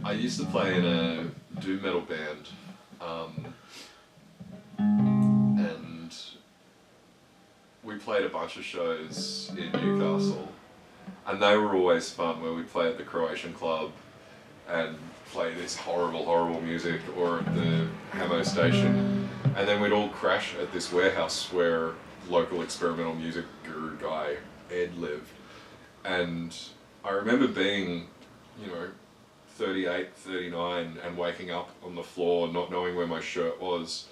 I used to play in a doom metal band, bunch of shows in Newcastle, and they were always fun, where we'd play at the Croatian Club and play this horrible music, or at the Hamo station, and then we'd all crash at this warehouse where local experimental music guru guy Ed lived. And I remember being, 38, 39, and waking up on the floor not knowing where my shirt was,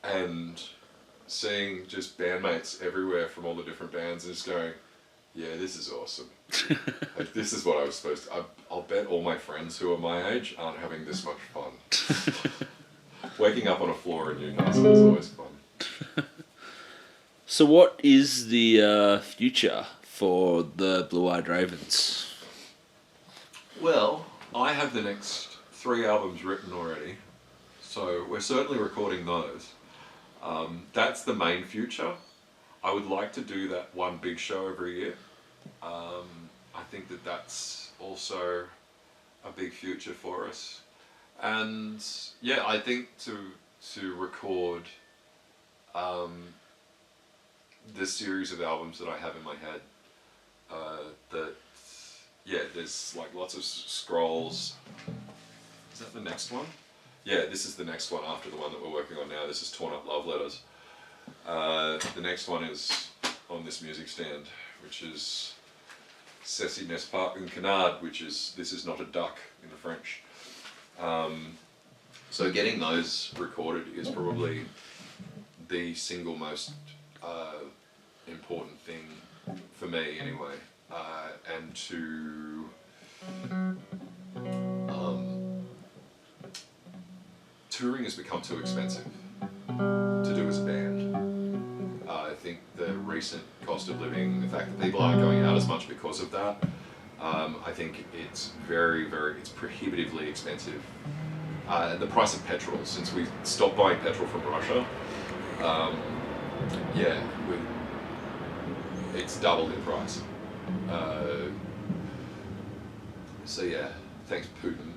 and seeing just bandmates everywhere from all the different bands, and just going, yeah, this is awesome. Like, this is what I was supposed to... I'll bet all my friends who are my age aren't having this much fun. Waking up on a floor in Newcastle is always fun. So what is the future for the Blue Eyed Ravens? Well, I have the next 3 albums written already, so we're certainly recording those. That's the main future. I would like to do that one big show every year. I think that that's also a big future for us. And yeah, I think to record this series of albums that I have in my head, there's like lots of scrolls. Is that the next one? Yeah, this is the next one after the one that we're working on now. This is Torn Up Love Letters. The next one is on this music stand, which is Ceci n'est pas un canard, which is This Is Not a Duck in the French. So getting those recorded is probably the single most important thing for me anyway. And to touring has become too expensive to do as a band. I think the recent cost of living, the fact that people aren't going out as much because of that, I think it's it's prohibitively expensive. The price of petrol, since we stopped buying petrol from Russia, it's doubled in price. So yeah, thanks Putin.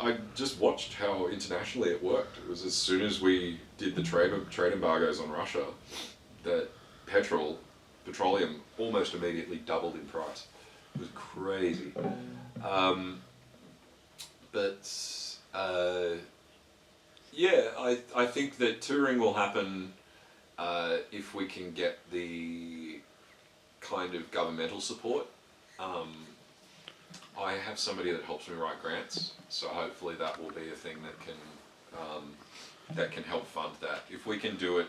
I just watched how internationally it worked. It was as soon as we did the trade embargoes on Russia that petroleum almost immediately doubled in price. It was crazy. I think that touring will happen if we can get the kind of governmental support. I have somebody that helps me write grants, so hopefully that will be a thing that can help fund that. If we can do it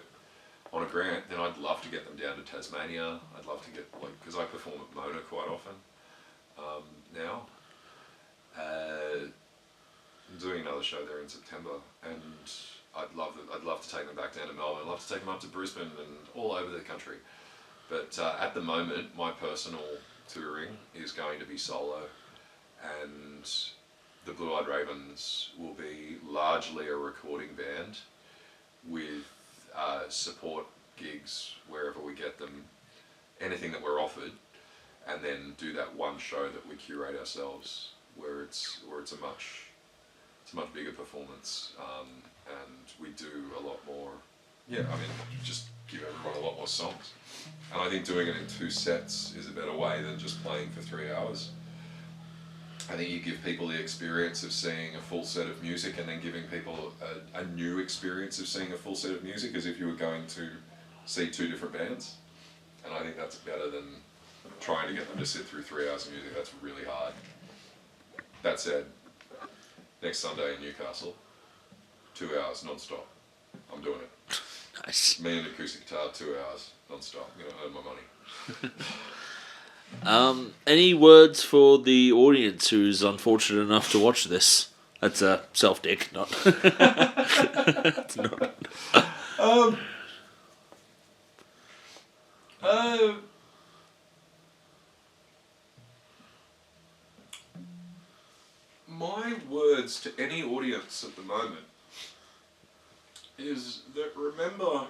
on a grant, then I'd love to get them down to Tasmania. I'd love to get, because I perform at Mona quite often now. I'm doing another show there in September, and I'd love to take them back down to Melbourne. I'd love to take them up to Brisbane and all over the country. But at the moment, my personal touring is going to be solo, and the Blue Eyed Ravens will be largely a recording band with support gigs wherever we get them, anything that we're offered, and then do that one show that we curate ourselves, where it's a much bigger performance, and we do a lot more. Yeah, I mean, just give everyone a lot more songs. And I think doing it in 2 sets is a better way than just playing for 3 hours. I think you give people the experience of seeing a full set of music, and then giving people a new experience of seeing a full set of music as if you were going to see 2 different bands. And I think that's better than trying to get them to sit through 3 hours of music. That's really hard. That said, next Sunday in Newcastle, 2 hours non-stop. I'm doing it. Nice. Me and acoustic guitar, 2 hours non-stop. I'm going to earn my money. Any words for the audience who's unfortunate enough to watch this? That's a self-dig, not... It's not. My words to any audience at the moment is that remember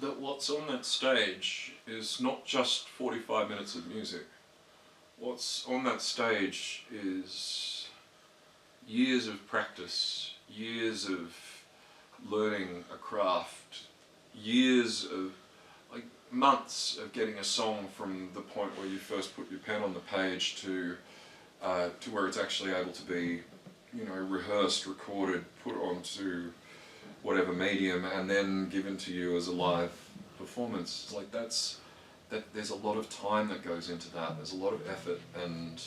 that what's on that stage is not just 45 minutes of music. What's on that stage is years of practice, years of learning a craft, years of like months of getting a song from the point where you first put your pen on the page to where it's actually able to be, you know, rehearsed, recorded, put onto whatever medium, and then given to you as a live performance. Like that there's a lot of time that goes into that. There's a lot of effort, and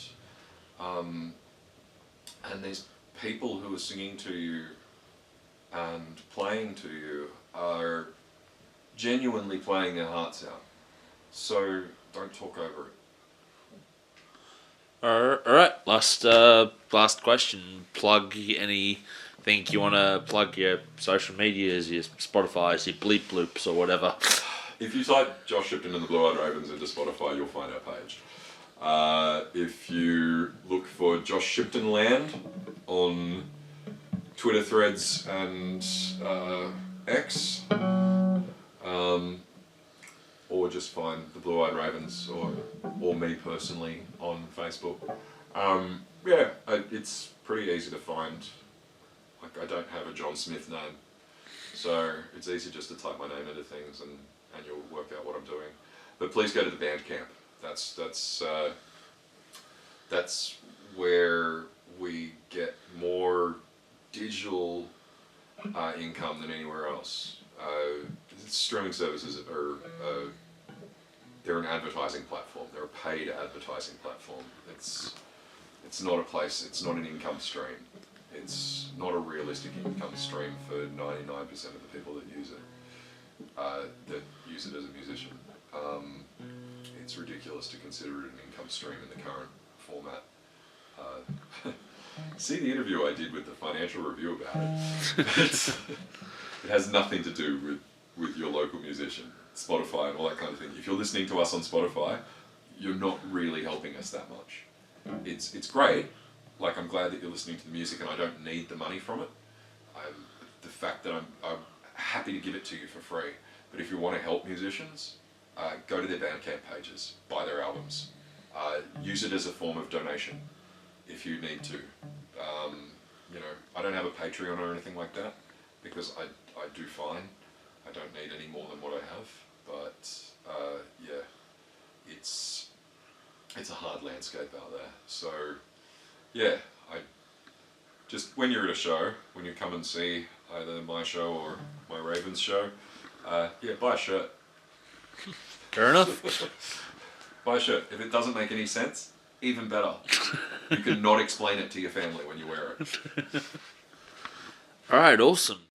these people who are singing to you and playing to you are genuinely playing their hearts out. So don't talk over it. All right. Last question. Plug anything you want to plug, your social medias, your Spotify's, your bleep bloops or whatever. If you type Josh Shipton and the Blue Eyed Ravens into Spotify, you'll find our page. If you look for Josh Shipton Land on Twitter Threads and X, or just find the Blue Eyed Ravens or me personally on Facebook. It's pretty easy to find. Like, I don't have a John Smith name, so it's easy just to type my name into things and you'll work out what I'm doing. But please go to the Bandcamp. That's where we get more digital income than anywhere else. Streaming services they're an advertising platform. They're a paid advertising platform. It's not a place. It's not an income stream. It's not a realistic income stream for 99% of the people that use it as a musician. It's ridiculous to consider it an income stream in the current format. See the interview I did with the Financial Review about it. It has nothing to do with your local musician, Spotify and all that kind of thing. If you're listening to us on Spotify, you're not really helping us that much. It's great. Like, I'm glad that you're listening to the music and I don't need the money from it. The fact that I'm happy to give it to you for free. But if you want to help musicians, go to their Bandcamp pages, buy their albums, use it as a form of donation if you need to. I don't have a Patreon or anything like that because I do fine. I don't need any more than what I have. But it's a hard landscape out there. So yeah, just when you're at a show, when you come and see either my show or my Ravens show, buy a shirt. Fair enough. Buy a shirt. If it doesn't make any sense, even better. You can not explain it to your family when you wear it. All right, awesome.